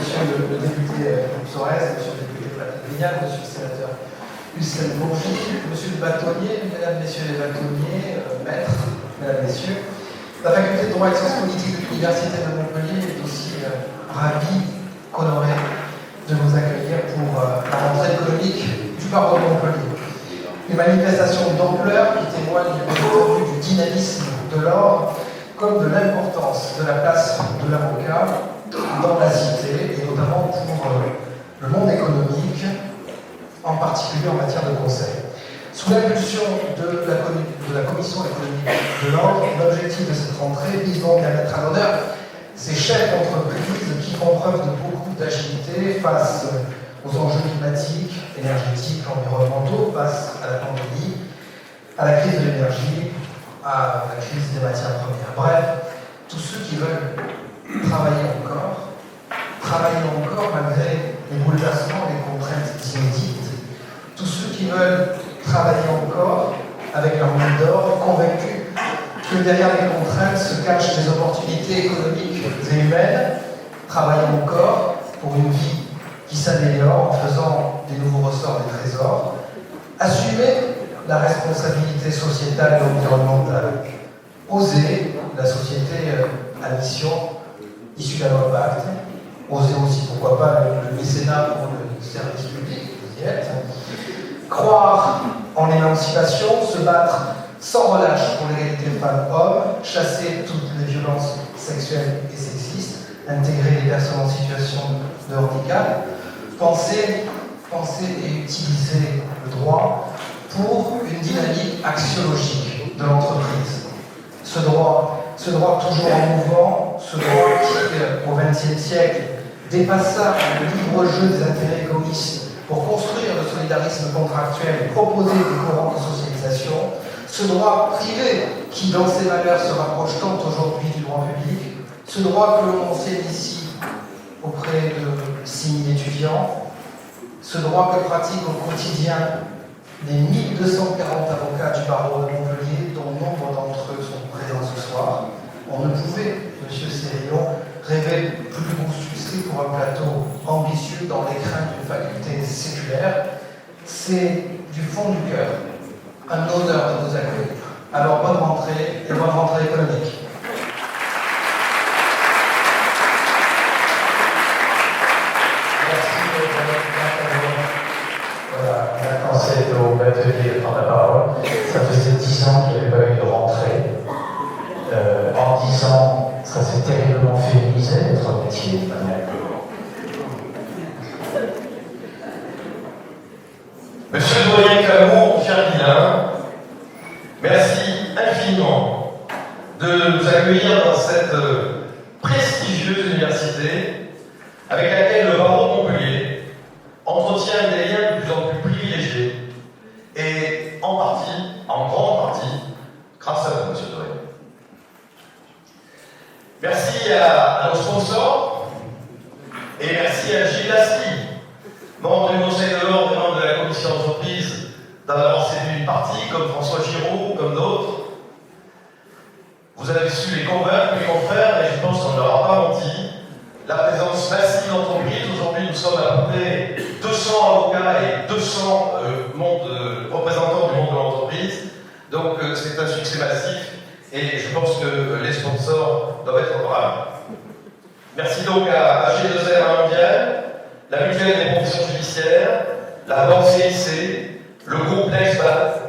monsieur le député Sorès, monsieur le député Patrick-Vignal, monsieur le sénateur Hussein Bourgi, monsieur le bâtonnier, mesdames, messieurs les bâtonniers, maîtres, mesdames, messieurs. La faculté de droit et de sciences politiques de l'Université de Montpellier est aussi ravie, honorée de vous accueillir pour la rentrée économique du barreau de Montpellier. Une manifestation d'ampleur qui témoigne du dynamisme de l'ordre comme de l'importance de la place de l'avocat dans la cité et notamment pour le monde économique, en particulier en matière de conseil. Sous l'impulsion de la Commission économique de l'ordre, l'objectif de cette rentrée vise donc à mettre à l'honneur ces chefs d'entreprise qui font preuve de beaucoup d'agilité face aux enjeux climatiques, énergétiques, environnementaux, face à la pandémie, à la crise de l'énergie, à la crise des matières premières. Bref, tous ceux qui veulent travailler encore malgré les bouleversements et les contraintes inédites, tous ceux qui veulent travailler encore avec leur main d'or, convaincus que derrière les contraintes se cachent des opportunités économiques et humaines, travaillent encore pour une vie qui s'améliore en faisant des nouveaux ressorts des trésors, assumer la responsabilité sociétale et environnementale, oser la société à mission issue de la loi Pacte, oser aussi, pourquoi pas, le mécénat pour le service public, vous y êtes, croire en l'émancipation, se battre sans relâche pour l'égalité femmes-hommes, chasser toutes les violences sexuelles et sexistes, intégrer les personnes en situation de handicap, penser et utiliser le droit pour une dynamique axiologique de l'entreprise. Ce droit toujours en mouvement, ce droit qui, au XXe siècle, dépassa le libre jeu des intérêts égoïstes pour construire le solidarisme contractuel et proposer des courants de socialisation, ce droit privé qui, dans ses valeurs, se rapproche tant aujourd'hui du droit public, ce droit que l'on enseigne ici auprès de 6 000 étudiants, ce droit que pratiquent au quotidien les 1240 avocats du barreau de Montpellier, dont nombre d'entre eux sont présents ce soir. On ne pouvait, Monsieur Cérillon, rêver de plus beau succès pour un plateau ambitieux dans l'écrin d'une faculté séculaire. C'est du fond du cœur un honneur de vous accueillir. Alors bonne rentrée et bonne rentrée économique. Voilà, maintenant c'est au bâtonnier de prendre la parole. Ça faisait 10 ans qu'il n'y avait pas eu de rentrée. En 10 ans, ça s'est terriblement féminisé, notre métier, de manière. Monsieur le doyen Camus, cher Guilain, merci infiniment de nous accueillir dans cette prestigieuse université avec laquelle le barreau de Montpellier entretient des liens de plus en plus privilégiés et en grande partie, grâce à vous, monsieur le doyen. Merci à nos sponsors et merci à Gilles Lasky, membre du Conseil de l'Ordre et membre de la commission d'entreprise, d'en avoir séduit une partie, comme François Giraud, comme d'autres. Vous avez su les convaincre, les confrères, et je pense qu'on ne leur a pas menti. La présence massive d'entreprises, aujourd'hui nous sommes à peu près 200 avocats et 200 représentants du monde de l'entreprise. Donc c'est un succès massif et je pense que les sponsors doivent être braves. Merci donc à G2R Mondial, la Mutuelle des professions judiciaires, la Banque CIC, le groupe Nextbat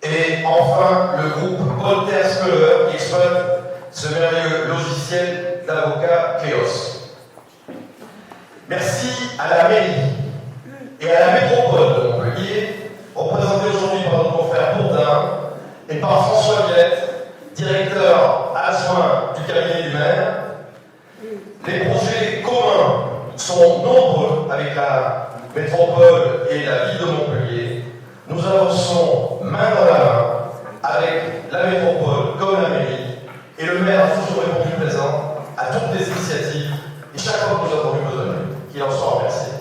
et enfin le groupe Voltaire Scholar qui exploite ce merveilleux logiciel d'avocat Chaos. Merci à la mairie et à la métropole de Montpellier, représentée aujourd'hui par notre confrère Bourdin et par François Villette, directeur adjoint du cabinet du maire. Les projets communs sont nombreux avec la métropole et la ville de Montpellier. Nous avançons main dans la main avec la métropole comme la mairie et le maire a toujours répondu présent à toutes les initiatives et chaque fois que nous avons eu besoin de lui, qu'il en soit remercié.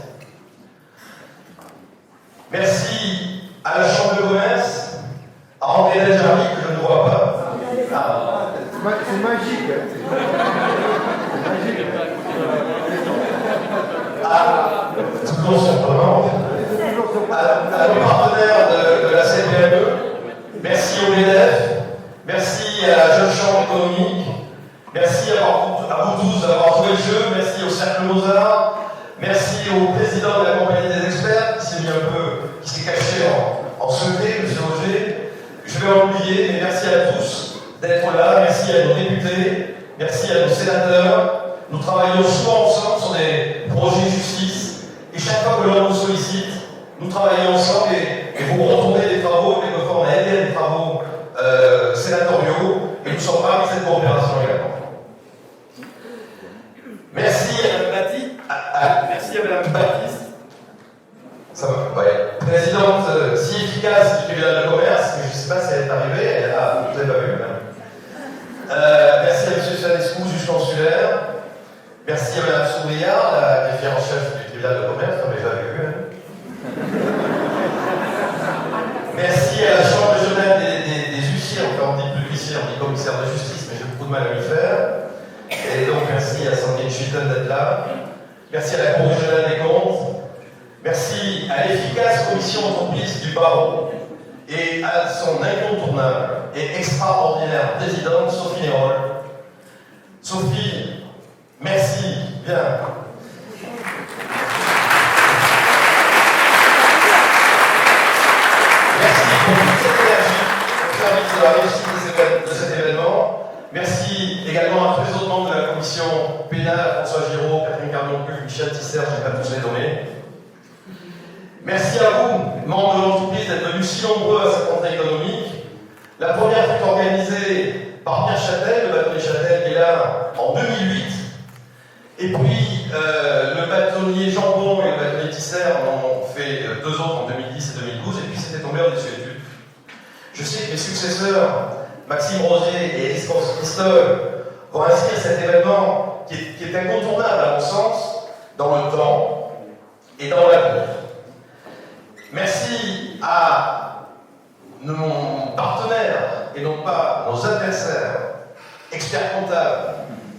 Merci à la Chambre de commerce, à André Jarry que je ne vois pas. C'est magique. Toujours surprenant. À nos partenaires de la CPME, merci au MEDEF, merci à la Jeune Chambre économique, merci à vous tous d'avoir joué le jeu, merci au Cercle Mozart, merci au président de la compagnie des experts qui s'est caché en secret, M. Roger. Je vais en oublier, mais merci à tous d'être là, merci à nos députés, merci à nos sénateurs. Nous travaillons souvent ensemble sur des projets de justice, et chaque fois que l'on nous sollicite, nous travaillons ensemble et vous retournez des travaux, quelquefois on a aidé à des travaux sénatoriaux, et nous sommes ravis de cette coopération également. Merci à Mme Baptiste, présidente si efficace du tribunal de commerce, mais je ne sais pas si elle est arrivée, vous n'avez pas vu madame. Merci à M. Sanescu, juge consulaire. Merci à Mme Souriard, la greffière en chef du tribunal de commerce, on déjà vu. Merci à la Chambre régionale des huissiers, enfin on dit plus huissier, on dit commissaire de justice, mais j'ai beaucoup de mal à m'y faire. Et donc merci à Sandrine Chilton d'être là. Merci à la Cour régionale des comptes. Merci à l'efficace commission d'entreprise du barreau et à son incontournable et extraordinaire présidente, Sophie Nérol. Sophie, merci, bien. Merci pour toute cette énergie au service de la réussite de cet événement. Merci également à tous les autres membres de la commission pénale, François Giraud, Catherine Carnion-Cuve, Michel Tisser, je n'ai pas tous les nommés. Merci à vous, membres de l'entreprise, d'être venus si nombreux à cette rentrée économique. La première fut organisée par Pierre Châtel, le bâtonnier Châtel, qui est là en 2008. Et puis, le bâtonnier Jambon et le bâtonnier Tisser en ont fait 2 autres en 2010 et 2012, et puis c'était tombé en désuétude. Je sais que mes successeurs, Maxime Rosier et Élise Christol, vont inscrire cet événement qui est incontournable à mon sens, dans le temps et dans l'avenir. Merci à nos partenaires et non pas nos adversaires, experts comptables,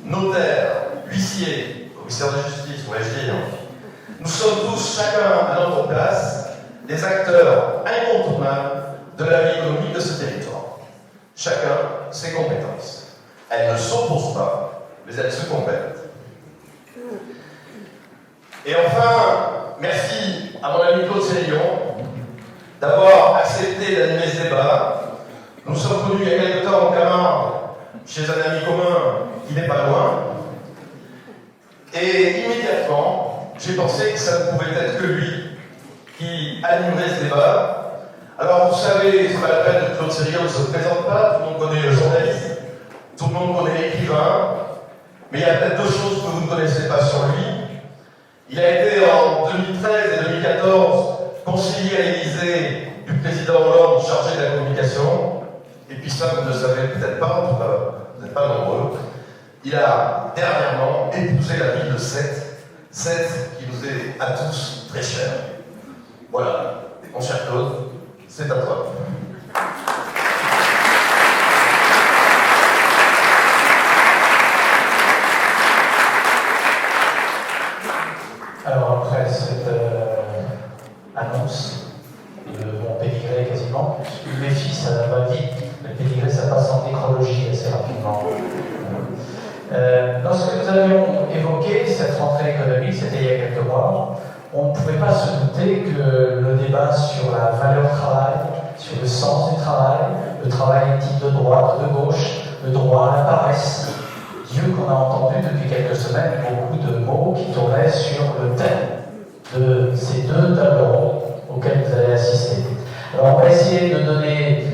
notaires, huissiers, commissaires de justice, pourrais-je dire. Nous sommes tous, chacun à notre place, des acteurs incontournables de la vie économique de ce territoire. Chacun ses compétences. Elles ne s'opposent pas, mais elles se complètent. Et enfin, merci à mon ami Claude Sélillon d'avoir accepté d'animer ce débat. Nous sommes connus il y a quelque temps en Camargue, chez un ami commun qui n'est pas loin. Et immédiatement, j'ai pensé que ça ne pouvait être que lui qui animerait ce débat. Alors vous savez, c'est pas la peine de Claude Sélillon ne se présente pas, tout le monde connaît le journaliste, tout le monde connaît l'écrivain, mais il y a peut-être 2 choses que vous ne connaissez pas sur lui. Il a été en 2013 et 2014 conseiller à l'Élysée du président Hollande chargé de la communication. Et puis ça, vous ne le savez peut-être pas, en tout cas, vous n'êtes pas nombreux. Il a dernièrement épousé la ville de Sète qui nous est à tous très chère. Voilà, mon cher Claude, c'est à toi. Alors après cette annonce de mon pédigré quasiment, mes filles ça va vite, le pédigré ça passe en nécrologie assez rapidement. Lorsque nous avions évoqué cette rentrée économique, c'était il y a quelques mois, on ne pouvait pas se douter que le débat sur la valeur travail, sur le sens du travail, le travail dit de droite, de gauche, le droit à la paresse, Dieu qu'on a entendu depuis quelques semaines beaucoup de mots qui tournaient sur le thème de ces 2 tables rondes auxquelles vous allez assister. Alors on va essayer de donner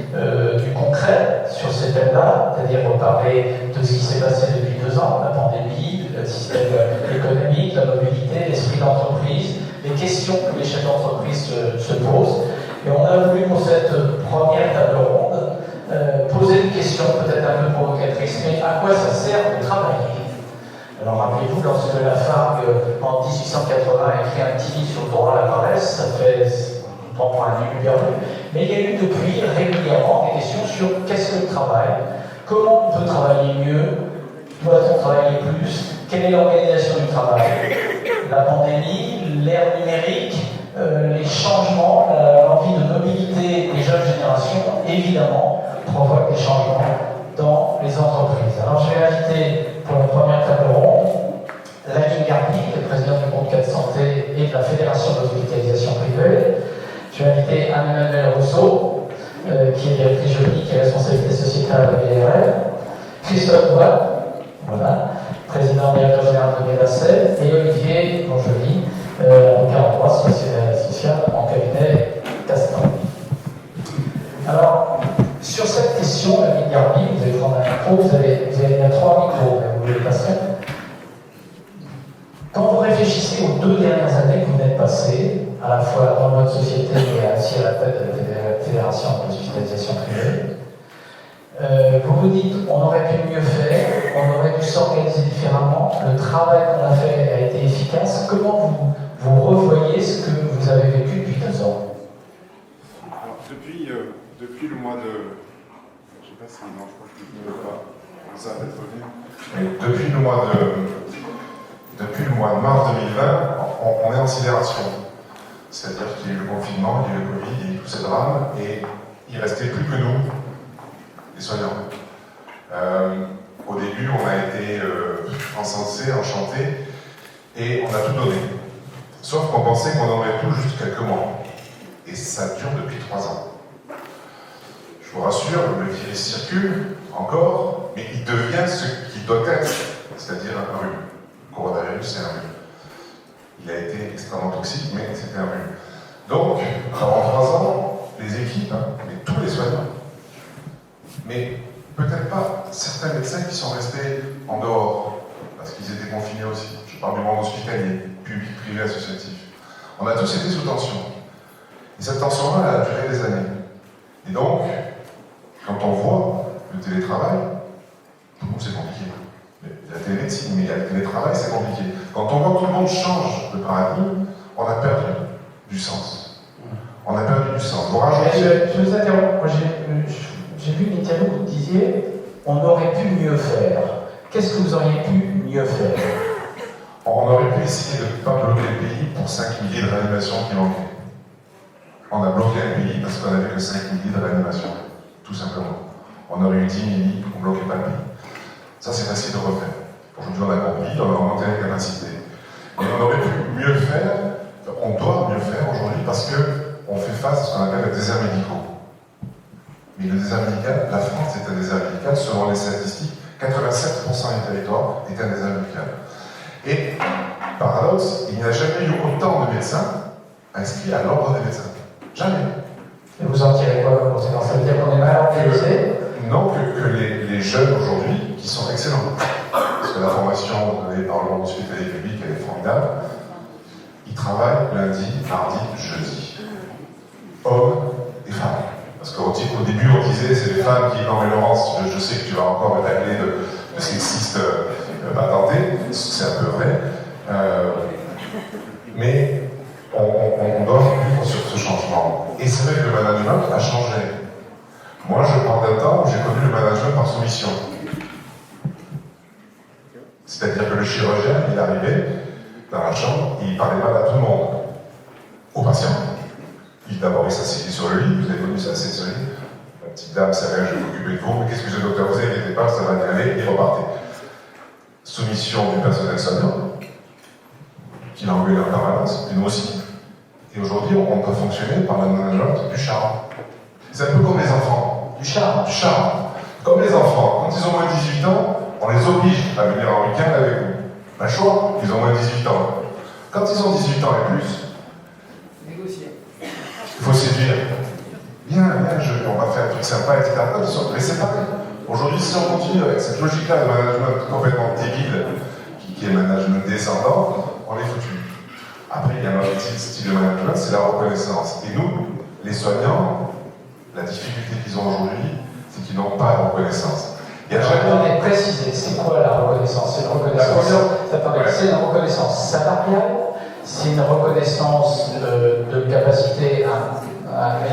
du concret sur ces thèmes-là, c'est-à-dire reparler de ce qui s'est passé depuis 2 ans, la pandémie, le système économique, la mobilité, l'esprit d'entreprise, les questions que les chefs d'entreprise se posent. Et on a voulu pour cette première table ronde poser une question peut-être un peu provocatrice, mais à quoi ça sert de travailler? Alors rappelez-vous, lorsque Lafargue, en 1880, a écrit un petit livre sur le droit à la paresse, ça fait, on prend un livre perdu, mais il y a eu depuis régulièrement des questions sur qu'est-ce que le travail, comment on peut travailler mieux, Doit-on travailler plus? Quelle est l'organisation du travail? La pandémie, l'ère numérique, les changements, l'envie de mobilité des jeunes générations, évidemment, provoquent des changements dans les entreprises. Alors je vais inviter pour la première table ronde Lanine Garbi, qui est présidente du groupe 4 Santé et de la Fédération de l'hospitalisation privée. Je vais inviter Anne-Emmanuelle Rousseau, qui est directrice juridique et responsabilité sociétale de BRL. Christophe Bois, voilà, président directeur général de Médacel, et Olivier Bonjoli, avocat en droit social en cabinet Castan. Alors, sur cette question, Lanine Garbi, vous allez prendre un micro, vous avez 3 micros, vous voulez passer. Quand vous réfléchissez aux 2 dernières années que vous venez de passer, à la fois dans votre société et aussi à la tête de la Fédération de l'hospitalisation privée, vous vous dites on aurait pu mieux faire, on aurait dû s'organiser différemment, le travail qu'on a fait a été efficace. Comment vous revoyez ce que vous avez vécu depuis 2 ans? Alors, depuis le mois de... Je ne sais pas si... Non, je crois que je ne peux pas. Ça va peut-être revenir. Depuis le mois de mars 2020, on est en sidération. C'est-à-dire qu'il y a eu le confinement, il y a eu le Covid, il y a eu tous ces drames, et il ne restait plus que nous, les soignants. Au début, on a été encensés, enchantés, et on a tout donné. Sauf qu'on pensait qu'on aurait tout juste quelques mois. Et ça dure depuis 3 ans. Je vous rassure, le virus circule encore, mais il devient ce qu'il doit être, c'est-à-dire un rhume. Le coronavirus, c'est un rhume. Il a été extrêmement toxique, mais c'était un rhume. Donc, pendant 3 ans, les équipes, mais tous les soignants, mais peut-être pas certains médecins qui sont restés en dehors, parce qu'ils étaient confinés aussi. Je parle du monde hospitalier, public, privé, associatif. On a tous été sous tension. Et cette tension-là, elle a duré des années. Et donc, quand on voit le télétravail, pour nous c'est compliqué. La télémédecine, mais il y a le télétravail, c'est compliqué. Quand on voit que tout le monde change de paradigme, on a perdu du sens. On a perdu du sens. Vous rajoutez... Je vous interromps. Moi, j'ai vu une interview où vous disiez on aurait pu mieux faire. Qu'est-ce que vous auriez pu mieux faire? On aurait pu essayer de ne pas bloquer le pays pour 5 milliers de réanimations qui manquaient. On a bloqué un pays parce qu'on n'avait que 5 milliers de réanimations, tout simplement. On aurait eu 10 milliers, on ne bloquait pas le pays. Ça, c'est facile de refaire. Aujourd'hui, on a compris, on a augmenté les capacités. Et on aurait pu mieux faire, on doit mieux faire aujourd'hui parce qu'on fait face à ce qu'on appelle les déserts médicaux. Mais le désert médical, la France est un désert médical, selon les statistiques, 87% du territoire est un désert médical. Et, paradoxe, il n'y a jamais eu autant de médecins inscrits à l'ordre des médecins. Jamais. Et vous en tirez quoi comme conséquence? Ça veut dire qu'on est mal organisé? Non, que les jeunes aujourd'hui, qui sont excellents, parce que la formation donnée par le monde hospitalier public, elle est formidable, ils travaillent lundi, mardi, jeudi. Hommes et femmes. Parce qu'au début, on disait, c'est les femmes qui... Non mais Laurence, je sais que tu vas encore me tacler de sexiste patenté, c'est un peu vrai. Mais on doit vivre sur ce changement. Et c'est vrai que le management a changé. Moi, je parle d'un temps où j'ai connu le management par soumission. C'est-à-dire que le chirurgien, il arrivait dans la chambre et il parlait mal à tout le monde. Aux patients. D'abord, il s'asseyait sur le lit, vous avez connu ça, c'est sur le lit. La petite dame, c'est rien, je vais m'occuper de vous, mais qu'est-ce que j'ai, docteur? Vous inquiétez pas, ça va y aller, et repartez. Soumission du personnel soignant, qui l'engueule en permanence, et nous aussi. Et aujourd'hui, on doit fonctionner par le management du charme. C'est un peu comme les enfants. Du charme. Du charme. Comme les enfants, quand ils ont moins de 18 ans, on les oblige à venir en week-end avec nous. Un choix, ils ont moins de 18 ans. Quand ils ont 18 ans et plus, il faut séduire. Viens, on va faire un truc sympa, etc. Mais c'est pareil. Aujourd'hui, si on continue avec cette logique-là de management complètement débile, qui est management descendant, on est foutu. Après, il y a un autre style de management, c'est la reconnaissance. Et nous, les soignants, la difficulté qu'ils ont aujourd'hui, c'est qu'ils n'ont pas de reconnaissance. Il y a jamais... préciser, c'est quoi la reconnaissance? C'est une reconnaissance, c'est une reconnaissance salariale, c'est une reconnaissance de capacité à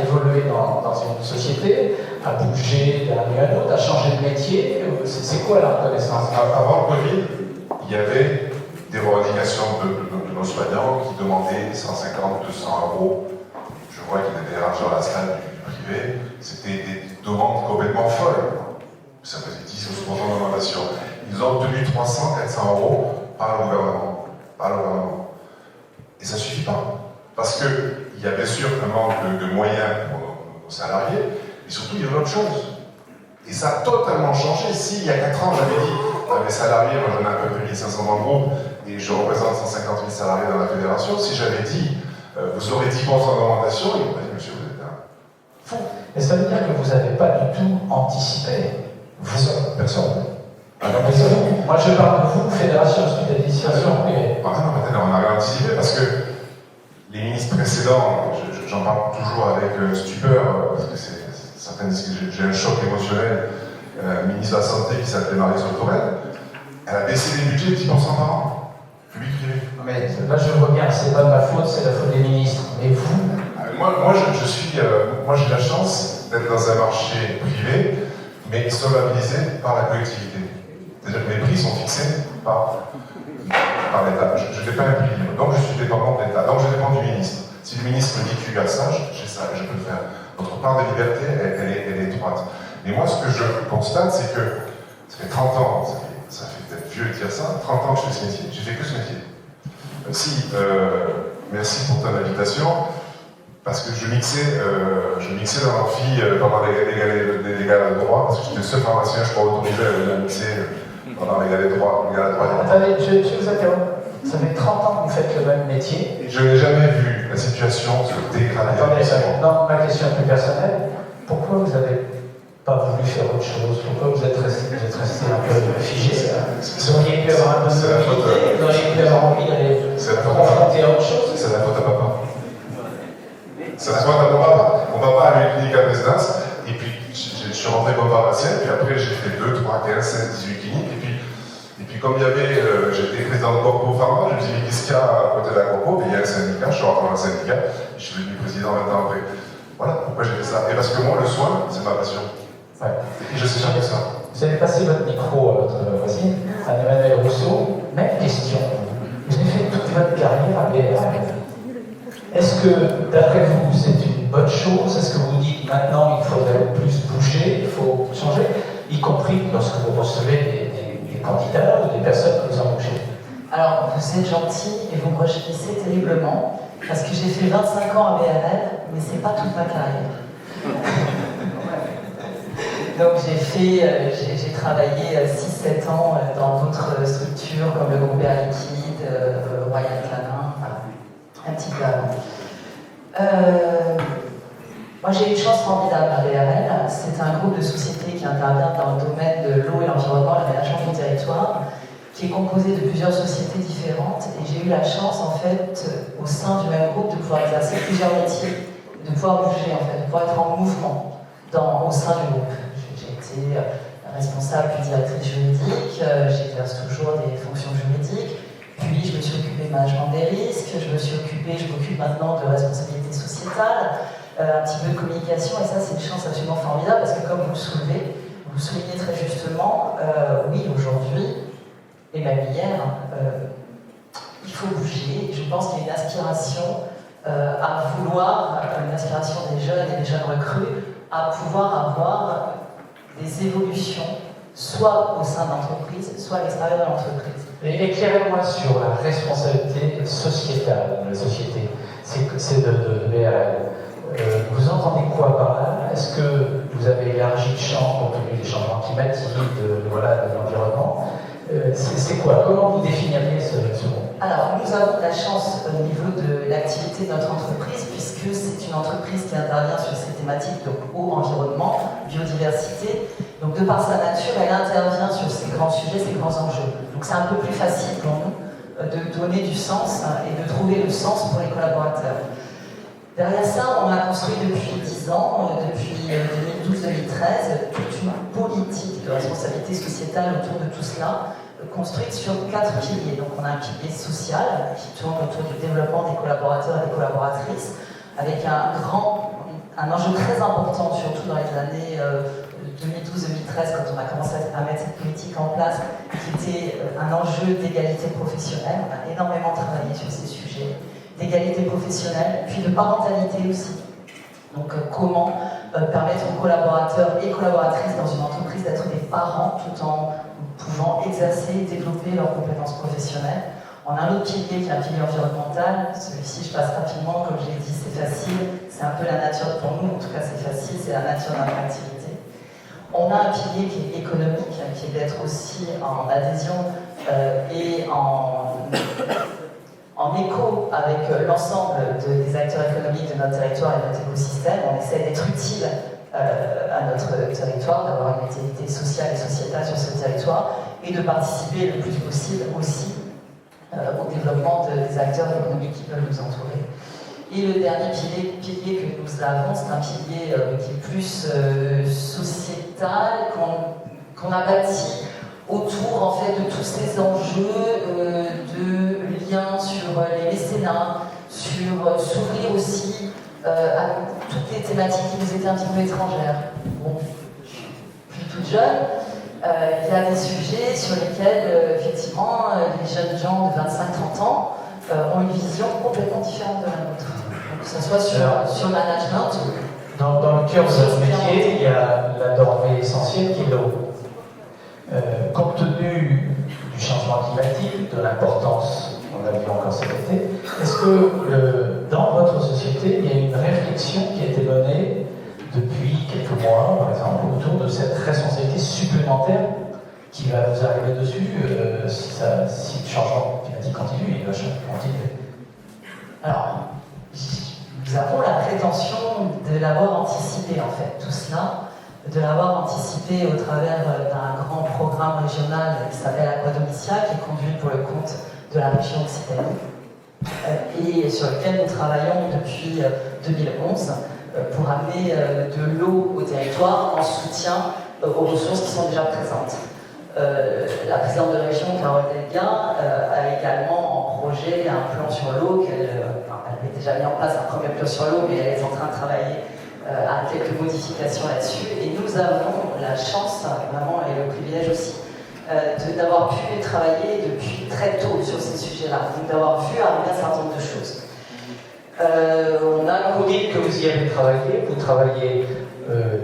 évoluer dans une société, à bouger d'un lieu à l'autre, à changer de métier? C'est quoi la reconnaissance? Avant le Covid, il y avait des revendications de nos soignants qui demandaient 150, 200 euros. Je vois qu'il y a des RH dans la salle du privé. C'était des demandes complètement folles. Ça faisait 10 ou 11 ans d'augmentation. Ils ont obtenu 300, 400 euros par le gouvernement. Et ça ne suffit pas. Parce qu'il y a bien sûr un manque de moyens pour nos salariés, mais surtout il y a autre chose. Et ça a totalement changé. Si il y a 4 ans j'avais dit à mes salariés, moi j'en ai un peu plus de 1500 dans le groupe, et je représente 150 000 salariés dans la fédération, si j'avais dit vous aurez 10% d'augmentation, ils m'auraient dit monsieur, vous êtes un fou. Et ça veut dire que vous n'avez pas du tout anticipé. Personne. Moi je parle de vous, Fédération Hospitalisation privée. Maintenant, on a rien anticipé parce que les ministres précédents, j'en parle toujours avec stupeur, parce que certains disent que j'ai un choc émotionnel. Ministre de la Santé qui s'appelait Marisol Touraine, elle a baissé les budgets de 10% par an, public-privé. Mais là je vois bien, c'est pas de ma faute, c'est la faute des ministres. Et vous? Moi j'ai la chance d'être dans un marché privé, mais solvabilisé par la collectivité. C'est-à-dire que les prix sont fixés par l'État. Je n'ai pas un prix libre, donc je suis dépendant de l'État, donc je dépends du ministre. Si le ministre me dit tu as ça, j'ai ça, je peux le faire. Notre part de liberté, elle est étroite. Mais moi, ce que je constate, c'est que ça fait 30 ans, ça fait peut-être vieux de dire ça, 30 ans que je fais ce métier, j'ai fait que ce métier. Merci pour ton invitation, parce que je mixais dans l'amphi pendant les galas de droit, parce que j'étais le seul pharmacien, je crois, autorisé à mixer pendant les galas de droit. Attendez, je vous interromps. Ça fait 30 ans que vous faites le même métier. Je n'ai jamais vu la situation se dégrader. Attendez, non, ma question est plus personnelle. Pourquoi vous n'avez pas voulu faire autre chose? Pourquoi vous êtes resté un peu figé? Vous auriez pu avoir un peu de mobilité, vous auriez pu avoir envie d'aller confronter à autre chose? C'est la faute à papa. C'est la faute à mon papa. Mon papa a eu une clinique à résidence, et puis je suis rentré comme pharmacien, puis après j'ai fait 2, 3, 15, 16, 18 cliniques, et puis comme il y avait, j'étais président de Corpo Pharma, je me suis dit qu'est-ce qu'il y a à côté de la Corpo? Il y a un syndicat, je suis rentré dans un syndicat, et je suis devenu président 20 ans après. Voilà pourquoi j'ai fait ça. Et parce que moi, le soin, c'est ma passion. Ouais. Et je sais jamais ça. Vous avez passé votre micro à votre voisine, à Emmanuel Rousseau. Même question. Vous avez fait toute votre carrière à BRL. Est-ce que, d'après vous, c'est une bonne chose? Est-ce que vous dites maintenant il faudrait plus bouger, il faut changer, y compris lorsque vous recevez des candidats ou des personnes que vous embauchez? Alors, vous êtes gentil et vous me rejetez terriblement, parce que j'ai fait 25 ans à BRL, mais c'est pas toute ma carrière. Donc j'ai travaillé 6-7 ans dans d'autres structures comme le groupe Air Liquide, Royal Canin, un petit peu avant. Moi j'ai eu une chance formidable à BRL. C'est un groupe de sociétés qui intervient dans le domaine de l'eau et l'environnement, l'aménagement du territoire, qui est composé de plusieurs sociétés différentes. Et j'ai eu la chance en fait, au sein du même groupe, de pouvoir exercer plusieurs métiers, de pouvoir bouger en fait, de pouvoir être en mouvement au sein du groupe. J'ai été responsable puis directrice juridique, j'exerce toujours des fonctions juridiques, puis je me suis occupée de management des risques, je m'occupe maintenant de responsabilité sociétale, un petit peu de communication, et ça c'est une chance absolument formidable parce que comme vous le soulignez très justement, oui aujourd'hui, et même hier, il faut bouger. Je pense qu'il y a une aspiration à vouloir, une aspiration des jeunes et des jeunes recrues, à pouvoir avoir des évolutions, soit au sein de l'entreprise, soit à l'extérieur de l'entreprise. Et éclairez-moi sur la responsabilité sociétale de la société, c'est de BRL. Vous entendez quoi par là? Est-ce que vous avez élargi le champ compte tenu des changements climatiques, de l'environnement? C'est quoi? Comment vous définiriez ce mot? Alors, nous avons la chance au niveau de l'activité de notre entreprise, puisque c'est une entreprise qui intervient sur ces thématiques de eau, environnement, biodiversité. Donc, de par sa nature, elle intervient sur ces grands sujets, ces grands enjeux. Donc, c'est un peu plus facile pour nous de donner du sens et de trouver le sens pour les collaborateurs. Derrière ça, on a construit depuis 10 ans, depuis 2012-2013, toute une politique de responsabilité sociétale autour de tout cela, construite sur 4 piliers. Donc on a un pilier social qui tourne autour du développement des collaborateurs et des collaboratrices, avec un grand un enjeu très important, surtout dans les années 2012-2013, quand on a commencé à mettre cette politique en place, qui était un enjeu d'égalité professionnelle. On a énormément travaillé sur ces sujets d'égalité professionnelle, puis de parentalité aussi. Donc comment permettre aux collaborateurs et collaboratrices dans une entreprise d'être des parents tout en pouvant exercer et développer leurs compétences professionnelles. On a un autre pilier qui est un pilier environnemental. Celui-ci, je passe rapidement, comme je l'ai dit, c'est facile. C'est un peu la nature pour nous, en tout cas c'est facile, c'est la nature de notre activité. On a un pilier qui est économique, qui est d'être aussi en adhésion et en écho avec l'ensemble des acteurs économiques de notre territoire et de notre écosystème. On essaie d'être utile à notre territoire, d'avoir une activité sociale et sociétale sur ce territoire et de participer le plus possible aussi au développement des acteurs économiques qui peuvent nous entourer. Et le dernier pilier que nous avons, c'est un pilier qui est plus sociétal, qu'on a bâti autour en fait de tous ces enjeux de liens sur les mécénats, sur s'ouvrir aussi à toutes les thématiques qui nous étaient un petit peu étrangères. Bon, je suis toute jeune. Il y a des sujets sur lesquels, effectivement, les jeunes gens de 25-30 ans ont une vision complètement différente de la nôtre. Donc, que ce soit sur le management. Dans le cœur de notre métier, il y a la denrée essentielle qui est l'eau. Compte tenu du changement climatique, de l'importance, on l'a vu encore cet été, est-ce que dans votre société, il y a une réflexion qui a été menée depuis quelques mois, par exemple, autour de cette responsabilité supplémentaire qui va vous arriver dessus si le changement climatique continue, il va continuer. Alors, nous avons la prétention de l'avoir anticipé, en fait, tout cela, de l'avoir anticipé au travers d'un grand programme régional qui s'appelle Aquadomicia, qui est conduit pour le compte de la région Occitanie, et sur lequel nous travaillons depuis 2011. Pour amener de l'eau au territoire en soutien aux ressources qui sont déjà présentes. La présidente de région, Carole Delguin, a également en projet un plan sur l'eau, elle avait déjà mis en place un premier plan sur l'eau, mais elle est en train de travailler à quelques modifications là-dessus. Et nous avons la chance, vraiment, et le privilège aussi, d'avoir pu travailler depuis très tôt sur ces sujets-là, donc d'avoir vu arriver un certain nombre de choses. Vous dites que vous y avez travaillé, vous travaillez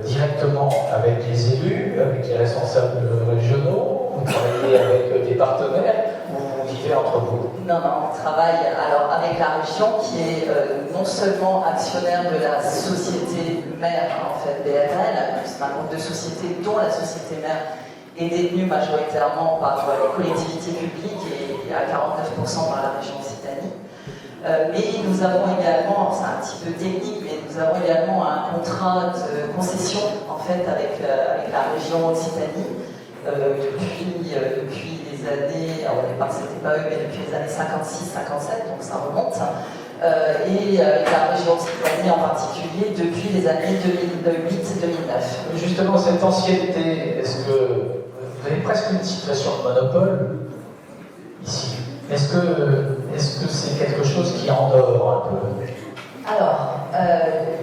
directement avec les élus, avec les responsables régionaux, vous travaillez avec des partenaires, vous vivez entre vous? Non, on travaille alors avec la région qui est non seulement actionnaire de la société mère, en fait, BRL, c'est un groupe de sociétés dont la société mère est détenue majoritairement par les collectivités publiques et à 49% par la région Occitanie. Mais nous avons également, c'est un petit peu technique, mais nous avons également un contrat de concession en fait avec la région Occitanie depuis les années, alors au départ c'était pas eux, mais depuis les années 56-57, donc ça remonte, et la région Occitanie en particulier depuis les années 2008-2009. Justement, cette ancienneté, est-ce que vous avez presque une situation de monopole ici? Est-ce que c'est quelque chose qui endort un peu? Alors,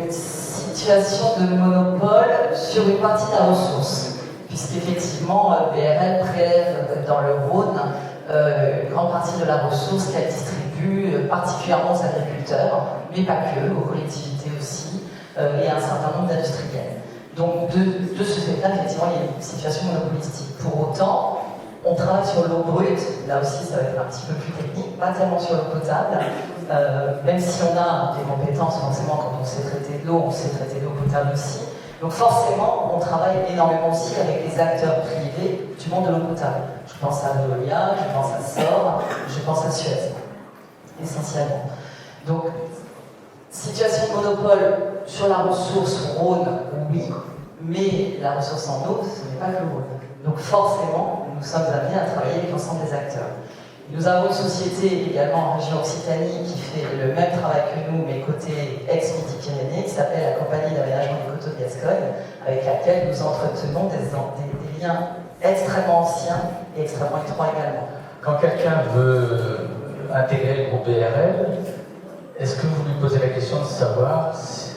une situation de monopole sur une partie de la ressource, puisqu'effectivement, BRL prélève dans le Rhône une grande partie de la ressource qu'elle distribue particulièrement aux agriculteurs, mais pas que, aux collectivités aussi, et à un certain nombre d'industriels. Donc, de ce fait-là, effectivement, il y a une situation monopolistique. Pour autant, on travaille sur l'eau brute, là aussi ça va être un petit peu plus technique, pas tellement sur l'eau potable, même si on a des compétences, forcément quand on sait traiter de l'eau, on sait traiter de l'eau potable aussi. Donc forcément, on travaille énormément aussi avec les acteurs privés du monde de l'eau potable. Je pense à Veolia, je pense à SOR, je pense à Suez, essentiellement. Donc, situation de monopole sur la ressource Rhône, oui, mais la ressource en eau, ce n'est pas que le Rhône. Donc forcément, nous sommes amenés à travailler avec l'ensemble des acteurs. Nous avons une société également en région Occitanie qui fait le même travail que nous, mais côté ex-Midi-Pyrénées, qui s'appelle la Compagnie d'aménagement des coteaux de Gascogne, avec laquelle nous entretenons des liens extrêmement anciens et extrêmement étroits également. Quand quelqu'un veut intégrer le groupe BRL, est-ce que vous lui posez la question de savoir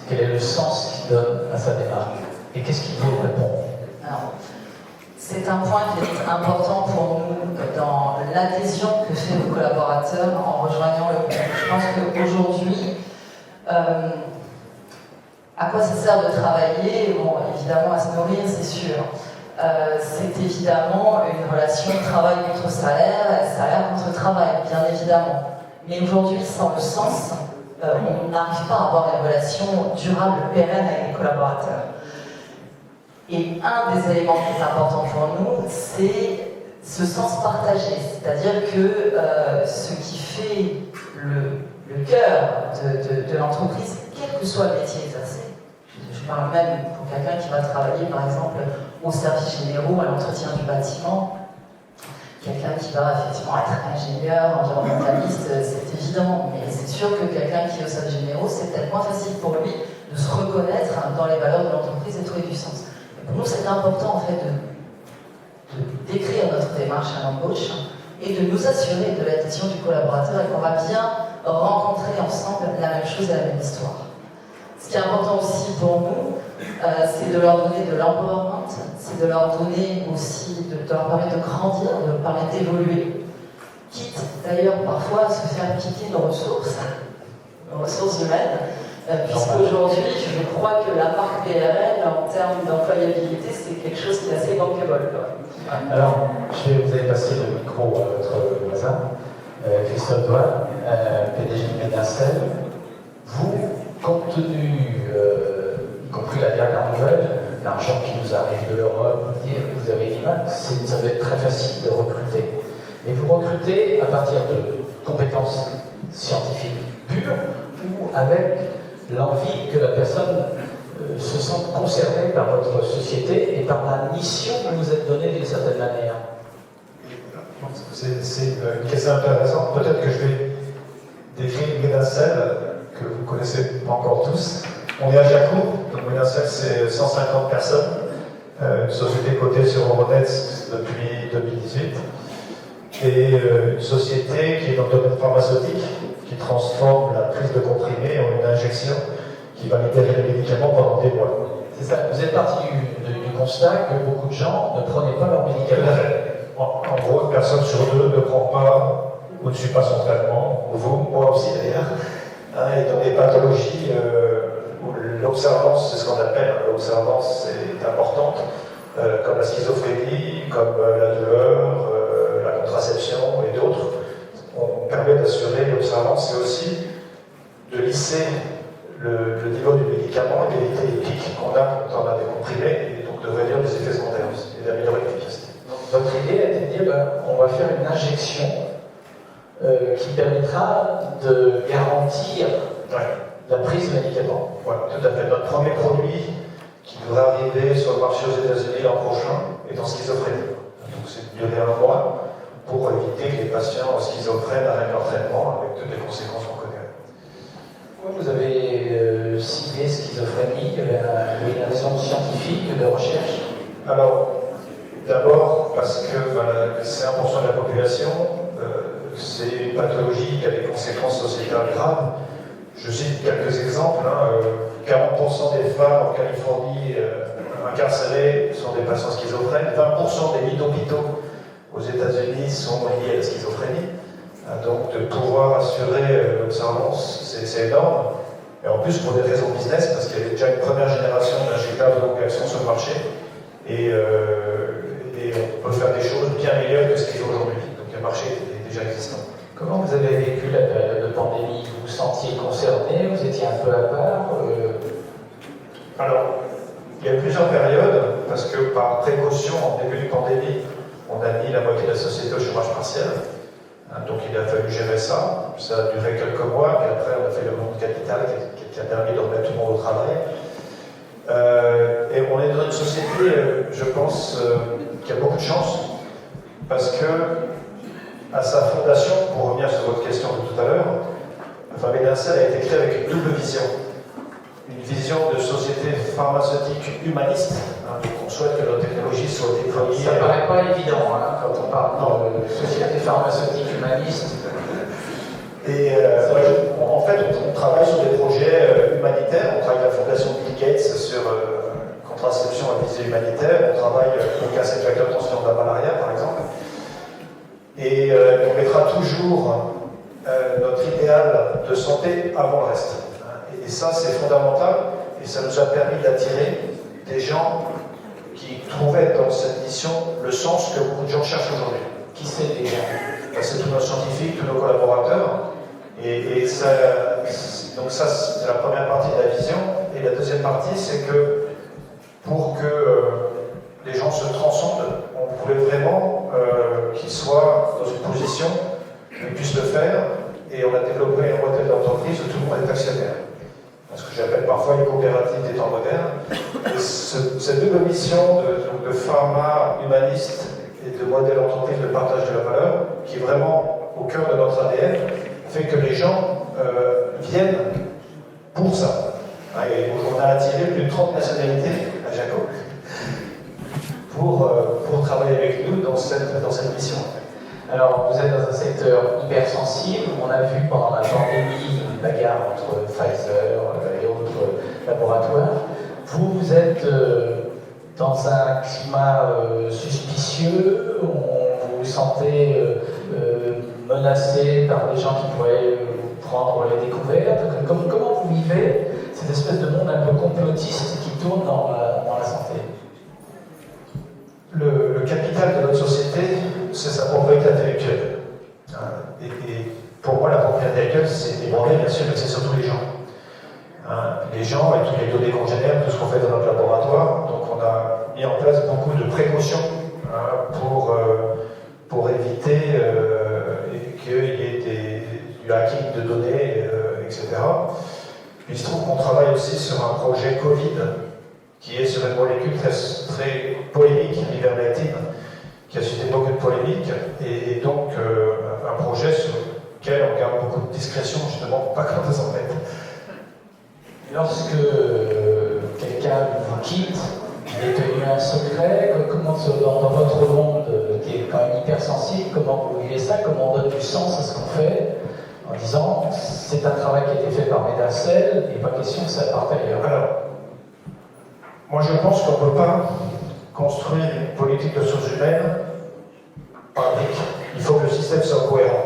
Quel est le sens qu'il donne à sa démarche? Et qu'est-ce qu'il vous répond? Alors, c'est un point qui est important pour nous dans l'adhésion que fait nos collaborateurs en rejoignant le groupe. Je pense qu'aujourd'hui, à quoi ça sert de travailler? Bon, évidemment, à se nourrir, c'est sûr. C'est évidemment une relation travail contre salaire, salaire contre travail, bien évidemment. Mais aujourd'hui, sans le sens, on n'arrive pas à avoir une relation durable, pérenne avec les collaborateurs. Et un des éléments qui est important pour nous, c'est ce sens partagé. C'est-à-dire que ce qui fait le cœur de l'entreprise, quel que soit le métier exercé, je parle même pour quelqu'un qui va travailler par exemple aux services généraux, à l'entretien du bâtiment, quelqu'un qui va effectivement être ingénieur, environnementaliste, c'est évident, mais c'est sûr que quelqu'un qui est aux services généraux, c'est peut-être moins facile pour lui de se reconnaître dans les valeurs de l'entreprise et de trouver du sens. Et pour nous, c'est important en fait de décrire notre démarche à l'embauche et de nous assurer de l'adhésion du collaborateur et qu'on va bien rencontrer ensemble la même chose et la même histoire. Ce qui est important aussi pour nous, c'est de leur donner de l'empowerment, c'est de leur donner aussi, de leur permettre de grandir, de leur permettre d'évoluer, quitte d'ailleurs parfois à se faire piquer nos ressources humaines, puisqu'aujourd'hui, je crois que la marque PRL, en termes d'employabilité, c'est quelque chose qui est assez bankable. Alors, vous allez passer le micro à votre voisin, Christophe Douane, PDG de Medincel. Vous, compte tenu, y compris la dernière nouvelle, l'argent qui nous arrive de l'Europe, vous avez dit, ça va être très facile de recruter. Et vous recrutez à partir de compétences scientifiques pures ou avec l'envie que la personne se sente concernée par votre société et par la mission que vous êtes donnée d'une certaine manière. C'est une question intéressante. Peut-être que je vais décrire Medincel, que vous ne connaissez pas encore tous. On est à Jacob, donc Medincel c'est 150 personnes, une société cotée sur Euronext depuis 2018, et une société qui est dans le domaine pharmaceutique, qui transforme la prise de comprimés en une injection qui va libérer les médicaments pendant des mois. C'est ça, vous êtes parti du constat que beaucoup de gens ne prenaient pas leurs médicaments. En gros, une personne sur deux ne prend pas ou ne suit pas son traitement, vous, moi aussi d'ailleurs, et dans des pathologies où l'observance, c'est ce qu'on appelle, l'observance est importante, comme la schizophrénie, comme la douleur, la contraception et d'autres. On permet d'assurer l'observance et aussi de lisser le niveau du médicament et d'éviter les pics qu'on a quand on a des comprimés et donc de réduire les effets secondaires et d'améliorer l'efficacité. Votre idée a été de dire on va faire une injection qui permettra de garantir la prise de médicaments. Voilà, tout à fait. Notre premier produit qui devrait arriver sur le marché aux États-Unis l'an prochain est en schizophrénie. Donc c'est de durer 1 mois pour éviter que les patients schizophrènes arrêtent leur traitement avec toutes les conséquences qu'on connaît. Pourquoi vous avez ciblé schizophrénie? Il y avait une raison scientifique de recherche? Alors, d'abord parce que c'est 1% de la population, c'est une pathologie qui a des conséquences sociétales graves. Je cite quelques exemples. 40% des femmes en Californie incarcérées sont des patients schizophrènes. 20% des lits d'hôpitaux aux États-Unis sont liés à la schizophrénie. Donc de pouvoir assurer l'observance, c'est énorme. Et en plus pour des raisons business, parce qu'il y avait déjà une première génération d'injecteurs de longue action sur le marché. Et on peut faire des choses bien meilleures que ce qu'il faut aujourd'hui. Donc le marché est déjà existant. Comment vous avez vécu la période de pandémie? Vous vous sentiez concerné? Vous étiez un peu à part? Alors, il y a plusieurs périodes, parce que par précaution, en début de pandémie, on a mis la moitié de la société au chômage partiel. Donc il a fallu gérer ça. Ça a duré quelques mois, puis après on a fait le monde capital qui a permis de remettre tout le monde au travail. Et on est dans une société, je pense, qui a beaucoup de chance, parce que à sa fondation, pour revenir sur votre question de tout à l'heure, Medincel a été créé avec une double vision. Une vision de société pharmaceutique humaniste. Donc on souhaite que nos technologies soient déployées. Ça ne paraît pas évident quand on parle de société pharmaceutique humaniste. Et en fait, on travaille sur des projets humanistes humanitaire, on travaille avec la fondation Bill Gates sur contraception à visée humanitaire, on travaille pour casser le facteur de transmission de la malaria par exemple, et on mettra toujours notre idéal de santé avant le reste. Et ça c'est fondamental, et ça nous a permis d'attirer des gens qui trouvaient dans cette mission le sens que beaucoup de gens cherchent aujourd'hui. Qui c'est les gens? C'est tous nos scientifiques, tous nos collaborateurs. Donc ça, c'est la première partie de la vision. Et la deuxième partie, c'est que pour que les gens se transcendent, on voulait vraiment qu'ils soient dans une position où ils puissent le faire. Et on a développé un modèle d'entreprise où tout le monde est actionnaire. Ce que j'appelle parfois une coopérative des temps modernes. Et cette double mission de pharma humaniste et de modèle d'entreprise de partage de la valeur, qui est vraiment au cœur de notre ADN, fait que les gens viennent pour ça. Et on a attiré plus de 30 nationalités à Jaco pour travailler avec nous dans cette mission. Alors, vous êtes dans un secteur hypersensible. On a vu pendant la pandémie une bagarre entre Pfizer et autres laboratoires. Vous êtes dans un climat suspicieux. Vous vous sentez menacé par des gens qui pourraient prendre les découvertes. Comment vous vivez cette espèce de monde un peu complotiste qui tourne dans la santé? Le capital de notre société, c'est sa propriété intellectuelle. Et pour moi, la propriété intellectuelle, c'est les brevets, bien sûr, mais c'est surtout les gens. Les gens, et toutes les données qu'on génère, tout ce qu'on fait dans notre laboratoire, donc on a mis en place beaucoup de précautions pour éviter qu'il y ait du hacking de données, etc. Il se trouve qu'on travaille aussi sur un projet Covid, qui est sur une molécule très polémique, l'ivermectine, qui a suscité beaucoup de polémiques, et donc un projet sur lequel on garde beaucoup de discrétion, justement, pour pas qu'on nous embête. Lorsque quelqu'un vous quitte, il est tenu un secret, comment dans votre monde qui est quand même hypersensible, comment vous vivez ça, comment on donne du sens à ce qu'on fait, en disant c'est un travail qui a été fait par Medacel, et pas question que ça parte ailleurs. Alors, moi je pense qu'on ne peut pas construire une politique de ressources humaines par briques. Il faut que le système soit cohérent.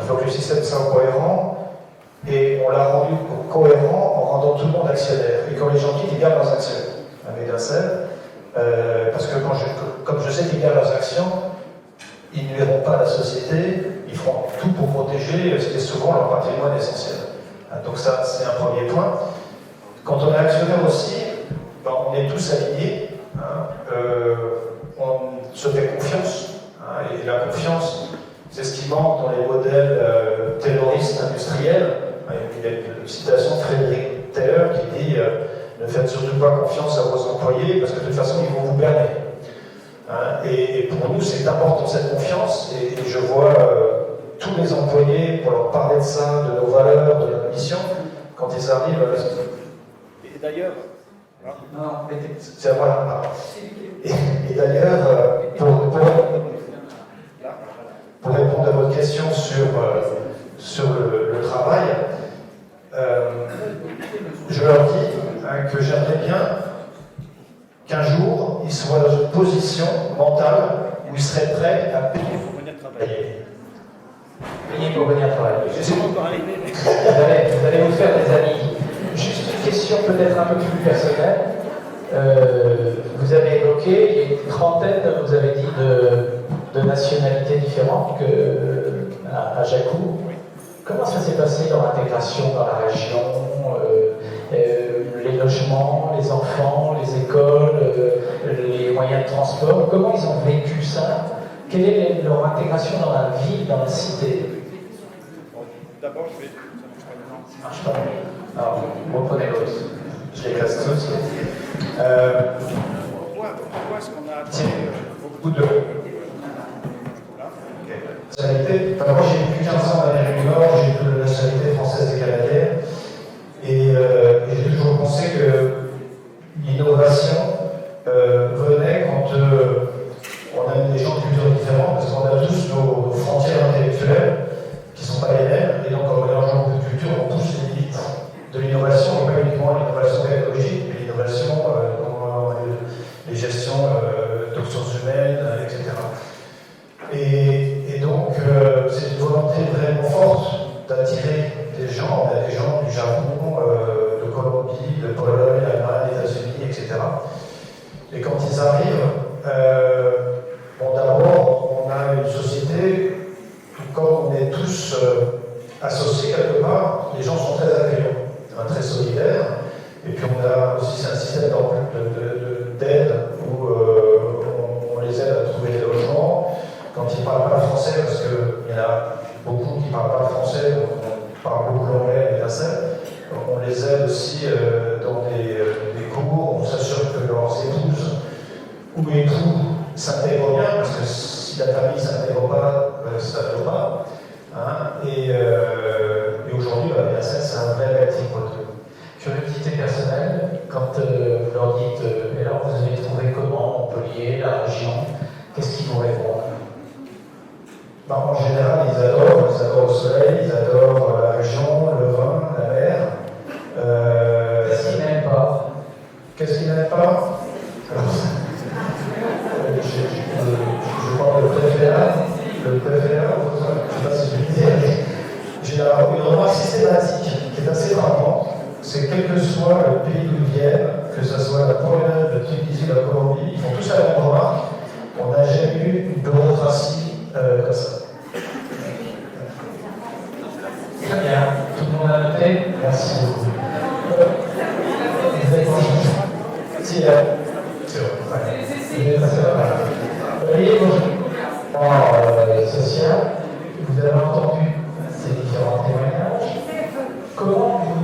Il faut que le système soit cohérent, et on l'a rendu cohérent en rendant tout le monde actionnaire. Et quand les gens quittent, ils gardent leurs actions à Medacel, parce que comme je sais qu'ils gardent leurs actions, ils ne nuiront pas à la société, ils feront tout pour protéger ce qui est souvent leur patrimoine essentiel. Donc ça, c'est un premier point. Quand on est actionnaire aussi, on est tous alignés, on se fait confiance, et la confiance, c'est ce qui manque dans les modèles terroristes industriels. Il y a une citation de Frédéric Taylor qui dit ne faites surtout pas confiance à vos employés parce que de toute façon ils vont vous berner. Et pour nous c'est important cette confiance, et je vois tous les employés pour leur parler de ça, de nos valeurs, de notre mission, quand ils arrivent à la société. Et d'ailleurs, c'est voilà. Et d'ailleurs, pour répondre à votre question sur le travail, je leur dis que j'aimerais bien qu'un jour, ils soient dans une position mentale où ils seraient prêts à payer pour venir travailler. Payer pour venir travailler. Vous allez vous faire des amis. Juste une question peut-être un peu plus personnelle. Vous avez évoqué, il y a une trentaine, vous avez dit, de nationalités différentes à Jacou. Comment ça s'est passé dans l'intégration dans la région, les logements, les enfants, les écoles, les moyens de transport? Comment ils ont vécu ça? Quelle est leur intégration dans la ville, dans la cité? D'abord, je vais... Ça marche pas. Alors, reprenez l'autre. Je les casse tous. Pourquoi est-ce qu'on a attiré beaucoup de nationalités? Moi, j'ai vécu 15 ans en Amérique du Nord, j'ai eu la nationalité française et canadienne, et j'ai toujours pensé que l'innovation venait quand on a des gens de cultures différentes, parce qu'on a tous nos frontières intellectuelles qui ne sont pas les mêmes, et donc en mélangeant beaucoup de cultures, on pousse les limites de l'innovation. associés quelque part, les gens sont très accueillants, très solidaires. Et puis on a aussi un système d'aide où on les aide à trouver des logements. Quand ils ne parlent pas français, parce qu'il y en a beaucoup qui ne parlent pas français, donc on parle beaucoup l'anglais à l'université, on les aide aussi dans des cours, on s'assure que leurs épouses ou époux s'intègrent bien, parce que si la famille ne s'intègre pas, ça ne va pas. Hein. Et aujourd'hui, l'université, c'est un vrai melting pot. Curiosité personnelle, quand vous leur dites « alors vous avez trouvé comment Montpellier, la région ?» Qu'est-ce qu'ils vous répondent? En général, ils adorent le soleil, ils adorent la région, le vin, la mer. Qu'est-ce qu'ils n'aiment pas? Qu'est-ce qu'ils n'aiment pas? Je parle de préférable, je ne sais pas si je le disais, j'ai une remarque systématique qui est assez frappante. C'est quel que soit le pays d'où ils viennent, que ce soit la Pologne, la Tunisie, la Colombie, ils font tous la même remarque. On n'a jamais eu une bureaucratie comme ça. Très bien. Tout le monde a noté? Merci beaucoup. Vous êtes Si, c'est vrai. Vous voyez, en social, vous avez entendu ces différents témoignages. Comment vous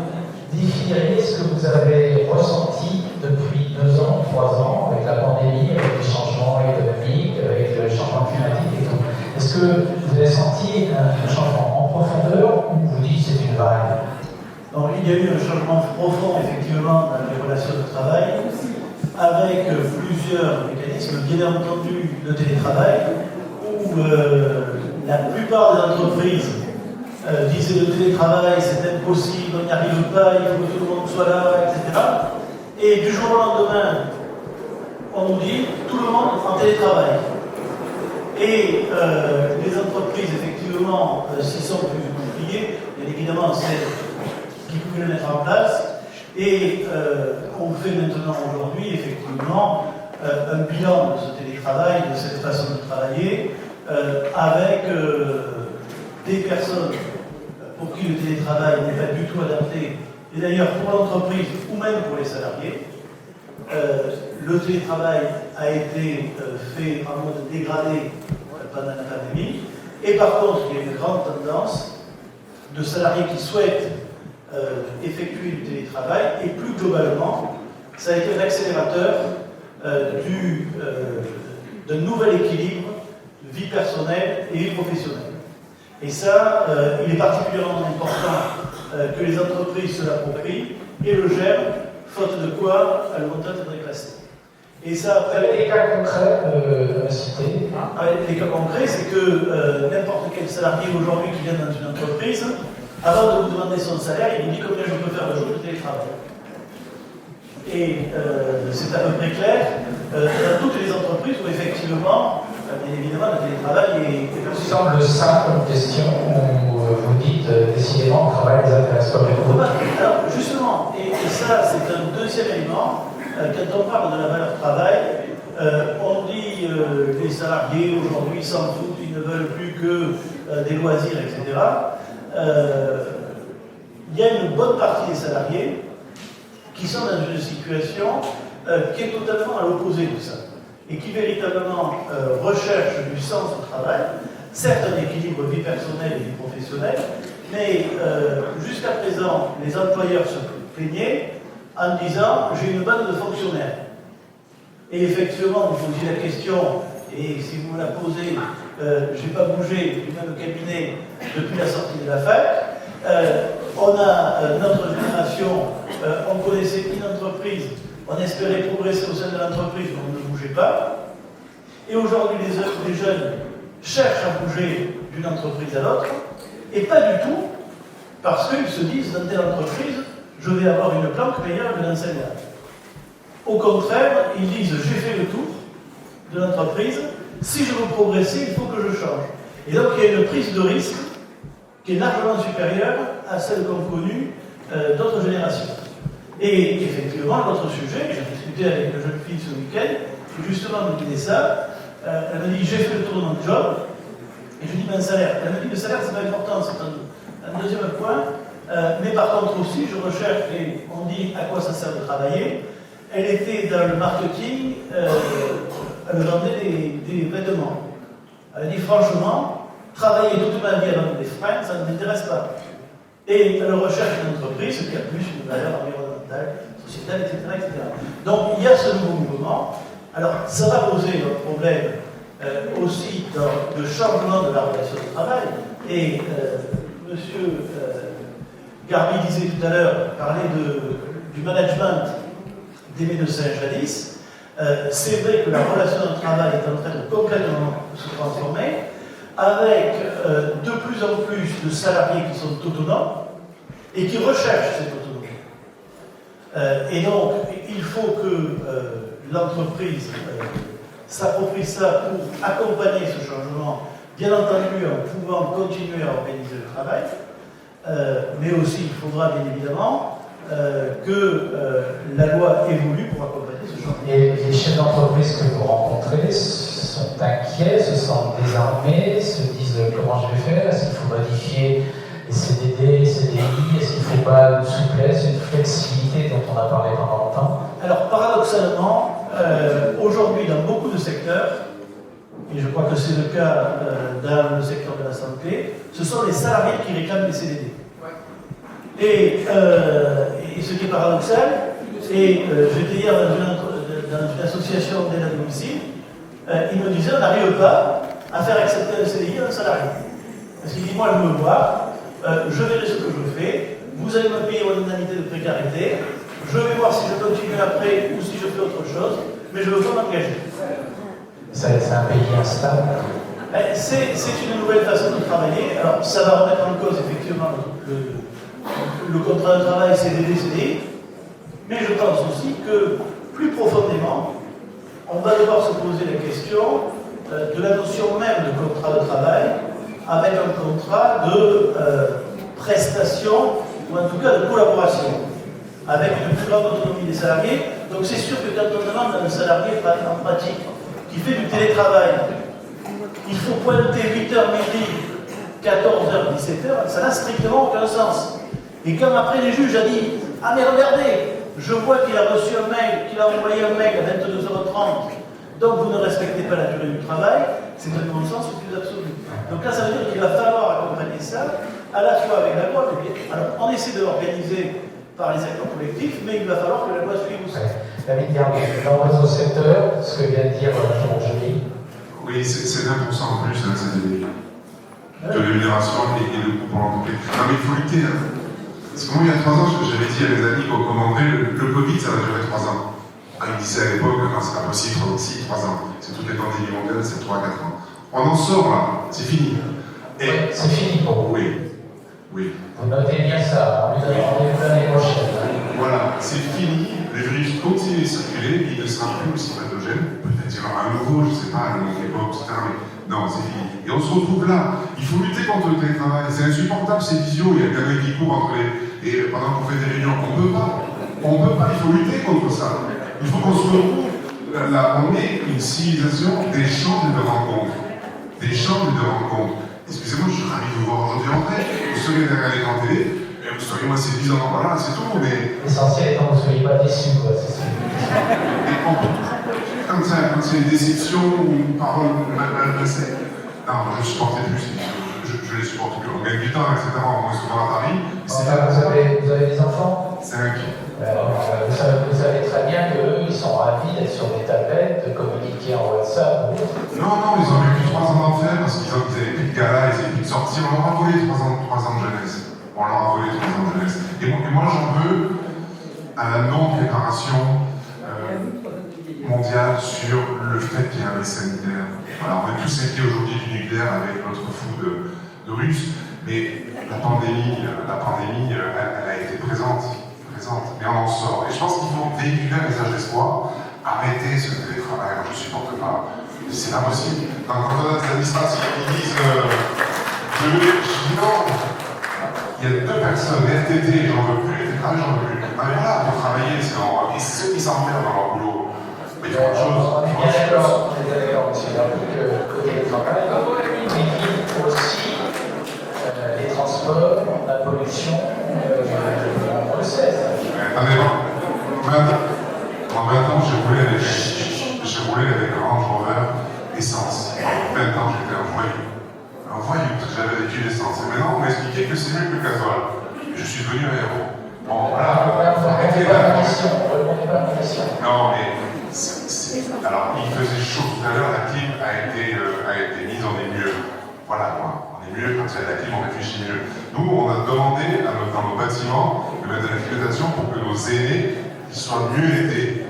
définiriez ce que vous avez ressenti depuis 2 ans, 3 ans, avec la pandémie, avec les changements économiques, avec le changement climatique et tout? Est-ce que vous avez senti un changement en profondeur ou vous dites c'est une vague? Donc, il y a eu un changement profond, effectivement, dans les relations de travail, avec plusieurs mécanismes. Bien entendu, le télétravail, où la plupart des entreprises disaient le télétravail, c'est impossible, on n'y arrive pas, il faut que tout le monde soit là, etc. Et du jour au lendemain, on nous dit tout le monde en télétravail. Et les entreprises, effectivement, s'y sont plus compliquées, bien évidemment, celles qui pouvaient le mettre en place. Et on fait maintenant aujourd'hui, effectivement, un bilan de ce télétravail, de cette façon de travailler, avec des personnes pour qui le télétravail n'est pas du tout adapté, et d'ailleurs pour l'entreprise ou même pour les salariés. Le télétravail a été fait en mode dégradé pendant la pandémie, et par contre, il y a une grande tendance de salariés qui souhaitent effectuer du télétravail, et plus globalement, ça a été l'accélérateur d'un nouvel équilibre de vie personnelle et vie professionnelle. Et ça, il est particulièrement important que les entreprises se l'approprient et le gèrent, faute de quoi elles vont être déclassées. Et ça, Vous avez des cas concrets de citer? les cas concrets, c'est que n'importe quel salarié aujourd'hui qui vient dans une entreprise, avant de vous demander son salaire, il vous dit combien je peux faire le jour de télétravail. Et c'est à peu près clair dans toutes les entreprises où effectivement, bien évidemment, le télétravail est Il me semble simple comme question où vous dites décidément le travail les intéresse pas beaucoup. Alors justement, et ça c'est un deuxième élément, quand on parle de la valeur travail, on dit les salariés aujourd'hui s'en foutent, ils ne veulent plus que des loisirs, etc. Il y a une bonne partie des salariés qui sont dans une situation qui est totalement à l'opposé de ça, et qui véritablement recherchent du sens au travail, certes un équilibre vie personnelle et vie professionnelle, mais jusqu'à présent, les employeurs se plaignaient en disant « j'ai une bande de fonctionnaires ». Et effectivement, vous posiez la question, et si vous me la posez, je n'ai pas bougé du même cabinet depuis la sortie de la fac. On a notre génération, on connaissait une entreprise, on espérait progresser au sein de l'entreprise, mais on ne bougeait pas. Et aujourd'hui, les jeunes cherchent à bouger d'une entreprise à l'autre, et pas du tout, parce qu'ils se disent, dans telle entreprise, je vais avoir une planque meilleure que dans celle-là. Au contraire, ils disent, j'ai fait le tour de l'entreprise, si je veux progresser, il faut que je change. Et donc, il y a une prise de risque qui est largement supérieure à celle qu'ont connue d'autres générations. Et effectivement, l'autre sujet, j'ai discuté avec une jeune fille ce week-end, qui justement me disait ça, elle me dit, j'ai fait le tour de mon job, et je lui dis, ben, salaire. Elle me dit, le salaire, c'est pas important, c'est un deuxième point, mais par contre aussi, je recherche, et on dit à quoi ça sert de travailler. Elle était dans le marketing, elle vendait des vêtements. Elle dit franchement, travailler toute ma vie à vendre des fringues, ça ne m'intéresse pas. Et elle recherche une entreprise qui a plus une valeur environnementale, sociétale, etc., etc. Donc il y a ce nouveau mouvement. Alors ça va poser un problème aussi dans le changement de la relation de travail. Et monsieur Garbi disait tout à l'heure, parlait du management des médecins jadis. C'est vrai que la relation de travail est en train de complètement se transformer, avec de plus en plus de salariés qui sont autonomes et qui recherchent cette autonomie. Et donc, il faut que l'entreprise s'approprie ça pour accompagner ce changement, bien entendu en pouvant continuer à organiser le travail, mais aussi il faudra bien évidemment que la loi évolue pour accompagner ce changement. Et les chefs d'entreprise que vous rencontrez sont inquiets, se sentent désarmés, se disent comment je vais faire, est-ce qu'il faut modifier les CDD, les CDI, est-ce qu'il ne faut pas une souplesse, une flexibilité dont on a parlé pendant longtemps? Alors paradoxalement, aujourd'hui dans beaucoup de secteurs, et je crois que c'est le cas dans le secteur de la santé, ce sont les salariés qui réclament les CDD. Et ce qui est paradoxal, et j'étais hier dans une association d'aide à domicile, ils me disaient on n'arrive pas à faire accepter un CDI à un salarié. Parce qu'il dit moi je me vois, je verrai ce que je fais, vous allez me payer mon indemnité de précarité, je vais voir si je continue après ou si je fais autre chose, mais je veux pas m'engager. C'est un pays instable. C'est une nouvelle façon de travailler. Alors ça va remettre en cause effectivement le contrat de travail CDD, CDI, mais je pense aussi que plus profondément, on va devoir se poser la question de la notion même de contrat de travail avec un contrat de prestation ou en tout cas de collaboration avec une plus grande autonomie des salariés. Donc c'est sûr que quand on demande à un salarié en pratique qui fait du télétravail, il faut pointer 8h midi, 14h, 17h, ça n'a strictement aucun sens. Et quand après les juges a dit « Ah mais regardez, je vois qu'il a reçu un mail, qu'il a envoyé un mail à 22h30, donc vous ne respectez pas la durée du travail », c'est un non-sens au plus absolu. Donc là, ça veut dire qu'il va falloir accompagner ça, à la fois avec la loi, alors on essaie de l'organiser par les acteurs collectifs, mais il va falloir que la loi suive aussi. David Garbi, dans votre secteur, ce que vient de dire Jean-Julie. Oui, c'est 20% en plus d'un CDD de rémunération et de coût pour l'entreprise. Non mais il faut lutter. Parce que moi, il y a 3 ans, j'avais dit à mes amis qu'au Comandré, le Covid, ça va durer 3 ans. Ils me disaient à l'époque, non, c'est pas possible, 3 ans. C'est toutes les pandémies mondiales, c'est 3 à 4 ans. On en sort là, c'est fini. Et c'est fini pour vous. Oui. Oui. Vous notez bien ça, on lui donne rendez-vous l'année prochaine. Voilà, c'est fini, le virus continue de circuler, il ne sera plus aussi pathogène. Peut-être qu'il y aura un nouveau, je ne sais pas, à une autre époque, etc. Mais non, c'est fini. Et on se retrouve là. Il faut lutter contre le télétravail. C'est insupportable ces visios. Il y a quelqu'un qui court entre les. Et pendant qu'on fait des réunions, on ne peut pas. On ne peut pas, il faut lutter contre ça. Il faut qu'on se retrouve. Là, on est une civilisation d'échanges et de rencontres. D'échanges et de rencontres. Excusez-moi, je suis ravi de vous voir aujourd'hui en vrai. Vous serez derrière l'écran télé, et vous serez moins séduisant, voilà, c'est tout, mais. L'essentiel étant que vous ne soyez pas déçus, quoi, c'est ça. Quand c'est une déception ou une parole mal placée, non, je ne supportais plus ces vidéos. Je les supporte plus. On gagne du temps, etc. On est souvent à Paris. Enfin, vous avez des enfants? 5. Vous savez très bien qu'eux, ils sont ravis d'être sur des tablettes, de communiquer en WhatsApp. Non, ils ont vécu 3 ans d'enfer parce qu'ils n'avaient plus de gala, ils n'avaient plus de sortie. On leur a volé 3 ans de jeunesse. On leur a volé 3 ans de jeunesse. Et moi j'en veux à la non-préparation mondiale sur le fait qu'il y a un risque sanitaire. Voilà, on est tous inquiets aujourd'hui du nucléaire avec notre fou de russe, mais la pandémie elle a été présente, mais on en sort. Et je pense qu'il faut véhiculer un message d'espoir, arrêter ce télétravail, je ne supporte pas. C'est pas possible. Dans le contexte administratif, ils disent je dis non. Il y a 2 personnes, RTT, j'en veux plus, les télétravail, j'en veux plus. Ah, mais voilà, pour travailler, c'est ceux qui s'emmerdent dans leur boulot. Mais il faut autre chose. On est bien d'accord, monsieur Garbi, que le télétravail, mais aussi les transports, on a parce que j'avais vécu l'essence. Et maintenant, on m'a expliqué que c'est mieux que le gasoil. Et je suis devenu un héros. Bon, voilà, faut arrêter là. Non, mais alors, il faisait chaud tout à l'heure, la clim a été mise, on est mieux. Voilà, quoi. On est mieux quand il y a la clim, on réfléchit mieux. Nous, on a demandé dans nos bâtiments de mettre de la climatisation pour que nos aînés soient mieux l'été.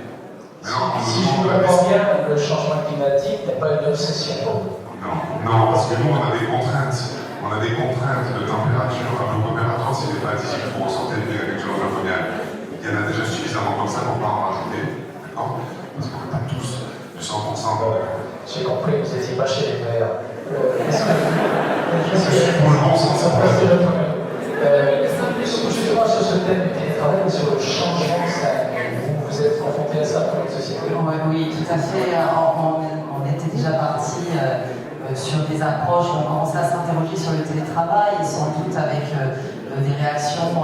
Si je comprends bien, le changement climatique n'est pas une obsession pour vous. Non, parce que nous, on a des contraintes. On a des contraintes de température. Un bloc opératoire, s'il n'est pas à 18 pour ressortir une agriculture japonais, il y en a déjà suffisamment comme ça pour ne pas en rajouter. D'accord? Parce qu'on n'est pas tous du 100%. J'ai compris, vous n'étiez pas chez les Verts. Je suis pour le bon sens. Justement, sur ce thème du télétravail, sur le changement, vous êtes confronté à ça dans votre société? Oui, tout à fait. On était déjà parti sur des approches où on commençait à s'interroger sur le télétravail, et sans doute avec des réactions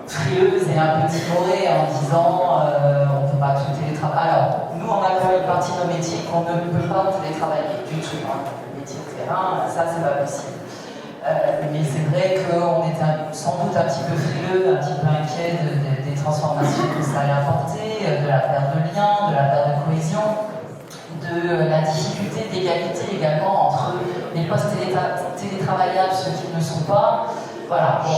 frileuses et un peu timorées en disant on ne peut pas tout télétravailler. Alors, nous, on a quand même une partie de nos métiers qu'on ne peut pas télétravailler du tout. Le métier de terrain, ça, c'est pas possible. Mais c'est vrai qu'on était sans doute un petit peu frileux, un petit peu inquiet des transformations que ça allait apporter, de la perte de liens, de la perte de cohésion, de la difficulté d'égalité également entre les postes télétravaillables, ceux qui ne le sont pas. Voilà, bon,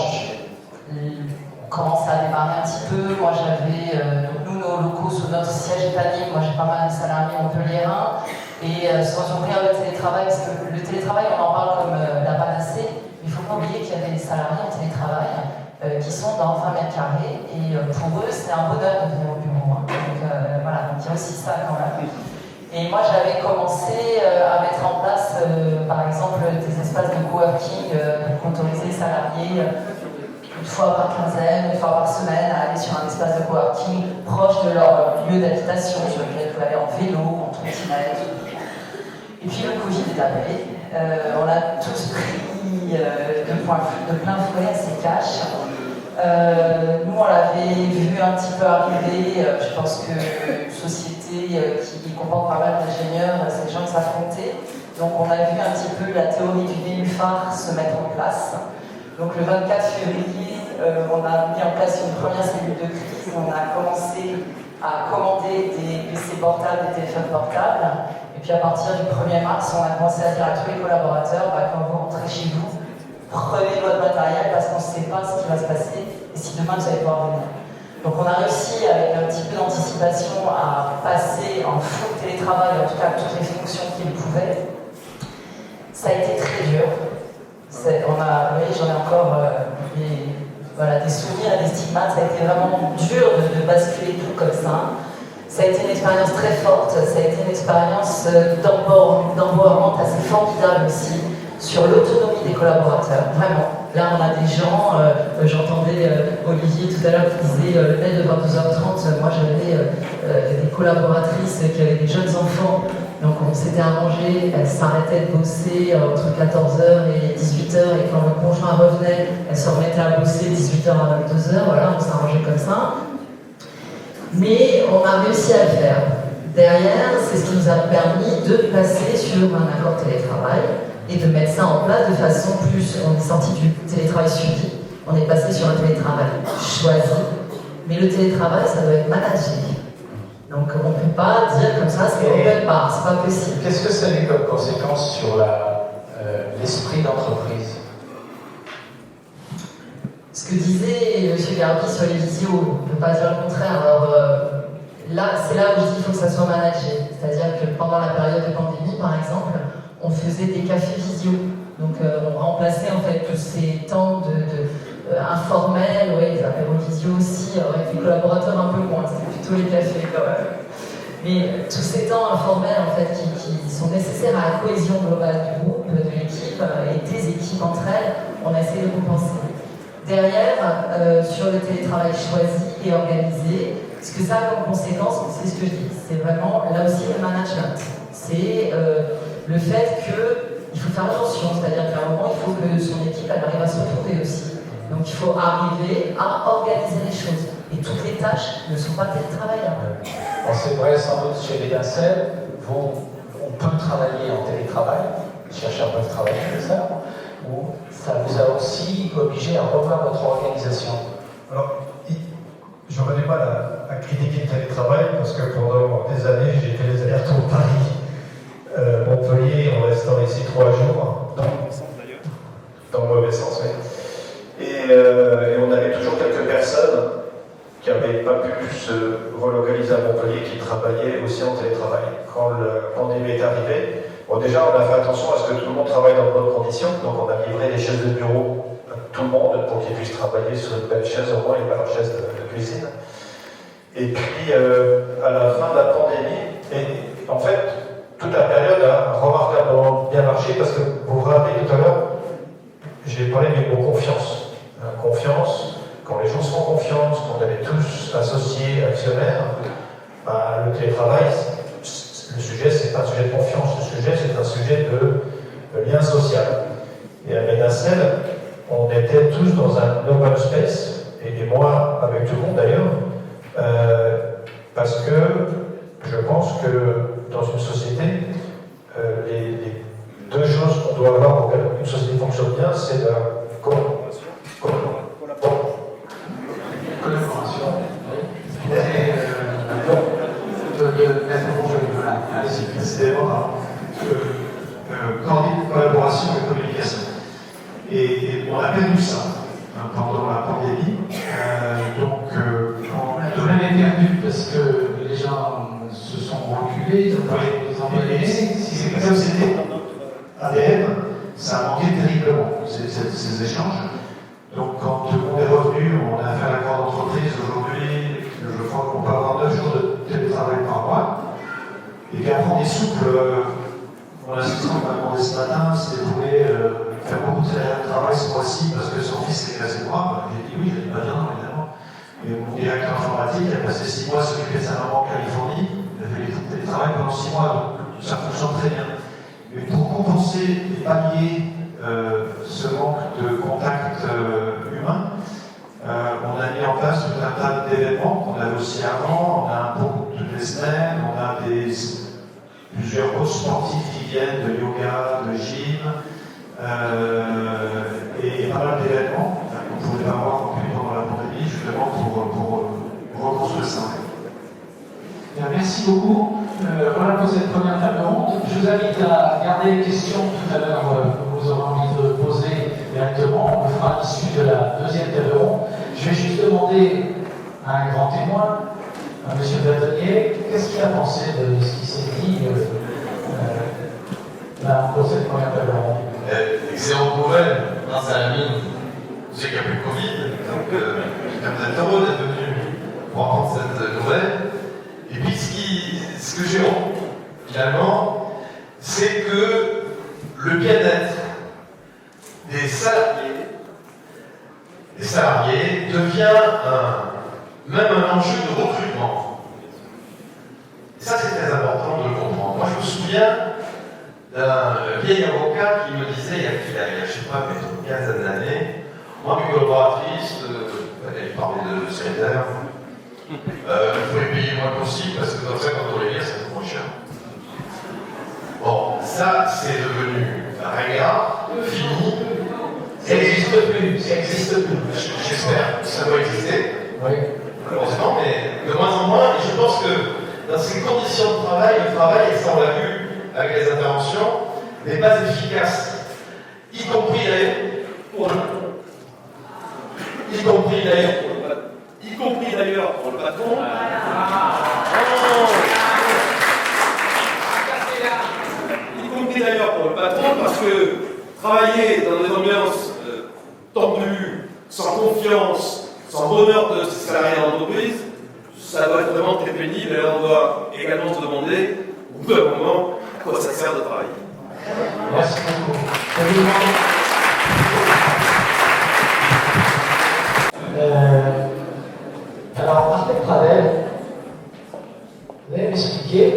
on commence à démarrer un petit peu. Moi, j'avais, nous, nos locaux sous notre siège est à Nîmes. Moi, j'ai pas mal de salariés montpelliérains. Et sans ouvrir le télétravail, parce que le télétravail, on en parle comme la panacée, mais il ne faut pas oublier qu'il y a des salariés en télétravail qui sont dans 20 mètres carrés, et pour eux, c'est un bonheur de venir au bureau. Donc voilà, donc il y a aussi ça quand même. Et moi, j'avais commencé à mettre en place, par exemple, des espaces de coworking pour autoriser les salariés une fois par quinzaine, une fois par semaine, à aller sur un espace de coworking proche de leur lieu d'habitation, sur lequel ils peuvent aller en vélo, en trottinette. Et puis le Covid est arrivé, on a tous pris de plein fouet ces cash. Nous, on l'avait vu un petit peu arriver. Je pense qu'une société qui comporte pas mal d'ingénieurs, c'est des gens qui s'affrontaient. Donc on a vu un petit peu la théorie du nénuphar se mettre en place. Donc le 24 février, on a mis en place une première cellule de crise. On a commencé à commander des PC portables, des téléphones portables. Et puis à partir du 1er mars, on a commencé à dire à tous les collaborateurs, quand vous rentrez chez vous, prenez votre matériel parce qu'on ne sait pas ce qui va se passer et si demain vous allez pouvoir venir. Donc on a réussi avec un petit peu d'anticipation à passer en full télétravail, en tout cas toutes les fonctions qu'il pouvait. Ça a été très dur. Vous voyez, j'en ai encore des souvenirs et des stigmates. Ça a été vraiment dur de basculer tout comme ça. Ça a été une expérience très forte, ça a été une expérience d'empowerment assez formidable aussi, sur l'autonomie des collaborateurs, vraiment. Là, on a des gens, j'entendais Olivier tout à l'heure qui disait le mail de 22h30, moi j'avais des collaboratrices qui avaient des jeunes enfants, donc on s'était arrangé, elles s'arrêtaient de bosser entre 14h et 18h, et quand le conjoint revenait, elles se remettaient à bosser 18h à 22h, voilà, on s'arrangeait comme ça. Mais on a réussi à le faire. Derrière, c'est ce qui nous a permis de passer sur un accord télétravail et de mettre ça en place de façon plus... On est sorti du télétravail suivi, on est passé sur un télétravail choisi, mais le télétravail, ça doit être managé. Donc on ne peut pas dire comme ça, c'est open bar, c'est pas possible. Qu'est-ce que ça a eu comme conséquence sur l'esprit d'entreprise? Ce que disait M. Garbi sur les visios, on ne peut pas dire le contraire. Alors là, c'est là où je dis qu'il faut que ça soit managé. C'est-à-dire que pendant la période de pandémie, par exemple, on faisait des cafés visio. Donc on remplaçait en fait tous ces temps informels, les apéros visio aussi, avec les collaborateurs un peu moins, c'était plutôt les cafés quand même. Mais tous ces temps informels en fait qui sont nécessaires à la cohésion globale du groupe, de l'équipe et des équipes entre elles, on a essayé de compenser. Derrière, sur le télétravail choisi et organisé, ce que ça a comme conséquence, c'est ce que je dis, c'est vraiment là aussi le management. C'est le fait qu'il faut faire attention, c'est-à-dire qu'à un moment, il faut que son équipe elle arrive à se retrouver aussi. Donc il faut arriver à organiser les choses. Et toutes les tâches ne sont pas télétravaillables. Bon, c'est vrai, sans doute chez l'Étincelle, on peut travailler en télétravail, les chercheurs peuvent travailler comme ça. ou ça vous a aussi obligé à revoir votre organisation? Alors, j'aurais du mal à critiquer le télétravail parce que pendant des années, j'ai fait les allers-retours Paris-Montpellier en restant ici 3 jours. Dans le mauvais sens, oui. Et on avait toujours quelques personnes qui n'avaient pas pu se relocaliser à Montpellier, qui travaillaient aussi en télétravail. Quand la pandémie est arrivée, bon, déjà on a fait attention à ce que tout le monde travaille dans de bonnes conditions, donc on a livré les chaises de bureau à tout le monde pour qu'ils puissent travailler sur une belle chaise au moins et pas leur chaise de cuisine. Et puis à la fin de la pandémie, et en fait, toute la période a remarquablement bien marché parce que vous vous rappelez tout à l'heure, j'ai parlé du mot confiance. Confiance, quand les gens se font confiance, quand on est tous associés, actionnaires, le télétravail, le sujet, c'est pas un sujet de confiance, le sujet, c'est un sujet de lien social. Et à Ménacel, on était tous dans un open space, et moi, avec tout le monde d'ailleurs, parce que je pense que dans une société, les deux choses qu'on doit avoir pour qu'une société fonctionne bien, c'est la collaboration. Collaboration et communication. Et on a perdu ça pendant la pandémie. On a même perdu parce que les gens se sont reculés, ils ont parlé des employés. Si comme c'était ADM, ça a manqué terriblement, ces échanges. Donc quand tout le monde est revenu, on a fait un accord d'entreprise. Aujourd'hui, je crois qu'on peut avoir 9 jours de télétravail par mois. Et puis après, on est souple. Mon assistant m'a demandé ce matin s'il voulait faire beaucoup de télétravail ce mois-ci parce que son fils est classé moi. J'ai dit oui, il a dit pas bien, évidemment. Et mon directeur informatique a passé 6 mois à s'occuper de sa maman en Californie. Il a fait du télétravail pendant 6 mois, donc ça fonctionne très bien. Mais pour compenser et pallier ce manque de contact humain, on a mis en place tout un tas d'événements qu'on avait aussi avant. On a un pont toutes les semaines, on a plusieurs coachs sportifs qui viennent de yoga, de gym, et pas mal d'événements qu'on ne pouvait pas avoir non plus pendant la pandémie, justement pour reconstruire ça. Bien, merci beaucoup. Voilà pour cette première table ronde. Je vous invite à garder les questions tout à l'heure que vous aurez envie de poser directement. On le fera à l'issue de la deuxième table ronde. Je vais juste demander à un grand témoin, à M. Bâtonnier, qu'est-ce qu'il a pensé de ce qui s'est dit pour cette première table ronde? Excellente nouvelle, grâce à la mine, je sais qu'il n'y a plus de Covid, donc vous êtes heureux d'être venu pour apprendre cette nouvelle. Et puis ce que j'ai honte, finalement, c'est que le bien-être des salariés devient même un enjeu de recrutement. Et ça, c'est très important de le comprendre. Moi, je me souviens d'un vieil avocat qui me disait, il y a je ne sais pas, mais une quinzaine d'années, moi, mes collaboratrices, elle parlait de secrétaire, il faut les payer le moins possible parce que comme ça, quand on les vire, ça coûte moins cher. Bon, ça, c'est devenu ringard, fini. Ça n'existe plus, ça n'existe plus. J'espère que ça doit exister. Oui. Malheureusement, mais de moins en moins. Et je pense que dans ces conditions de travail, le travail, et ça on l'a vu avec les interventions, n'est pas efficace. Y compris d'ailleurs pour le patron. Y compris d'ailleurs pour le patron, parce que travailler dans des ambiances tendues, sans confiance, sans bonheur de ses salariés d'entreprise, ça doit être vraiment très pénible. Et là, on doit également se demander, au bout d'un moment, à quoi ça sert de travailler. Merci beaucoup. Alors, Martin Pradel, vous allez m'expliquer,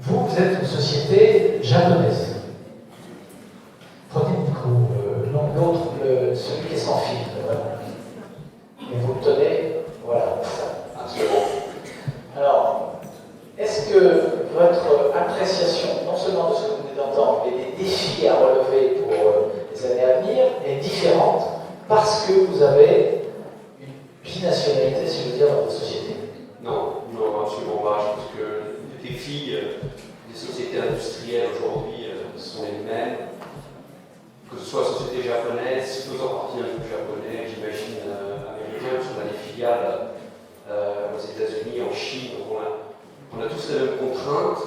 vous êtes une société japonaise. Prenez le micro, l'autre, celui qui est sans fil, voilà. Et vous le tenez, voilà, ça, absolument. Alors, est-ce que votre appréciation, non seulement de ce que vous venez d'entendre, mais des défis à relever pour est-ce que vous avez une binationalité, si je veux dire, dans votre société? Non, non, absolument pas. Je pense que les défis des sociétés industrielles aujourd'hui sont les mêmes. Que ce soit société japonaise, faisant partie d'un groupe japonais, j'imagine américain, parce qu'on a des filiales aux États-Unis, en Chine, donc on a tous les mêmes contraintes.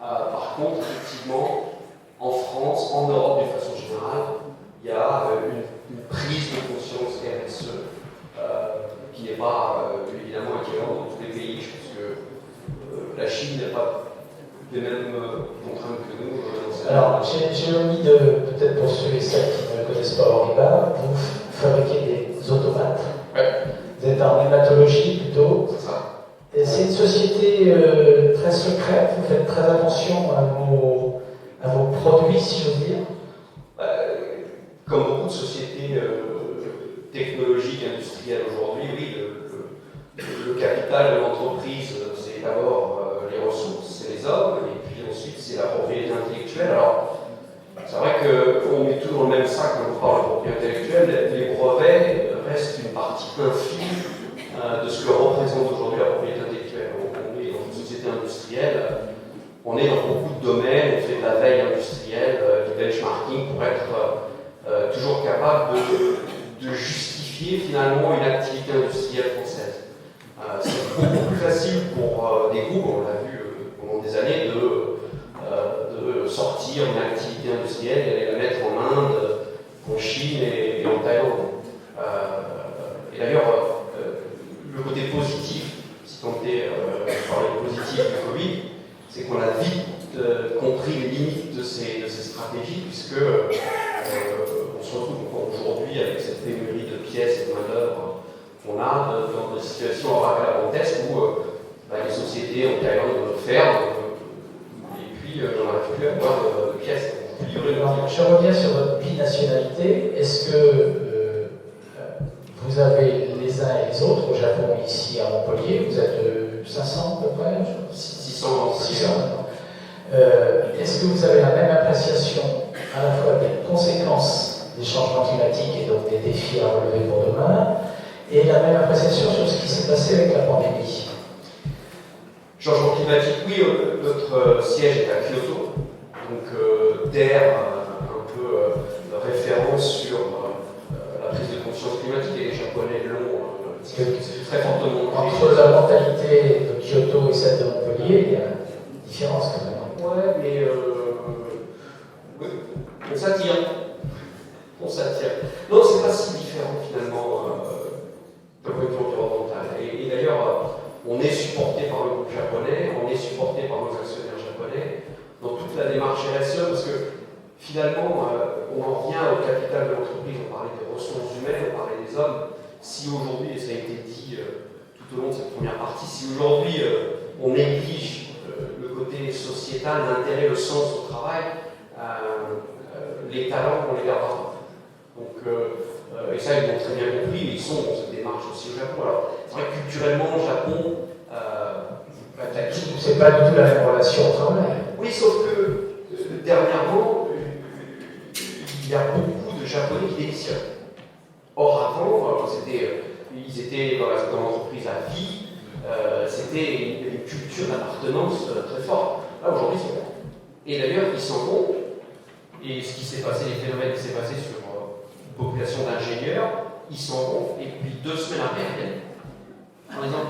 Par contre, effectivement, en France, en Europe d'une façon générale, il y a une prise de conscience RSE qui n'est pas évidemment équivalente dans tous les pays. Je pense que la Chine n'a pas les mêmes contraintes que nous. Alors, j'ai omis de, peut-être pour ceux et celles qui ne connaissent pas Oriba, vous fabriquez des automates. Ouais. Vous êtes en hématologie plutôt. C'est ça. C'est une société très secrète, vous faites très attention à vos produits, si j'ose dire. Comme beaucoup de sociétés technologiques, industrielles aujourd'hui, oui, le capital de l'entreprise, c'est d'abord les ressources, c'est les hommes, et puis ensuite c'est la propriété intellectuelle. Alors, c'est vrai qu'on met tout dans le même sac quand on parle de propriété intellectuelle. Les brevets restent une partie infime de ce que représente aujourd'hui la propriété intellectuelle. On est dans une société industrielle, on est dans beaucoup de domaines, on fait de la veille industrielle, du benchmarking pour être toujours capable de justifier finalement une activité industrielle française. C'est beaucoup plus facile pour des groupes, on l'a vu pendant des années, de sortir une activité industrielle et aller la mettre en Inde, en Chine et en Thaïlande. Et d'ailleurs, le côté positif, si tant est parler positif du Covid, c'est qu'on a vite compris les limites de ces stratégies, puisque on se retrouve aujourd'hui avec cette pénurie de pièces et de main-d'œuvre qu'on a dans des situations raccablantesques où les sociétés en Thaïlande ferment et puis on n'arrive plus à avoir de pièces. Je reviens sur votre binationalité. Est-ce que vous avez les uns et les autres, au Japon, ici à Montpellier, vous êtes 500 à peu près? 600. Est-ce que vous avez la même appréciation à la fois des conséquences des changements climatiques et donc des défis à relever pour demain, et la même appréciation sur ce qui s'est passé avec la pandémie? Changement climatique, oui, notre siège est à Kyoto, donc terre un peu référence sur la prise de conscience climatique, et les Japonais l'ont très fortement. Entre la mentalité de Kyoto et celle de Montpellier, il y a une différence quand même. Ouais, mais on s'attire. On s'attire. Non, c'est pas si différent finalement d'un point de vue environnemental. Et d'ailleurs, on est supporté par le groupe japonais, on est supporté par nos actionnaires japonais dans toute la démarche RSE, parce que finalement, on en revient au capital de l'entreprise. On parlait des ressources humaines, on parlait des hommes. Si aujourd'hui, et ça a été dit tout au long de cette première partie, si aujourd'hui on néglige le côté sociétal, l'intérêt, le sens au travail, les talents, on les gardera. Donc, et ça, ils l'ont très bien compris, ils sont dans cette démarche aussi au Japon. Alors, c'est vrai que culturellement, au Japon, c'est pas du tout la même relation au travail. Oui, sauf que dernièrement, il y a beaucoup de Japonais qui démissionnent. Or, avant, ils étaient dans l'entreprise à vie, c'était une culture d'appartenance très forte. Là, aujourd'hui, ils sont bons. Et d'ailleurs, ils s'en vont. Et ce qui s'est passé, les phénomènes qui s'est passé sur une population d'ingénieurs, ils s'en vont. Et puis 2 semaines après, ils reviennent. En disant,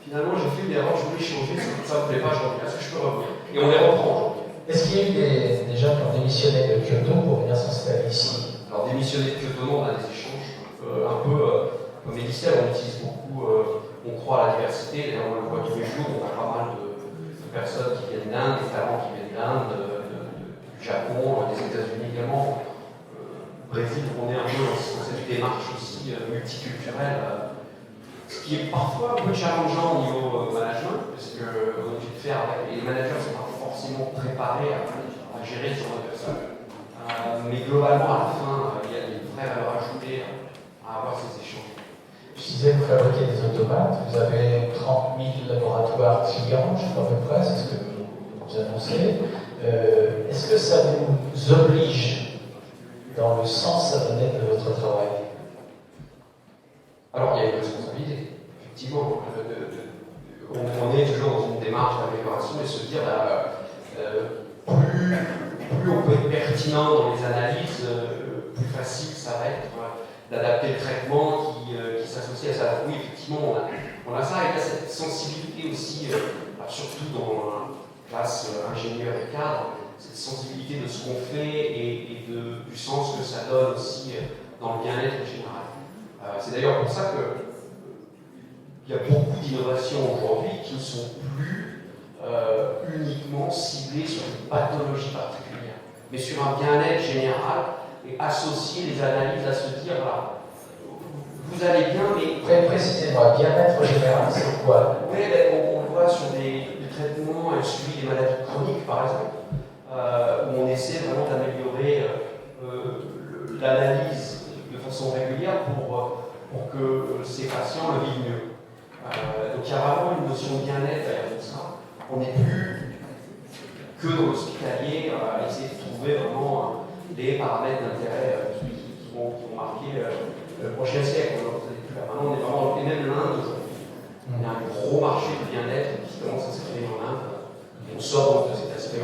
finalement, j'ai fait une erreur, je voulais changer, ça ne me plaît pas, je reviens. Est-ce que je peux revenir? Et on les reprend aujourd'hui. Est-ce qu'il y a eu des gens qui ont démissionné de Kyoto pour venir s'installer ici? Alors, démissionner de Kyoto, non, on a des échanges un peu comme Elisel, on utilise beaucoup, on croit à la diversité, d'ailleurs on le voit tous les jours, on a pas mal de personnes qui viennent d'Inde, des talents qui viennent d'Inde, du Japon, des États-Unis également. Au Brésil, on est un peu dans cette démarche aussi multiculturelle, ce qui est parfois un peu challengeant au niveau management, parce qu'on est obligé de faire avec, et les managers ne sont pas forcément préparés à gérer ce genre de personnes. Mais globalement, à la fin, il y a une vraie valeur ajoutée à avoir ces échanges. Je disais que vous fabriquez des automates, vous avez 30 000 laboratoires clients, je crois à peu près, c'est ce que vous annoncez. Est-ce que ça vous oblige dans le sens à donner de votre travail? Alors il y a une responsabilité, effectivement. On est toujours dans une démarche d'amélioration et se dire plus on peut être pertinent dans les analyses, plus facile ça va être d'adapter le traitement qui s'associe à ça. Oui, effectivement, on a ça, et il y a cette sensibilité aussi, surtout dans la classe ingénieur et cadre, cette sensibilité de ce qu'on fait et du sens que ça donne aussi dans le bien-être général. C'est d'ailleurs pour ça qu'il y a beaucoup d'innovations aujourd'hui qui ne sont plus uniquement ciblées sur une pathologie particulière, mais sur un bien-être général et associer les analyses à se dire, voilà, vous allez bien, mais... Précisez-moi, bien-être général, c'est quoi? Oui, on le voit sur des traitements et suivi des maladies chroniques, par exemple, où on essaie vraiment d'améliorer l'analyse de façon régulière pour que ces patients le vivent mieux. Donc il y a vraiment une notion de bien-être derrière tout ça. On n'est plus que dans l'hospitalier à essayer de trouver vraiment des paramètres d'intérêt qui vont marquer le prochain siècle. Maintenant, on est vraiment, et même l'Inde aujourd'hui. Il y a un gros marché de bien-être qui commence à se créer en Inde. Et on sort donc de cet aspect.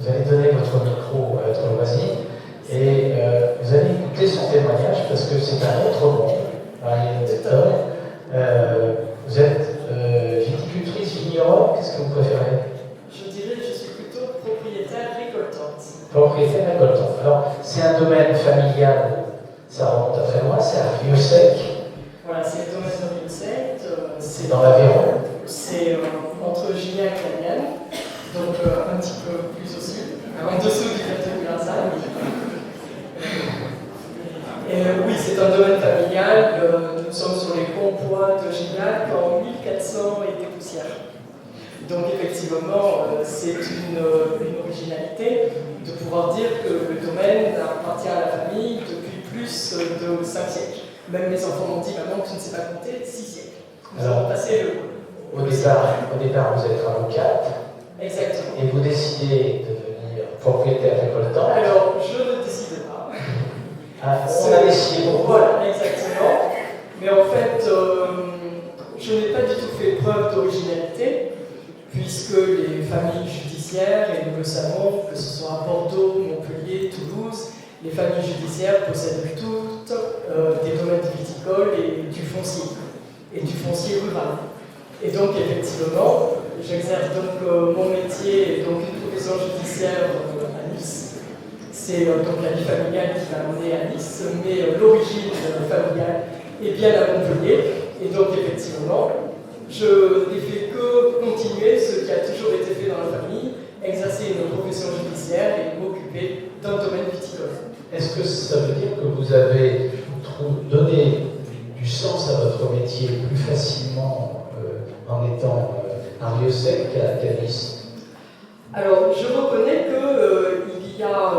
Vous allez donner votre micro à votre voisine et vous allez écouter son témoignage parce que c'est un autre monde. Marianne Delton, vous êtes viticultrice, vigneronne, qu'est-ce que vous préférez? Je dirais que je suis plutôt propriétaire récoltante. Propriétaire récoltante. Alors, c'est un domaine familial, ça remonte à très loin, c'est à Rieux-Sec. Voilà, c'est le domaine de Rieux-Sec. C'est dans l'Aveyron. C'est entre Gignac et Amiens, donc un petit peu plus au sud, en dessous du plateau de Vincennes. Oui, c'est un domaine familial. Nous sommes sur les compois de Gignac en 1400 et des poussières. Donc effectivement, c'est une originalité de pouvoir dire que le domaine appartient à la famille depuis plus de 5 siècles. Même mes enfants m'ont dit, maman, tu ne sais pas compter, 6 siècles. Nous avons passé le... Au départ, vous êtes avocate. Exactement. Et vous décidez de devenir propriétaire récoltant. Alors, je ne décide pas. On a décidé pour vous. Voilà, exactement. Mais en fait, je n'ai pas du tout fait preuve d'originalité, puisque les familles judiciaires, et nous le savons, que ce soit à Bordeaux, Montpellier, Toulouse, les familles judiciaires possèdent toutes des domaines viticoles et du foncier rural. Et donc, effectivement, j'exerce donc mon métier et donc une profession judiciaire à Nice. C'est donc la vie familiale qui m'a amené à Nice, mais l'origine familiale est bien à Montpellier. Et donc, effectivement, je n'ai fait que continuer ce qui a toujours été fait dans la famille, exercer une profession judiciaire et m'occuper d'un domaine viticole. Est-ce que ça veut dire que vous avez donné du sens à votre métier plus facilement en étant à Rieux-Sec qu'à Nice? Alors, je reconnais qu'il y a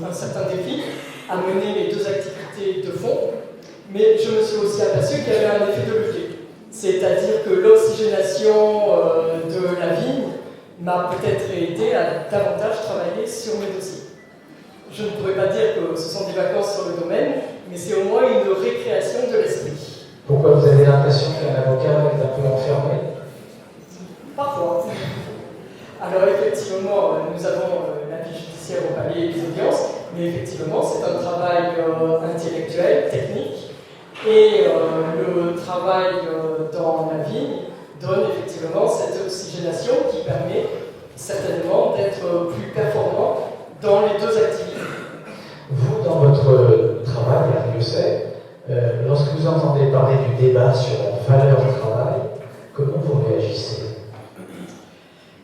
un certain défi à mener les deux activités de fond, mais je me suis aussi aperçu qu'il y avait un effet de levier. C'est-à-dire que l'oxygénation de la vigne m'a peut-être aidé à davantage travailler sur mes dossiers. Je ne pourrais pas dire que ce sont des vacances sur le domaine, mais c'est au moins une récréation de l'esprit. Pourquoi vous avez l'impression qu'un avocat est un peu enfermé? Parfois. Alors effectivement, nous avons la vie judiciaire au palais et les audiences, mais effectivement, c'est un travail intellectuel, technique, et le travail dans la vigne donne effectivement cette oxygénation qui permet certainement d'être plus performant dans les deux activités. Vous, dans votre travail à Rieux-Sec, lorsque vous entendez parler du débat sur la valeur du travail, comment vous réagissez?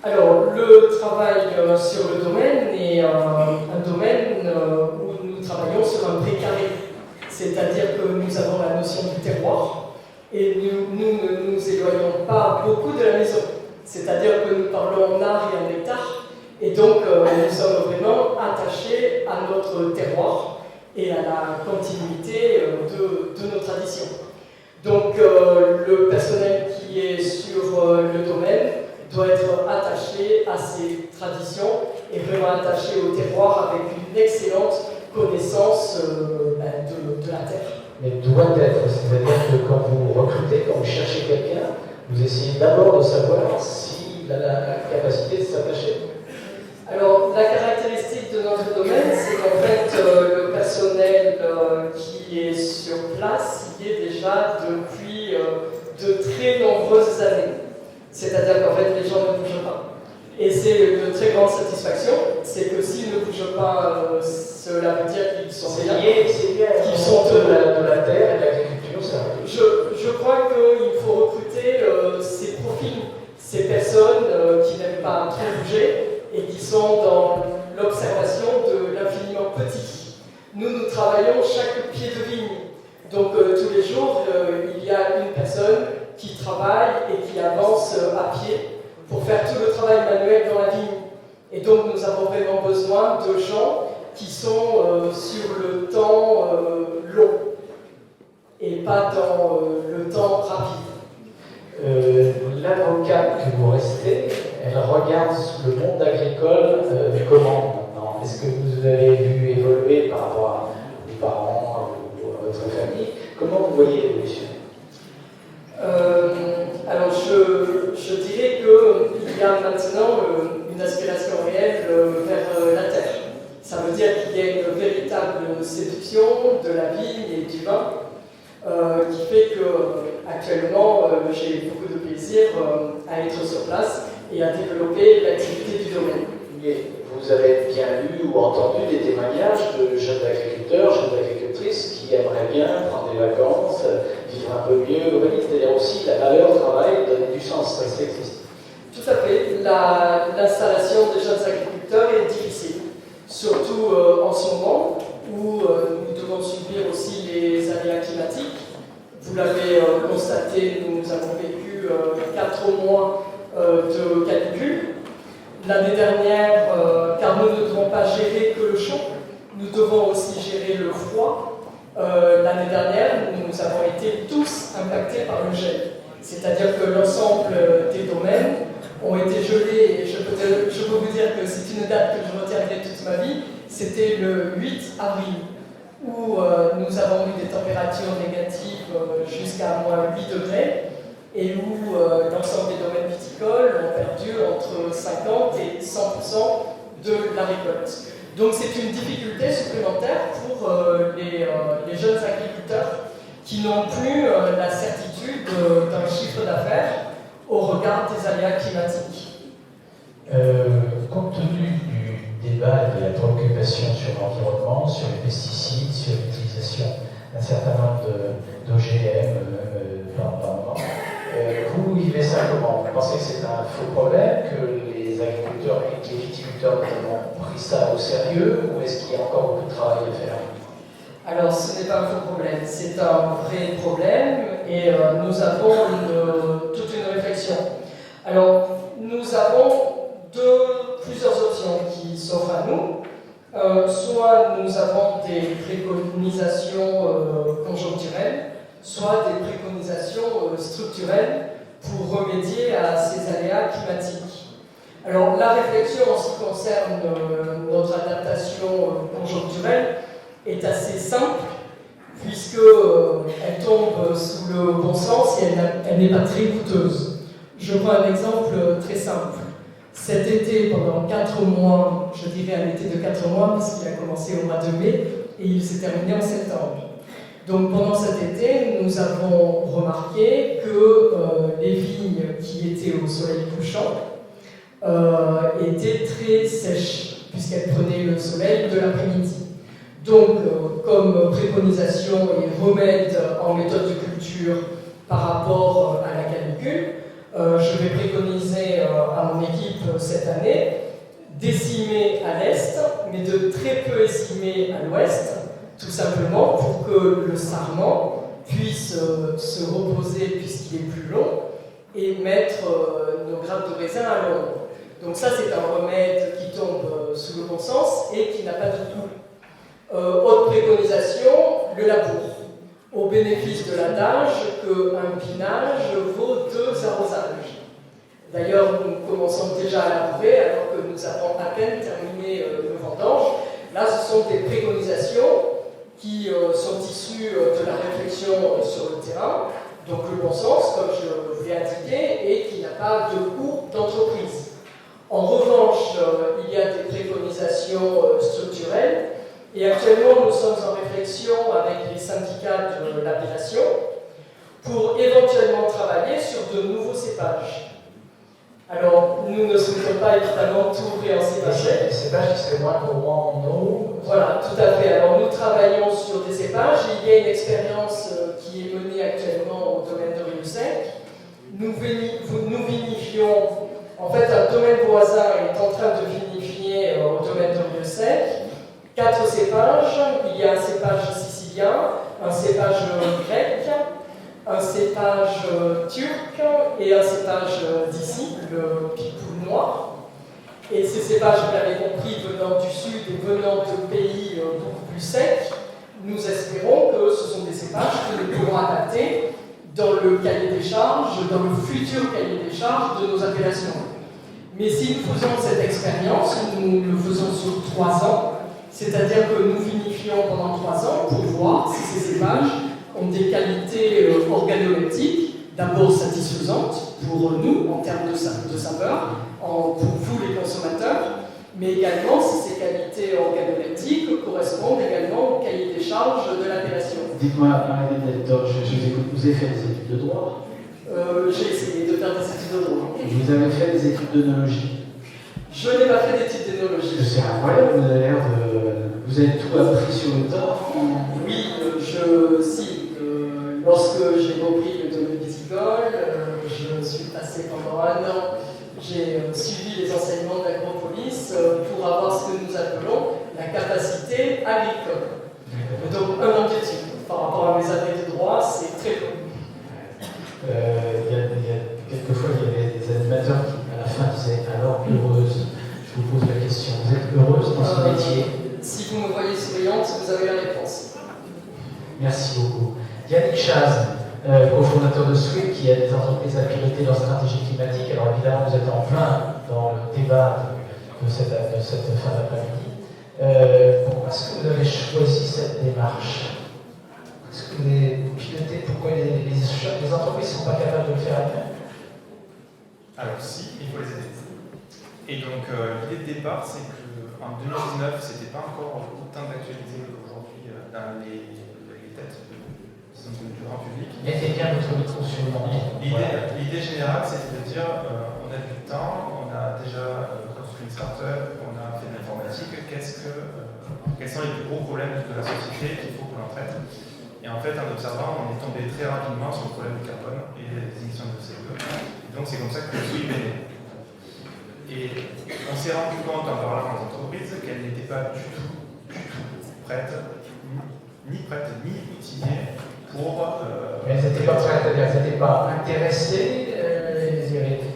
Alors, le travail sur le domaine est un domaine où nous travaillons sur un précaré. C'est-à-dire que nous avons la notion du terroir et nous ne nous éloignons pas beaucoup de la maison. C'est-à-dire que nous parlons en art et en hectare. Et donc, nous sommes vraiment attachés à notre terroir et à la continuité de nos traditions. Donc, le personnel qui est sur le domaine doit être attaché à ses traditions et vraiment attaché au terroir avec une excellente connaissance de la terre. mais doit être. C'est-à-dire que quand vous recrutez, quand vous cherchez quelqu'un, vous essayez d'abord de savoir s'il a la capacité de s'attacher. Alors, la caractéristique de notre domaine, c'est qu'en fait, le personnel qui est sur place y est déjà depuis de très nombreuses années. C'est-à-dire qu'en fait, les gens ne bougent pas. Et c'est une très grande satisfaction, c'est que s'ils ne bougent pas, cela veut dire qu'ils sont bien. C'est lié qu'ils sont de la terre et de l'agriculture, ça. Je crois qu'il faut recruter ces profils, ces personnes qui n'aiment pas trop bouger, et qui sont dans l'observation de l'infiniment petit. Nous travaillons chaque pied de vigne. Donc tous les jours, il y a une personne qui travaille et qui avance à pied pour faire tout le travail manuel dans la vigne. Et donc nous avons vraiment besoin de gens qui sont sur le temps long et pas dans le temps rapide. L'avocate que vous restez, elle regarde le monde agricole comment maintenant? Est-ce que vous avez vu évoluer par rapport à vos parents ou à votre famille? Comment vous voyez l'évolution? Alors je dirais qu'il y a maintenant une aspiration réelle vers la terre. Ça veut dire qu'il y a une véritable séduction de la vigne et du vin qui fait que actuellement j'ai beaucoup de plaisir à être sur place et à développer l'activité du domaine. Mais vous avez bien lu ou entendu des témoignages de jeunes agriculteurs, jeunes agricultrices qui aimeraient bien prendre des vacances, vivre un peu mieux. Vous voyez, c'est-à-dire aussi la valeur travail, donner du sens, ça existe. Tout à fait. L'installation des jeunes agriculteurs est difficile, surtout en ce moment où nous devons subir aussi les aléas climatiques. Vous l'avez constaté, nous avons vécu 4 mois de canicule. L'année dernière, car nous ne devons pas gérer que le chaud, nous devons aussi gérer le froid. L'année dernière, nous avons été tous impactés par le gel. C'est-à-dire que l'ensemble des domaines ont été gelés. Et je peux vous dire que c'est une date que je retiendrai toute ma vie. C'était le 8 avril, où nous avons eu des températures négatives jusqu'à moins 8 degrés. Et où l'ensemble des domaines viticoles ont perdu entre 50 et 100% de la récolte. Donc c'est une difficulté supplémentaire pour les jeunes agriculteurs qui n'ont plus la certitude d'un chiffre d'affaires au regard des aléas climatiques. Compte tenu du débat et de la préoccupation sur l'environnement, sur les pesticides, sur l'utilisation d'un certain nombre d'OGM par moment, vous vivez ça comment? Vous pensez que c'est un faux problème, que les agriculteurs et les viticulteurs ont pris ça au sérieux, ou est-ce qu'il y a encore beaucoup de travail à faire? Alors ce n'est pas un faux problème, c'est un vrai problème et nous avons toute une réflexion. Alors nous avons plusieurs options qui s'offrent à nous. Soit nous avons des préconisations conjoncturelles, soit des préconisations structurelles pour remédier à ces aléas climatiques. Alors la réflexion en ce qui concerne notre adaptation conjoncturelle est assez simple, puisqu'elle tombe sous le bon sens et elle n'est pas très coûteuse. Je prends un exemple très simple. Cet été, pendant 4 mois, je dirais un été de 4 mois, puisqu'il a commencé au mois de mai et il s'est terminé en septembre. Donc pendant cet été, nous avons remarqué que les vignes qui étaient au soleil couchant étaient très sèches, puisqu'elles prenaient le soleil de l'après-midi. Donc, comme préconisation et remède en méthode de culture par rapport à la canicule, je vais préconiser à mon équipe cette année d'écimer à l'est, mais de très peu écimer à l'ouest, tout simplement pour que le sarment puisse se reposer puisqu'il est plus long et mettre nos grappes de raisin à l'ombre. Donc ça, c'est un remède qui tombe sous le bon sens et qui n'a pas de coût. Autre préconisation, le labour, au bénéfice de l'adage qu'un pinage vaut 2 arrosages. D'ailleurs, nous commençons déjà à labourer alors que nous avons à peine terminé le vendange. Là, ce sont des préconisations qui sont issues de la réflexion sur le terrain, donc le bon sens, comme je vous l'ai indiqué, et qui n'a pas de coût d'entreprise. En revanche, il y a des préconisations structurelles, et actuellement nous sommes en réflexion avec les syndicats de l'appellation pour éventuellement travailler sur de nouveaux cépages. Alors, nous ne souhaitons pas évidemment tout réencépager. Les cépages qui seraient moins gourmands en eau. Voilà, tout à fait. Alors, nous travaillons sur des cépages. Il y a une expérience qui est menée actuellement au domaine de Rieux-Sec. Nous vinifions, en fait, un domaine voisin est en train de vinifier au domaine de Rieux-Sec 4 cépages. Il y a un cépage sicilien, un cépage grec, un cépage turc et un cépage d'ici, le Pipoul noir. Et ces cépages, vous l'avez compris, venant du sud et venant de pays beaucoup plus secs, nous espérons que ce sont des cépages que nous pourrons adapter dans le cahier des charges, dans le futur cahier des charges de nos appellations. Mais si nous faisons cette expérience, nous le faisons sur 3 ans, c'est-à-dire que nous vinifions pendant 3 ans pour voir si ces cépages ont des qualités organoleptiques, d'abord satisfaisantes pour nous en termes de saveur, pour vous les consommateurs, mais également si ces qualités organoleptiques correspondent également au cahier des charges de l'appellation. Dites-moi, Marie-Hélène, vous avez fait des études de droit? J'ai essayé de faire des études de droit. Vous avez fait des études d'œnologie? Je n'ai pas fait d'études d'œnologie. C'est incroyable, vous avez l'air de... Vous avez tout appris sur le tas? Oui, lorsque j'ai repris le domaine viticole, je suis passé pendant 1 an, j'ai suivi les enseignements de l'agropolis pour avoir ce que nous appelons la capacité agricole. Donc 1 an d'études. Par rapport à mes années de droit, c'est très long. Quelquefois, il y avait des animateurs qui, à la fin, disaient « Alors, heureuse ?» Je vous pose la question. Vous êtes heureuse dans ce métier? Si vous me voyez souriante, vous avez la réponse. Merci beaucoup. Yannick Chaz, cofondateur de SWIP, qui aide les entreprises à piloter leur stratégie climatique. Alors évidemment, vous êtes en plein dans le débat de cette fin d'après-midi. Pourquoi est-ce que vous avez choisi cette démarche? Est-ce que vous avez piloté? Pourquoi les entreprises ne sont pas capables de le faire elles-mêmes? Alors si, il faut les aider. Et donc l'idée de départ, c'est qu'en 2019, c'était pas encore autant d'actualité qu'aujourd'hui dans les têtes du grand public. Mettez bien votre micro sur le monde. L'idée générale, c'était de dire on a du temps, on a déjà construit une start-up, on a fait de l'informatique, quels sont les plus gros problèmes de la société qu'il faut que l'on traite. Et en fait, en observant, on est tombé très rapidement sur le problème du carbone et des émissions de CO2. Et donc c'est comme ça que le SWIP est né. Et on s'est rendu compte en parlant aux entreprises qu'elles n'étaient pas du tout prêtes, ni outillées pour... Mais elles n'étaient pas prêtes, elles n'étaient pas intéressées.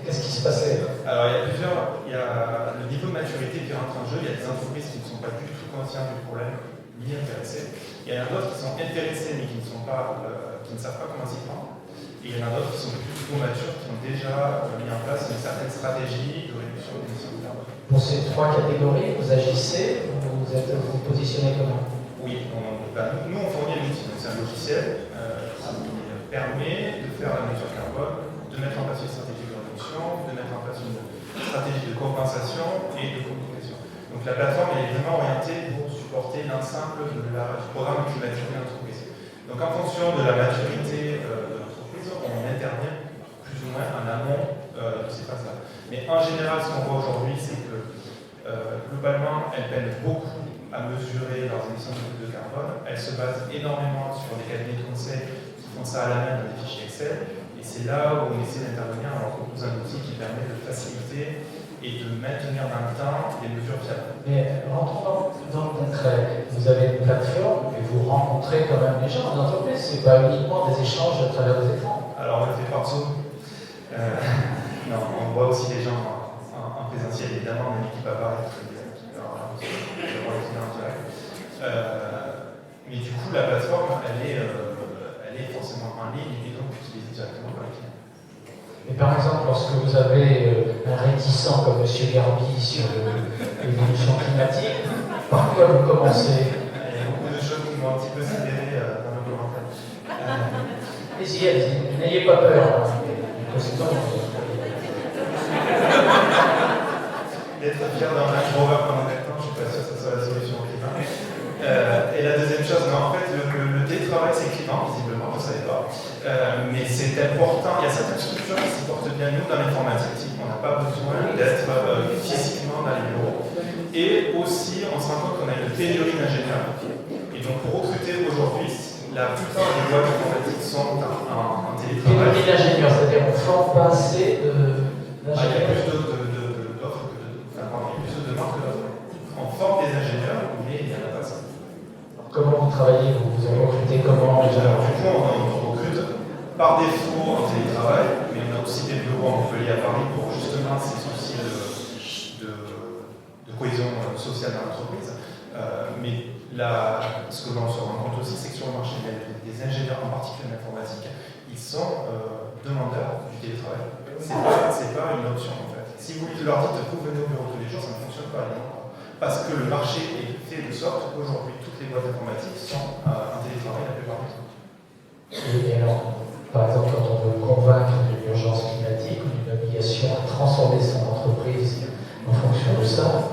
Qu'est-ce qui se passait? Alors il y a le niveau de maturité qui rentre en jeu. Il y a des entreprises qui ne sont pas du tout conscientes du problème, ni intéressées. Il y en a d'autres qui sont intéressées mais qui ne savent pas comment s'y prendre. Et il y en a d'autres qui sont plutôt matures, qui ont déjà mis en place une certaine stratégie de réduction des émissions de carbone. Pour ces 3 catégories, vous agissez, vous positionnez comment? Oui, nous on fournit un outil, c'est un logiciel qui permet de faire la mesure carbone, de mettre en place une stratégie de réduction, de mettre en place une stratégie de compensation et de communication. Donc la plateforme est vraiment orientée pour supporter l'ensemble du programme climatique de l'entreprise. Donc en fonction de la maturité de l'entreprise, on intervient plus ou moins en amont de ces phases-là. Mais en général, ce qu'on voit aujourd'hui, c'est que globalement, elles peinent beaucoup à mesurer leurs émissions de carbone. Elles se basent énormément sur des cabinets de conseil qui font ça à la main dans des fichiers Excel. Et c'est là où on essaie d'intervenir en leur proposant un outil qui permet de faciliter et de maintenir dans le temps des mesures fiables. Mais rentrons dans le concret. Vous avez une plateforme et vous rencontrez quand même les gens dans l'entreprise. Ce n'est pas uniquement des échanges à travers des écrans. Alors on le fait partout. Non, on voit aussi des gens en présentiel, évidemment, on a une équipe à Paris mais du coup, la plateforme, elle est forcément en ligne et donc utilisée directement par les clients. Et par exemple, lorsque vous avez un réticent comme M. Garbi sur l'évolution climatique, par quoi vous commencez? Il y a beaucoup de choses qui m'ont un petit peu sidéré dans le commentaire. Allez-y, n'ayez pas peur. D'être fier d'un Range Rover pendant 4 ans, je ne suis pas sûr que ce soit la solution au climat. Et la deuxième chose, non, en fait, le télétravail c'est clivant, visiblement, je ne savais pas. Mais c'est important, il y a certaines structures qui se portent bien nous dans l'informatique. On n'a pas besoin d'être physiquement dans les bureaux. Et aussi, on se rend compte qu'on a une pénurie d'ingénieurs. Et donc, pour recruter aujourd'hui, la plupart des boîtes informatiques sont en télétravail. Pénurie d'ingénieurs, c'est-à-dire qu'on ne forme pas assez d'ingénieurs. Il y a plus d'offres que plus de demandes que d'offres. On forme des ingénieurs, mais il n'y en a pas ça. Comment vous travaillez? Vous avez recruté comment déjà? Du coup, on recrute par défaut en télétravail, mais on a aussi des bureaux à Montpellier, à Paris, pour justement ces soucis de cohésion sociale dans l'entreprise. Mais ce que l'on se rend compte aussi, c'est que sur le marché des ingénieurs, en particulier en informatique, ils sont demandeurs du télétravail. C'est pas une option en fait. Si vous leur dites vous venez au bureau tous les jours, ça ne fonctionne pas. Parce que le marché est fait de sorte qu'aujourd'hui, toutes les boîtes informatiques sont en télétravail la plupart du temps. Et alors, par exemple, quand on veut convaincre d'une urgence climatique ou d'une obligation à transformer son entreprise en fonction de ça,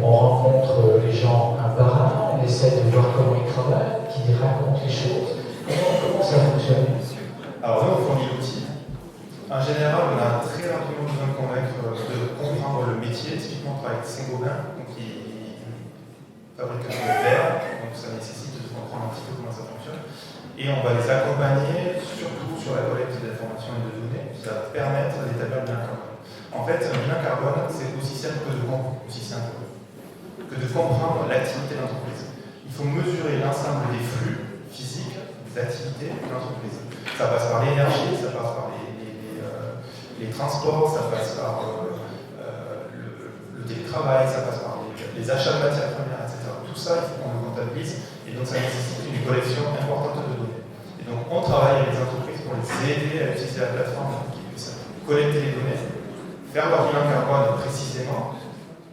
on rencontre les gens un par un, on essaie de voir comment ils travaillent, qu'ils racontent les choses. Comment ça fonctionne? Alors nous, on fournit l'outil. En général, on a très rapidement besoin de convaincre, de comprendre le métier. Typiquement, on travaille avec Saint-Gobain, donc qui fabrique de verre, donc ça nécessite de comprendre un petit peu comment ça fonctionne. Et on va les accompagner surtout sur la collecte d'informations et de données, qui va permettre d'établir le bilan carbone. En fait, un bilan carbone, c'est aussi simple que de comprendre l'activité de l'entreprise. Il faut mesurer l'ensemble des flux physiques d'activité de l'entreprise. Ça passe par l'énergie, ça passe par les transports, ça passe par le télétravail, ça passe par les achats de matières premières, etc. Tout ça, il faut qu'on le comptabilise, et donc ça nécessite une collection importante de données. Et donc on travaille avec les entreprises pour les aider à utiliser la plateforme qui puisse collecter les données, faire leur bilan carbone précisément,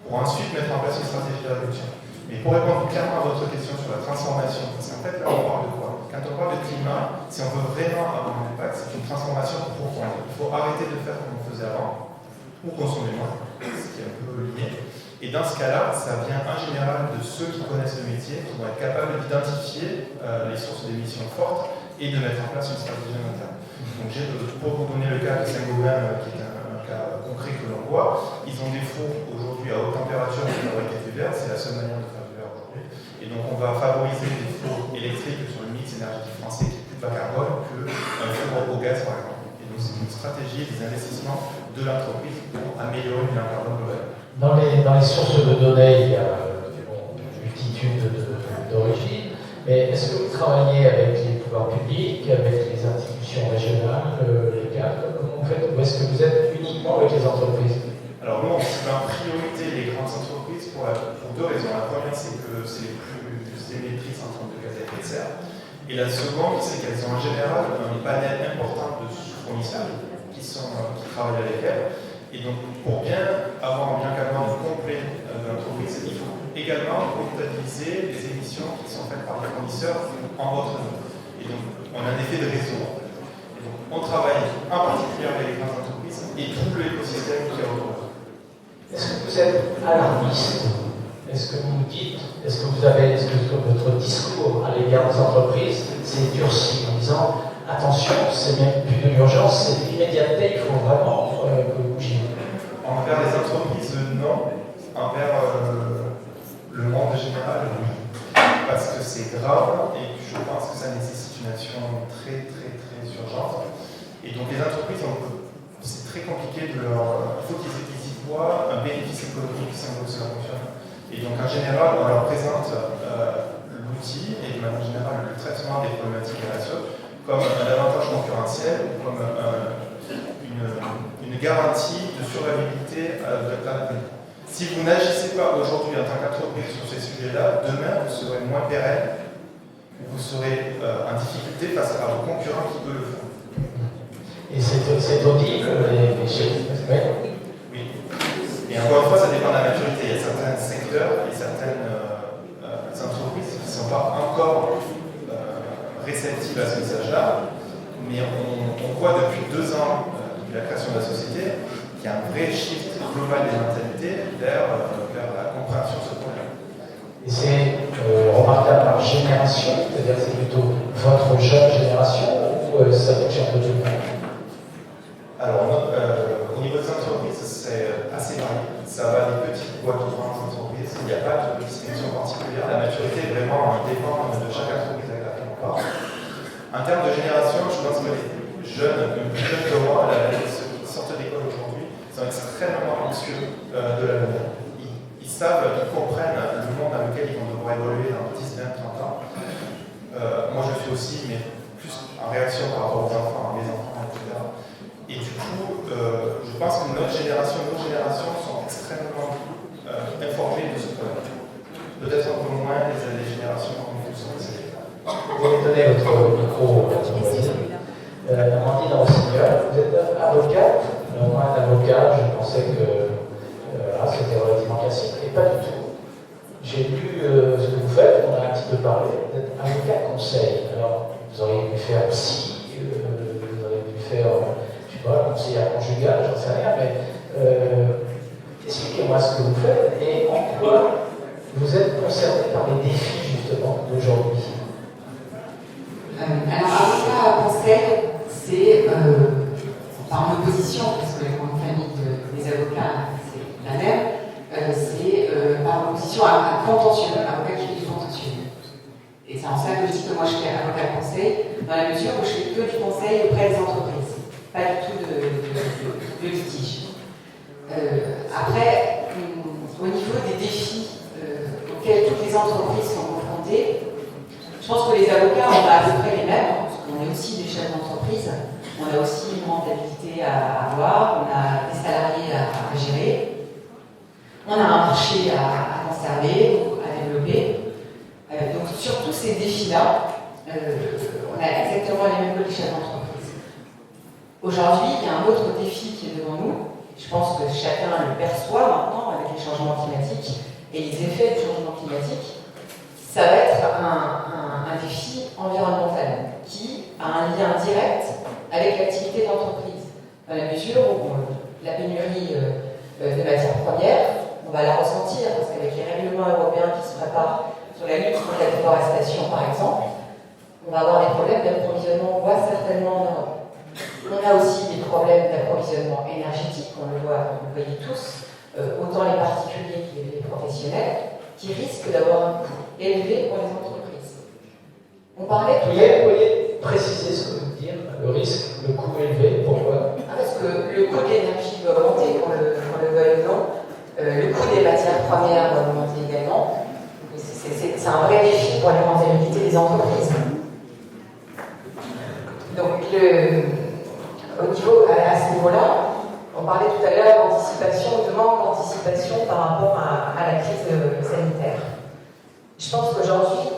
pour ensuite mettre en place une stratégie de réduction. Mais pour répondre clairement à votre question sur la transformation, parce qu'en fait là on parle de quoi? Quand on parle de climat, si on veut vraiment avoir un impact, c'est une transformation profonde. Il faut arrêter de faire comme on faisait avant, ou consommer moins, ce qui est un peu lié. Et dans ce cas-là, ça vient en général de ceux qui connaissent le métier, qui vont être capables d'identifier les sources d'émissions fortes et de mettre en place une stratégie en interne. Donc pour vous donner le cas de Saint-Gobain, qui est un cas concret que l'on voit, ils ont des fours aujourd'hui à haute température pour fabriquer du verre, c'est la seule manière de faire du verre aujourd'hui. Et donc on va favoriser des fours électriques sur le mix énergétique français qui est plus bas carbone qu'un four au gaz par exemple. Et donc c'est une stratégie des investissements de l'entreprise pour améliorer le bilan carbone global. Dans les sources de données, il y a une multitude d'origines, mais est-ce que vous travaillez avec les pouvoirs publics, avec les institutions régionales, locales, comment vous faites, ou est-ce que vous êtes uniquement avec les entreprises? Alors nous, on cible en priorité les grandes entreprises pour deux raisons. La première, c'est que c'est les plus émettrices en termes de gaz à effet de serre. Et la seconde, c'est qu'elles ont en général un panel important de fournisseurs qui travaillent avec elles. Et donc, pour bien avoir un bilan carbone complet de l'entreprise, il faut également comptabiliser les émissions qui sont faites par les fournisseurs en votre nom. Et donc, on a un effet de réseau. Et donc, on travaille en particulier avec les grandes entreprises et tout l'écosystème qui est autour. Est-ce que vous êtes alarmiste? Est-ce que vous dites, est-ce que votre discours à l'égard des entreprises s'est durci en disant attention, c'est même plus de l'urgence, c'est de l'immédiateté, il faut vraiment que vous bougiez? Envers les entreprises, non. Envers le monde général, oui. Parce que c'est grave et je pense que ça nécessite une action très très très urgente. Et donc les entreprises, c'est très compliqué de leur... Il faut qu'ils y voient un bénéfice économique si on veut que ça fonctionne. Et donc en général, on leur présente l'outil et de manière générale le traitement des problématiques RSE comme un avantage concurrentiel ou comme une garantie de survivabilité de l'avenir. Si vous n'agissez pas aujourd'hui en tant qu'entreprise sur ces sujets-là, demain vous serez moins pérenne, vous serez en difficulté face à vos concurrents qui eux le font. Et c'est audible, Oui. Et encore une fois, ça dépend de la maturité. Il y a certains secteurs et certaines entreprises qui ne sont pas encore réceptive à ce message-là, mais on voit depuis 2 ans, depuis la création de la société, qu'il y a un vrai shift global des mentalités vers la compréhension de ce problème. Et c'est remarquable par génération, c'est-à-dire c'est plutôt votre jeune génération ou ça touche un peu tout le monde? Alors, au niveau des entreprises, c'est assez varié. Ça va des petites boîtes aux grandes entreprises. Il n'y a pas de distinction particulière. La maturité vraiment dépend de chaque entreprise avec laquelle on parle. En termes de génération, je pense que les jeunes, plus jeunes que moi, ceux qui sortent d'école aujourd'hui, sont extrêmement ambitieux de l'avenir. Ils savent, ils comprennent le monde dans lequel ils vont devoir évoluer dans 10, 20, 30 ans. Moi, je suis aussi, mais plus en réaction par rapport aux enfants, mes enfants, etc. Et du coup, je pense que nos générations sont extrêmement informées de ce problème. Peut-être un peu moins les générations comme nous sommes. Vous allez donner votre micro à Timothy. Amandine Rossignol, vous êtes avocate. Moi, un avocat, je pensais que c'était relativement classique, et pas du tout. J'ai lu ce que vous faites, on a un petit peu parlé. Vous êtes avocat conseil. Alors, vous auriez pu faire psy, vous auriez pu faire, je sais pas, conseillère conjugale, j'en sais rien, mais expliquez-moi ce que vous faites et en quoi vous êtes concerné par les défis justement d'aujourd'hui. Alors, avocat conseil, c'est par opposition, parce que la grande famille des avocats, c'est la même, c'est par opposition à contentieux, avocat qui fait du contentieux. Et c'est en ça que je dis que moi je fais avocat conseil, dans la mesure où je fais que du conseil auprès des entreprises, pas du tout de litige. Après, au niveau des défis auxquels toutes les entreprises sont confrontées, je pense que les avocats, on a à peu près les mêmes, parce qu'on est aussi des chefs d'entreprise, on a aussi une rentabilité à avoir, on a des salariés à gérer, on a un marché à conserver, à développer. Donc sur tous ces défis-là, on a exactement les mêmes que les chefs d'entreprise. Aujourd'hui, il y a un autre défi qui est devant nous. Je pense que chacun le perçoit maintenant avec les changements climatiques et les effets du changement climatique. Ça va être un défi environnemental qui a un lien direct avec l'activité d'entreprise, dans la mesure où la pénurie de matières premières, on va la ressentir, parce qu'avec les règlements européens qui se préparent sur la lutte contre la déforestation, par exemple, on va avoir des problèmes d'approvisionnement, on voit certainement en Europe. On a aussi des problèmes d'approvisionnement énergétique, on le voit, vous le voyez tous, autant les particuliers que les professionnels, qui risquent d'avoir un coût élevé pour les entreprises. On parlait tout à l'heure. Vous pourriez préciser ce que vous dire, le risque, le coût élevé, pourquoi? Parce que le coût de l'énergie va augmenter, qu'on le veuille ou non. Le coût des matières premières va augmenter également. C'est un vrai défi pour la rentabilité des entreprises. Donc, au niveau, à ce niveau-là, on parlait tout à l'heure d'anticipation, de manque d'anticipation par rapport à la crise sanitaire. Je pense qu'aujourd'hui,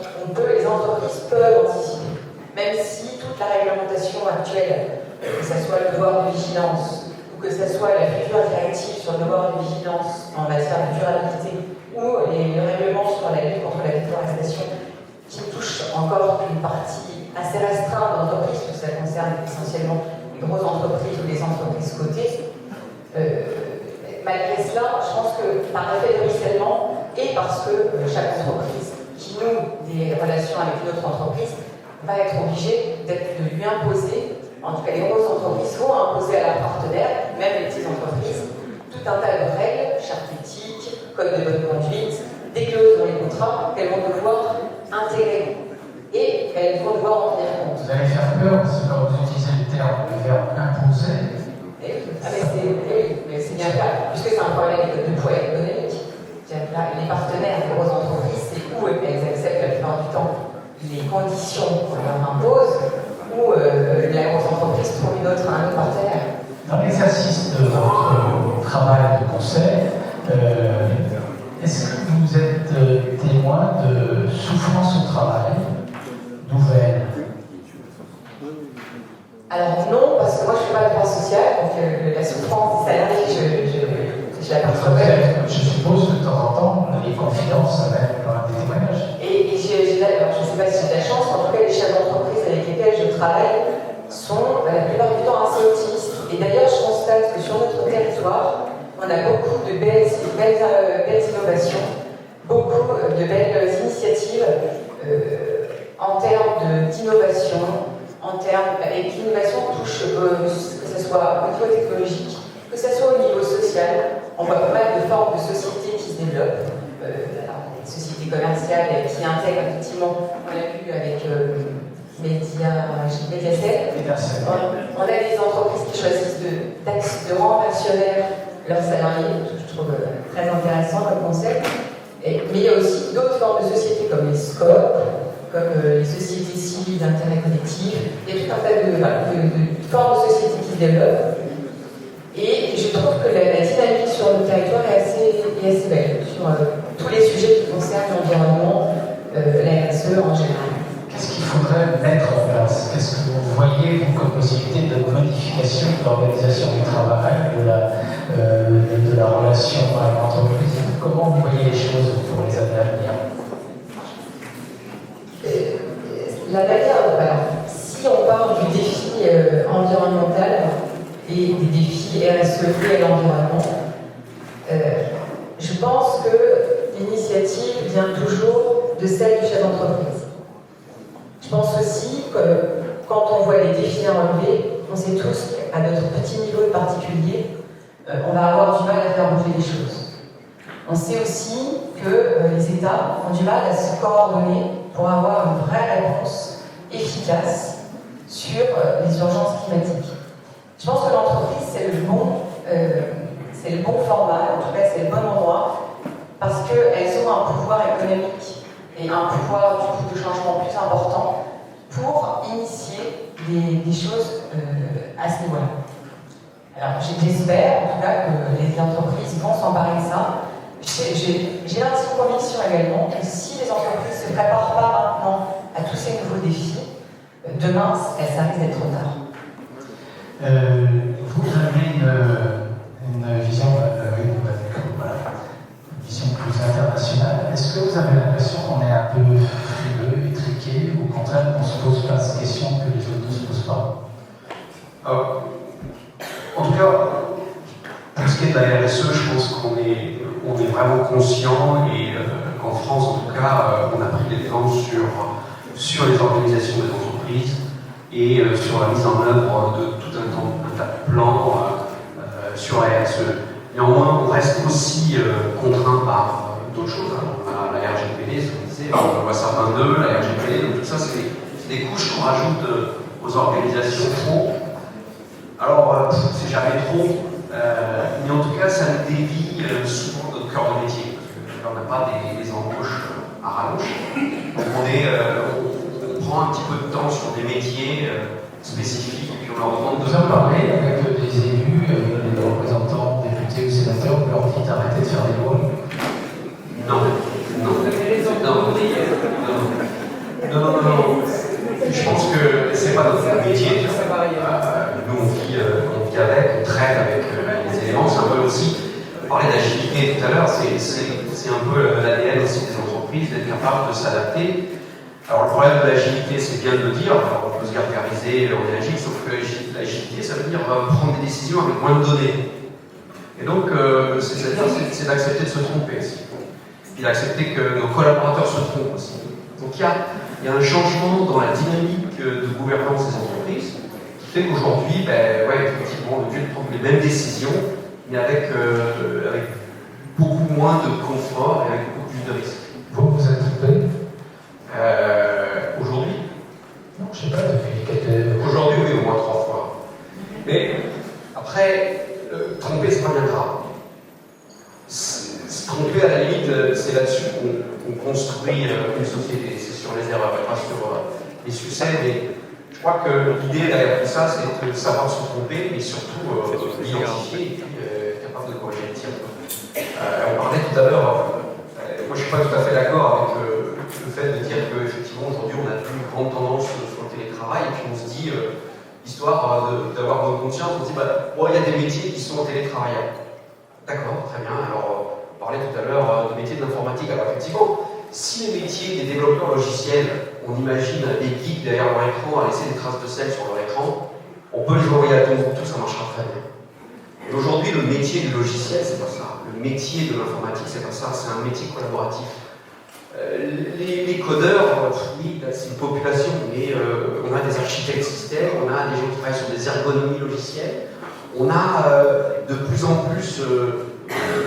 les entreprises peuvent anticiper, même si toute la réglementation actuelle, que ce soit le devoir de vigilance, ou que ce soit la future directive sur le devoir de vigilance en matière de durabilité, ou le règlement sur la lutte contre la déforestation, qui touche encore une partie assez restreinte d'entreprises, parce que ça concerne essentiellement les grosses entreprises ou les entreprises cotées. Malgré cela, je pense que par effet de ruissellement, et parce que chaque entreprise qui noue des relations avec une autre entreprise va être obligée de lui imposer, en tout cas les grosses entreprises vont imposer à leurs partenaires, même les petites entreprises, tout un tas de règles, charte éthique, code de bonne conduite, des clauses dans les contrats qu'elles vont devoir intégrer. Et elles vont devoir en tenir compte. Vous allez faire peur parce que quand vous utilisez le verbe imposer. Mais c'est bien le cas, puisque c'est un problème de poids économique. Les partenaires des grosses entreprises, c'est où elles acceptent la plupart du temps les conditions qu'on leur impose, ou la grosse entreprise trouve un autre partenaire. Dans l'exercice de votre travail de conseil, est-ce que vous êtes témoin de souffrance au travail, nouvelles? Alors non, parce que moi je ne fais pas de droit social, donc la souffrance des salariés, je la perçois. Je suppose que de temps en temps, les confidences amènent des témoignages. Et je ne sais pas si j'ai de la chance, en tout cas les chefs d'entreprise travail sont la plupart du temps assez optimistes. Et d'ailleurs, je constate que sur notre territoire, on a beaucoup de belles innovations, beaucoup de belles initiatives en termes d'innovation, et l'innovation touche, que ce soit au niveau technologique, que ce soit au niveau social. On voit pas mal de formes de sociétés qui se développent, des sociétés commerciales qui intègrent effectivement, on l'a vu avec Mediaset. On a des entreprises qui choisissent de rendre actionnaires leurs salariés, que je trouve très intéressant comme concept. Mais il y a aussi d'autres formes de sociétés comme les SCOP, comme les sociétés civiles d'intérêt collectif. Il y a tout un tas de formes de sociétés qui se développent. Et je trouve que la dynamique sur nos territoires est assez belle, sur tous les sujets qui concernent l'environnement, la RSE en général. Qu'est-ce qu'il faudrait mettre en place? Qu'est-ce que vous voyez vous, comme possibilité de modification de l'organisation du travail, de la relation à l'entreprise? Comment vous voyez les choses pour les années à venir? La manière, si on parle du défi environnemental et des défis RSE liés à l'environnement, je pense que l'initiative vient toujours de celle du chef d'entreprise. Je pense aussi que quand on voit les défis à relever, on sait tous qu'à notre petit niveau particulier, on va avoir du mal à faire bouger les choses. On sait aussi que les États ont du mal à se coordonner pour avoir une vraie réponse efficace sur les urgences climatiques. Je pense que l'entreprise, c'est le bon format, en tout cas c'est le bon endroit, parce qu'elles ont un pouvoir économique et un pouvoir du coup de changement plus important pour initier des choses à ce niveau-là. Alors j'espère en tout cas que les entreprises vont s'emparer de ça. J'ai l'intime conviction également que si les entreprises ne se préparent pas maintenant à tous ces nouveaux défis, demain ça risque d'être trop tard. Vous avez une vision, une vision plus internationale. Est-ce que vous avez l'impression qu'on est un peu frileux, étriqué, ou au contraire qu'on se pose plein de questions que les autres ne se posent pas? En tout cas, pour ce qui est de la RSE, je pense qu'on est vraiment conscient et qu'en France, en tout cas, on a pris des temps sur les organisations des entreprises et sur la mise en œuvre de tout un tas de plans sur la RSE. Néanmoins, on reste aussi contraint par d'autres choses. On a la RGPD, ce qu'on disait, on voit ça 22, la RGPD, donc tout ça, c'est des couches qu'on rajoute aux organisations trop. Alors, c'est jamais trop, mais en tout cas, ça nous dévie souvent de notre cœur de métier, parce qu'on n'a pas des embauches à rallonge. Donc on prend un petit peu de temps sur des métiers spécifiques, et puis on leur demande de... Vous en parlez avec des élus, des représentants, députés ou sénateurs, vous leur dites d'arrêter de faire des lois? Non. Je pense que c'est pas notre métier. Nous, on vit avec, on traite avec les éléments. C'est un peu aussi, on parlait d'agilité tout à l'heure, c'est un peu l'ADN aussi des entreprises, d'être capable de s'adapter. Alors le problème de l'agilité, c'est bien de le dire, alors, on peut se gargariser, on est agile, sauf que l'agilité, ça veut dire prendre des décisions avec moins de données. Et donc, c'est d'accepter de se tromper aussi. Puis d'accepter que nos collaborateurs se trompent aussi. Donc il y a un changement dans la dynamique de gouvernance des entreprises qui fait qu'aujourd'hui, effectivement, on est obligé de prendre les mêmes décisions, mais avec beaucoup moins de confort et avec beaucoup plus de risques. Vous êtes trompé? Aujourd'hui? Non, je ne sais pas, depuis quelques... Aujourd'hui, oui, au moins 3 fois. Mais après, tromper, c'est pas bien grave. Se tromper, à la limite, c'est là-dessus qu'on construit une société. C'est sur les erreurs et pas sur les succès. Mais je crois que l'idée derrière tout ça, c'est de savoir se tromper, mais surtout l'identifier et puis être capable de corriger le tir. On parlait tout à l'heure, moi je ne suis pas tout à fait d'accord avec le fait de dire qu'effectivement aujourd'hui on a une grande tendance sur le télétravail et puis on se dit, histoire d'avoir bonne conscience, on se dit il y a des métiers qui sont télétravaillants. D'accord, très bien. Alors on parlait tout à l'heure de métiers de l'informatique. Alors effectivement, si les métiers des développeurs logiciels on imagine des geeks derrière leur écran à laisser des traces de sel sur leur écran, on peut les envoyer à tout, ça marchera très bien. Et aujourd'hui, le métier du logiciel, c'est pas ça. Le métier de l'informatique, c'est pas ça, c'est un métier collaboratif. Les codeurs, oui, c'est une population, mais on a des architectes système, on a des gens qui travaillent sur des ergonomies logicielles, on a de plus en plus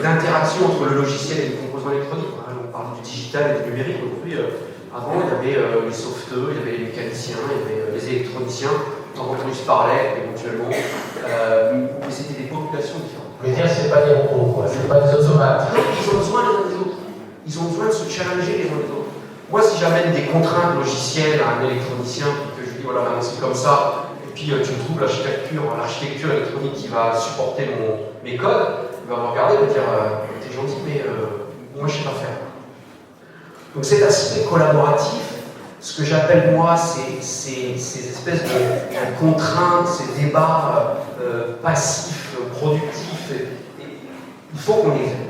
d'interaction entre le logiciel et les composants électroniques. On parle du digital et du numérique. Aujourd'hui, avant, il y avait les sauveteurs, il y avait les mécaniciens, il y avait les électroniciens. De temps en temps, ils se parlaient éventuellement, mais c'était des populations différentes. Vous voulez dire, c'est pas des robots, quoi, c'est pas des automates. Ils ont besoin les uns des autres. Ils ont besoin de se challenger les uns les autres. Moi, si j'amène des contraintes logicielles à un électronicien, puis que je lui dis, voilà, maintenant c'est comme ça, et puis tu me trouves l'architecture électronique qui va supporter mes codes, il va me regarder et me dire, t'es gentil, mais moi, je sais pas faire. Donc cet aspect collaboratif, ce que j'appelle moi, ces espèces de contraintes, ces débats passifs, productifs, il faut qu'on les ait.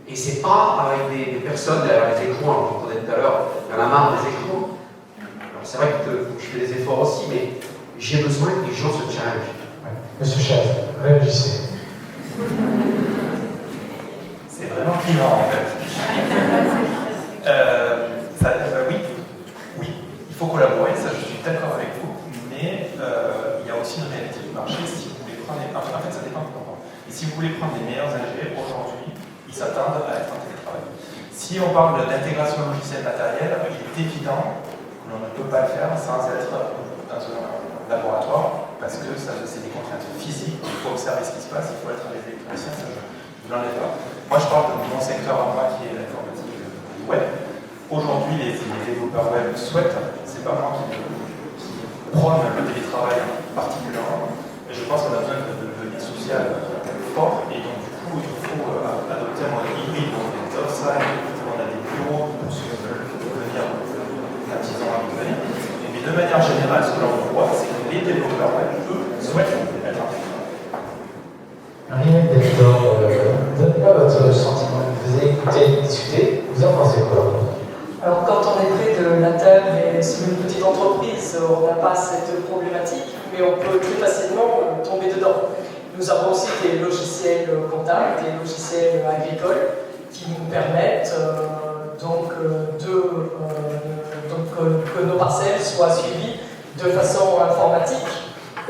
Et c'est pas avec des personnes derrière les écrans, alors je vous disais tout à l'heure, il y en a marre des écrans. Alors c'est vrai que je fais des efforts aussi, mais j'ai besoin que les gens se challengent. Ouais. Monsieur Chef, réagissez. C'est vraiment clivant en fait. Oui, il faut collaborer, ça je suis d'accord avec vous, mais il y a aussi une réalité du marché. Si vous voulez prendre en fait, ça dépend de comment. Et si vous voulez prendre les meilleurs ingénieurs aujourd'hui, ils s'attendent à être en télétravail. Si on parle d'intégration logicielle matérielle, il est évident que l'on ne peut pas le faire sans être dans un laboratoire, parce que c'est des contraintes physiques, il faut observer ce qui se passe, il faut être avec les électroniciens, ça je n'en ai pas. Moi je parle de mon secteur à moi qui est l'informatique web. Aujourd'hui les développeurs web souhaitent, c'est pas moi qui prône le télétravail particulièrement, mais je pense qu'on a besoin de lien social fort, et donc du coup il faut adopter un modèle hybride, donc des off-site, on a des bureaux pour ceux qui veulent venir à 10 ans à venir. Mais de manière générale, ce que l'on voit, c'est que les développeurs web, eux, souhaitent être en télétravail. Ariel Deltor, donnez-moi votre sentiment. Vous avez écouté, discuté, vous en pensez quoi? Alors quand on est près de la table et sur une petite entreprise, on n'a pas cette problématique, mais on peut très facilement tomber dedans. Nous avons aussi des logiciels comptables, des logiciels agricoles qui nous permettent que nos parcelles soient suivies de façon informatique,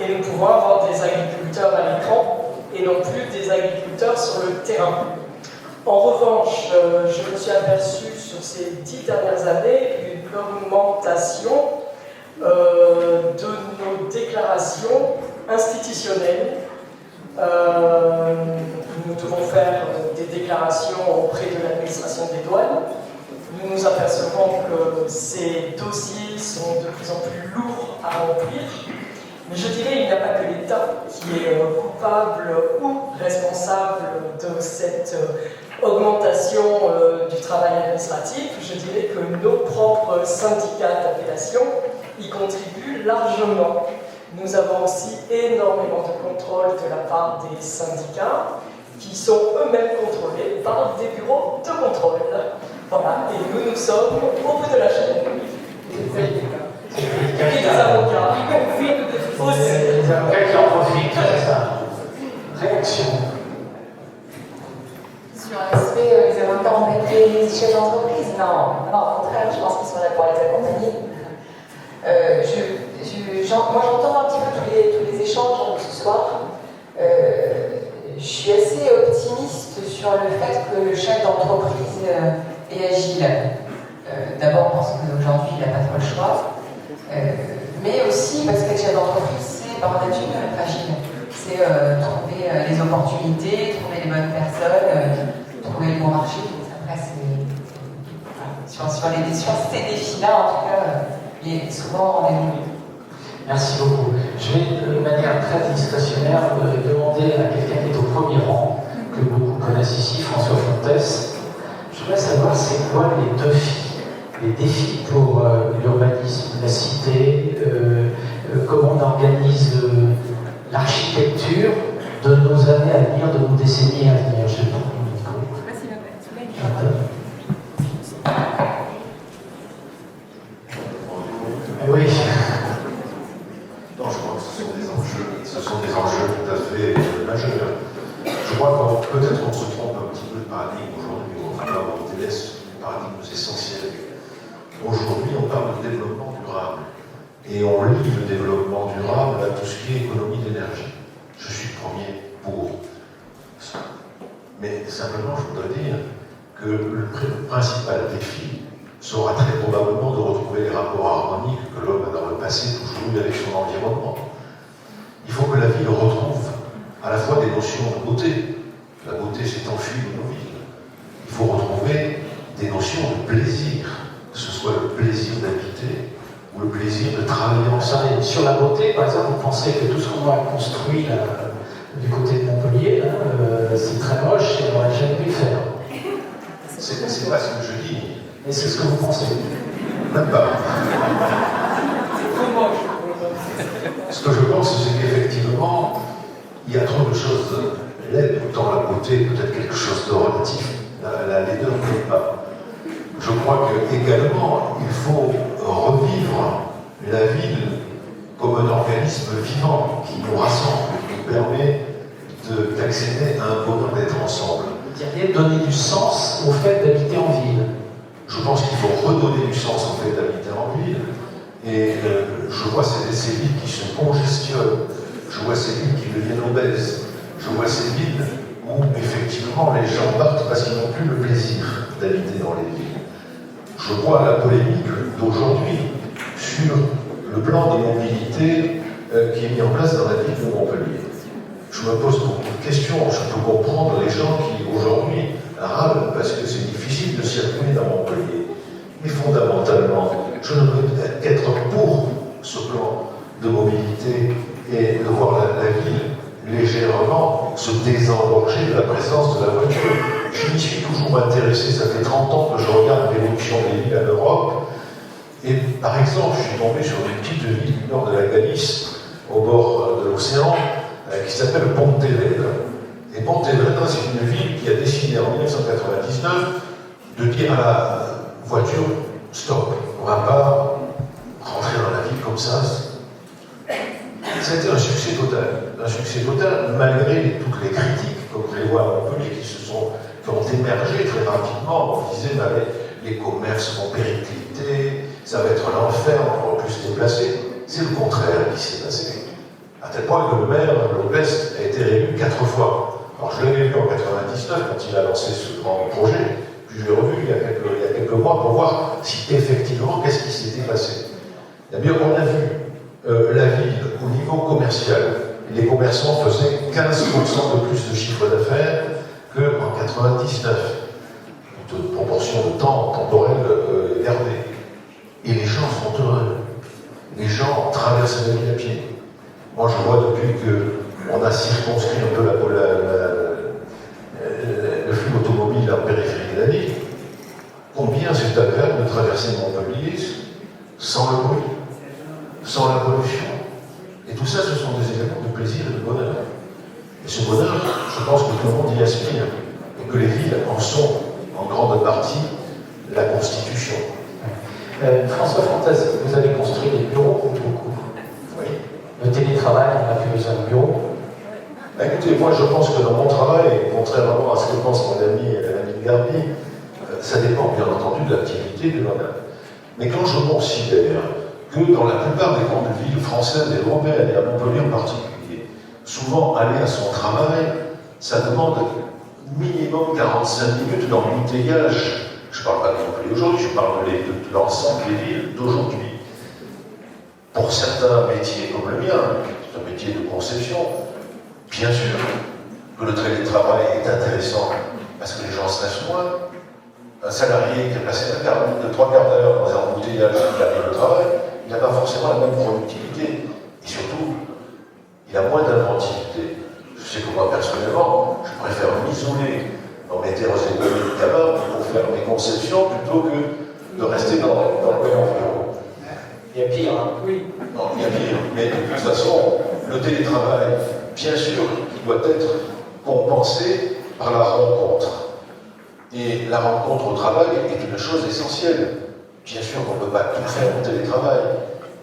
et nous pouvons avoir des agriculteurs à l'écran et non plus des agriculteurs sur le terrain. En revanche, je me suis aperçu sur ces 10 dernières années une augmentation de nos déclarations institutionnelles. Nous devons faire des déclarations auprès de l'administration des douanes. Nous nous apercevons que ces dossiers sont de plus en plus lourds à remplir. Mais je dirais qu'il n'y a pas que l'État qui est coupable ou responsable de cette augmentation du travail administratif. Je dirais que nos propres syndicats d'appellation y contribuent largement. Nous avons aussi énormément de contrôle de la part des syndicats qui sont eux-mêmes contrôlés par des bureaux de contrôle. Voilà, et nous sommes au bout de la chaîne. Et des avocats. Les avocats qui en profitent, c'est ça. Réaction. Sur l'aspect, les avocats embêtent les chefs d'entreprise? Non, au contraire, je pense qu'ils sont là pour les accompagner. Moi, j'entends un petit peu tous les échanges ce soir. Je suis assez optimiste sur le fait que le chef d'entreprise est agile. D'abord parce qu'aujourd'hui, il n'a pas trop le choix. Mais aussi parce que le chef d'entreprise, c'est par nature être agile. C'est trouver les opportunités, trouver les bonnes personnes, trouver le bon marché. Après, sur ces défis-là, en tout cas, il est souvent rendez-vous. Merci beaucoup. Je vais, de manière très discrétionnaire, demander à quelqu'un qui est au premier rang, que beaucoup connaissent ici, François Fontès. Je voudrais savoir c'est quoi les défis pour l'urbanisme, la cité, comment on organise l'architecture de nos années à venir, de nos décennies à venir. Je vais prendre le micro. ce sont des enjeux tout à fait majeurs. Je crois que peut-être qu'on se trompe un petit peu de paradigme aujourd'hui, on délaisse les paradigmes essentiels. Aujourd'hui, on parle de développement durable. Et on lie le développement durable à tout ce qui est économie d'énergie. Je suis le premier pour. Mais simplement, je voudrais dire que le principal défi sera très probablement de retrouver les rapports harmoniques que l'homme a dans le passé toujours eu avec son environnement. Il faut que la ville retrouve à la fois des notions de beauté. La beauté s'est enfuie de nos villes. Il faut retrouver des notions de plaisir, que ce soit le plaisir d'habiter ou le plaisir de travailler ensemble. Sur la beauté, par exemple, vous pensez que tout ce qu'on a construit là, du côté de Montpellier, c'est très moche et on n'aurait jamais pu le faire. C'est pas ce que je dis. Mais c'est ce que vous pensez. Même pas. Ce que je pense, c'est qu'effectivement, il y a trop de choses laides, autant la beauté peut être quelque chose de relatif. La laideur n'est pas. Je crois qu'également, il faut revivre la ville comme un organisme vivant qui nous rassemble, qui nous permet d'accéder à un bonheur d'être ensemble. Vous diriez donner du sens au fait d'habiter en ville. Je pense qu'il faut redonner du sens au fait d'habiter en ville. Et je vois ces villes qui se congestionnent, je vois ces villes qui deviennent obèses, je vois ces villes où effectivement les gens partent parce qu'ils n'ont plus le plaisir d'habiter dans les villes. Je vois la polémique d'aujourd'hui sur le plan de mobilité qui est mis en place dans la ville de Montpellier. Je me pose beaucoup de questions, je peux comprendre les gens qui aujourd'hui râlent parce que c'est difficile de circuler dans Montpellier. Mais fondamentalement, je ne peux qu'être pour ce plan de mobilité et de voir la ville légèrement se désengorger de la présence de la voiture. Je m'y suis toujours intéressé, ça fait 30 ans que je regarde l'évolution des villes en Europe. Et par exemple, je suis tombé sur une petite ville du nord de la Galice, au bord de l'océan, qui s'appelle Pontevedra. Et Pontevedra, c'est une ville qui a décidé en 1999 de dire à la voiture, stop, on ne va pas rentrer dans la ville comme ça. Ça a été un succès total, malgré toutes les critiques, comme je les vois à Montpellier, qui ont émergé très rapidement. On disait, les commerces vont péricliter, ça va être l'enfer, on va plus se déplacer. C'est le contraire qui s'est passé. À tel point que le maire Lopez a été réélu 4 fois. Alors je l'avais vu en 99 quand il a lancé ce grand projet, puis je l'ai revu il y a quelques mois pour voir si effectivement, qu'est-ce qui s'était passé. Eh bien, on a vu la ville au niveau commercial. Les commerçants faisaient 15% de plus de chiffre d'affaires qu'en 99. Une proportion de temps temporel gardée. Et les gens sont heureux. Les gens traversent la ville à pied. Moi, je vois depuis qu'on a circonscrit un peu le flux automobile en périphérie de la ville, combien c'est agréable de traverser Montpellier sans le bruit, sans la pollution. Et tout ça, ce sont des éléments de plaisir et de bonheur. Et ce bonheur, je pense que tout le monde y aspire, et que les villes en sont, en grande partie, la constitution. François Fantasy, vous avez construit des bureaux beaucoup. Oui. Le télétravail, on a plus besoin de bureaux. Écoutez, moi je pense que dans mon travail, contrairement à ce que pense mon ami Garbi, ça dépend bien entendu de l'activité de l'homme. Mais quand je considère que dans la plupart des grandes villes françaises et européennes, et à Montpellier en particulier, souvent aller à son travail, ça demande minimum 45 minutes dans l'embouteillage. Je ne parle pas de Montpellier aujourd'hui, je parle de l'ensemble des villes d'aujourd'hui. Pour certains métiers comme le mien, qui est un métier de conception, bien sûr que le télétravail est intéressant parce que les gens se laissent moins. Un salarié qui a passé 3 quarts d'heure dans un embouteillage qui arrive au travail, il n'a pas forcément la même productivité. Et surtout, il a moins d'inventivité. Je sais que moi, personnellement, je préfère m'isoler dans mes terres économiques de cabane pour faire mes conceptions plutôt que de rester dans le même environnement. Il y a pire, hein? Oui. Non, il y a pire. Mais de toute façon, le télétravail, bien sûr, il doit être compensé par la rencontre. Et la rencontre au travail est une chose essentielle. Bien sûr qu'on ne peut pas tout faire en télétravail.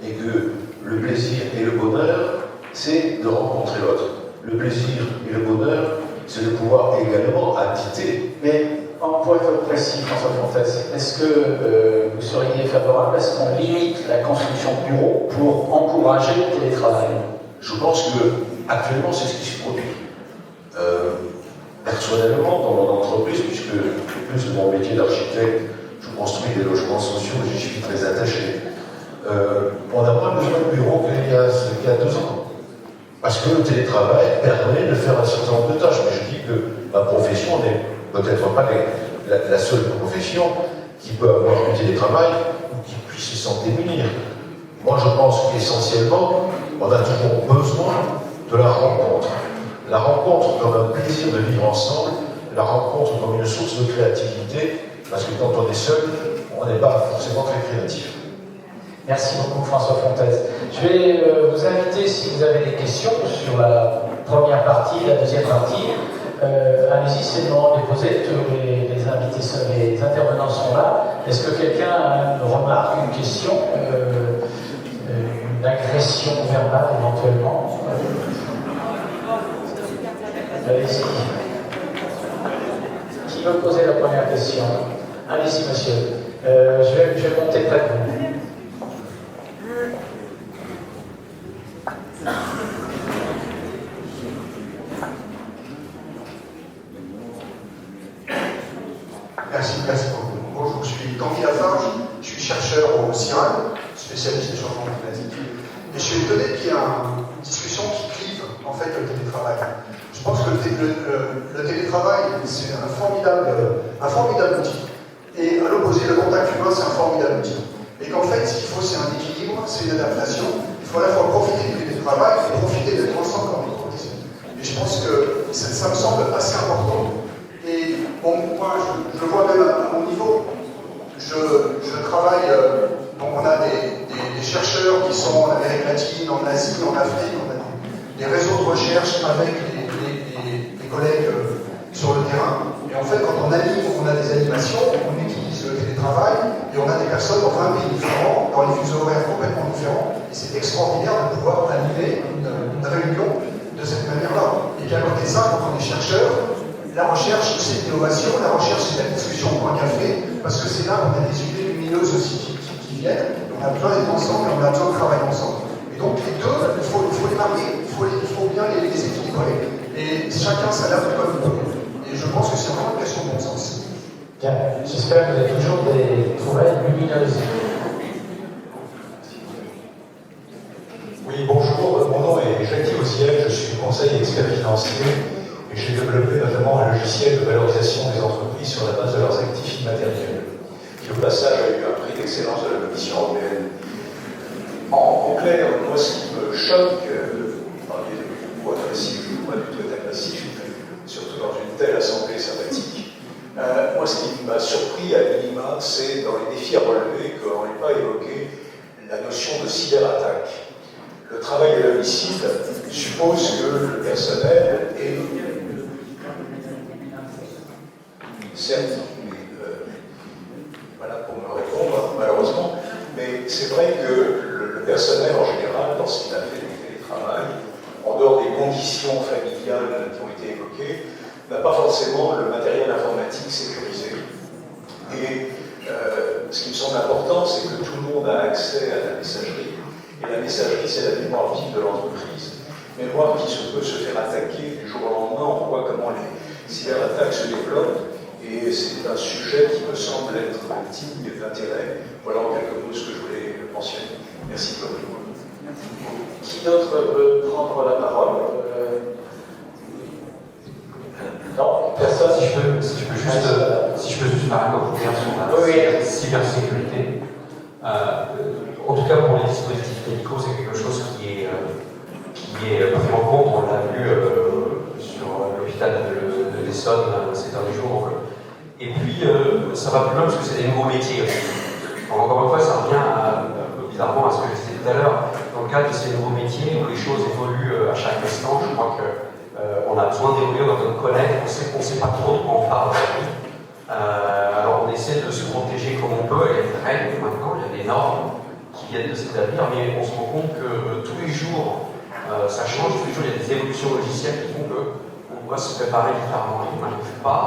Et que le plaisir et le bonheur, c'est de rencontrer l'autre. Le plaisir et le bonheur, c'est de pouvoir également habiter. Mais pour être précis, François Fontès, est-ce que vous seriez favorable à ce qu'on limite la construction de bureaux pour encourager le télétravail? Je pense que actuellement c'est ce qui se produit. Personnellement, dans mon entreprise, puisque plus de mon métier d'architecte, je construis des logements sociaux et j'y suis très attaché. On n'a pas besoin de bureaux qu'il y a 2 ans. Parce que le télétravail permet de faire un certain nombre de tâches. Mais je dis que ma profession n'est peut-être pas la seule profession qui peut avoir du télétravail ou qui puisse s'en démunir. Moi, je pense qu'essentiellement, on a toujours besoin de la rencontre. La rencontre comme un plaisir de vivre ensemble, la rencontre comme une source de créativité, parce que quand on est seul, on n'est pas forcément très créatif. Merci beaucoup François Fontès. Je vais vous inviter, si vous avez des questions sur la première partie, la deuxième partie, allez-y, c'est le moment de les poser. Tous les invités, les intervenants sont là. Est-ce que quelqu'un a une remarque, une question, une agression verbale éventuellement? Allez-y. Qui veut poser la première question? Allez-y, monsieur. Je vais monter près de vous. Merci beaucoup. Bonjour, je suis Tanguy Lafarge, je suis chercheur au CIRAD, spécialiste des changements climatiques. Et je suis étonné qu'il y ait une discussion qui clive en fait le télétravail. Je pense que le télétravail, c'est un formidable outil. Et à l'opposé, le contact humain, c'est un formidable outil. Et qu'en fait, ce qu'il faut, c'est un équilibre, c'est une adaptation. Il faut à la fois profiter du télétravail et profiter d'être ensemble comme entreprise. Et je pense que ça me semble assez important. Et bon, moi, je le vois même à mon niveau. Je travaille, donc on a des chercheurs qui sont en Amérique latine, en Asie, en Afrique, on a des réseaux de recherche avec les collègues sur le terrain. Et en fait, quand on anime, on a des animations, on utilise le télétravail, et on a des personnes dans 20 pays différents, dans les fuseaux horaires complètement différents. Et c'est extraordinaire de pouvoir animer une réunion de cette manière-là. Et puis à côté de ça, quand on est chercheur, la recherche, c'est l'innovation, la recherche, c'est la discussion au coin café, parce que c'est là qu'on a des idées lumineuses aussi qui viennent. On a besoin d'être ensemble et on a besoin de travailler ensemble. Et donc les deux, il faut les marier, il faut bien les équilibrer. Et chacun s'adapte comme il peut. Et je pense que c'est vraiment une question de bon sens. Bien, j'espère que vous avez toujours des trouvailles lumineuses. Oui, bonjour, mon nom est Jacques Osiel, je suis conseiller expert financier et j'ai développé notamment un logiciel de valorisation des entreprises sur la base de leurs actifs immatériels, qui au passage a eu un prix d'excellence de la Commission européenne. En clair, moi ce qui me choque, vous parliez de beaucoup agressif, je ne veux pas du tout être agressif, surtout dans une telle assemblée sympathique. Moi ce qui m'a surpris à minima, c'est dans les défis à relever qu'on n'ait pas évoqué la notion de cyberattaque. Le travail à domicile suppose que le personnel est certes, voilà pour me répondre malheureusement, mais c'est vrai que le personnel en général, lorsqu'il a fait du télétravail, en dehors des conditions familiales qui ont été évoquées, n'a pas forcément le matériel informatique sécurisé. Et ce qui me semble important, c'est que tout le monde a accès à la messagerie. Et la messagerie, c'est la mémoire vive de l'entreprise. Mémoire qui peut se faire attaquer du jour au lendemain. On voit comment les cyberattaques se développent. Et c'est un sujet qui me semble être digne d'intérêt. Voilà en quelques mots ce que je voulais mentionner. Merci Claude. Qui d'autre veut prendre la parole? Non, personne. Si je peux juste faire un commentaire sur la cybersécurité. En tout cas, pour les dispositifs médicaux, c'est quelque chose qui est pris en compte. On l'a vu sur l'hôpital de l'Essonne ces derniers jours. Et puis, ça va plus loin parce que c'est des nouveaux métiers aussi. Donc, encore une fois, ça revient bizarrement à ce que je disais tout à l'heure. Dans le cadre de ces nouveaux métiers où les choses évoluent à chaque instant, je crois qu'on a besoin d'évoluer dans notre collègue. On sait pas trop de quoi on parle aujourd'hui. Alors, on essaie de se protéger comme on peut. Il y a des règles maintenant, il y a des normes qui viennent de s'établir, mais on se rend compte que tous les jours, ça change toujours, il y a des évolutions logicielles qui font qu'on doit se préparer différemment. Et on n'arrive pas.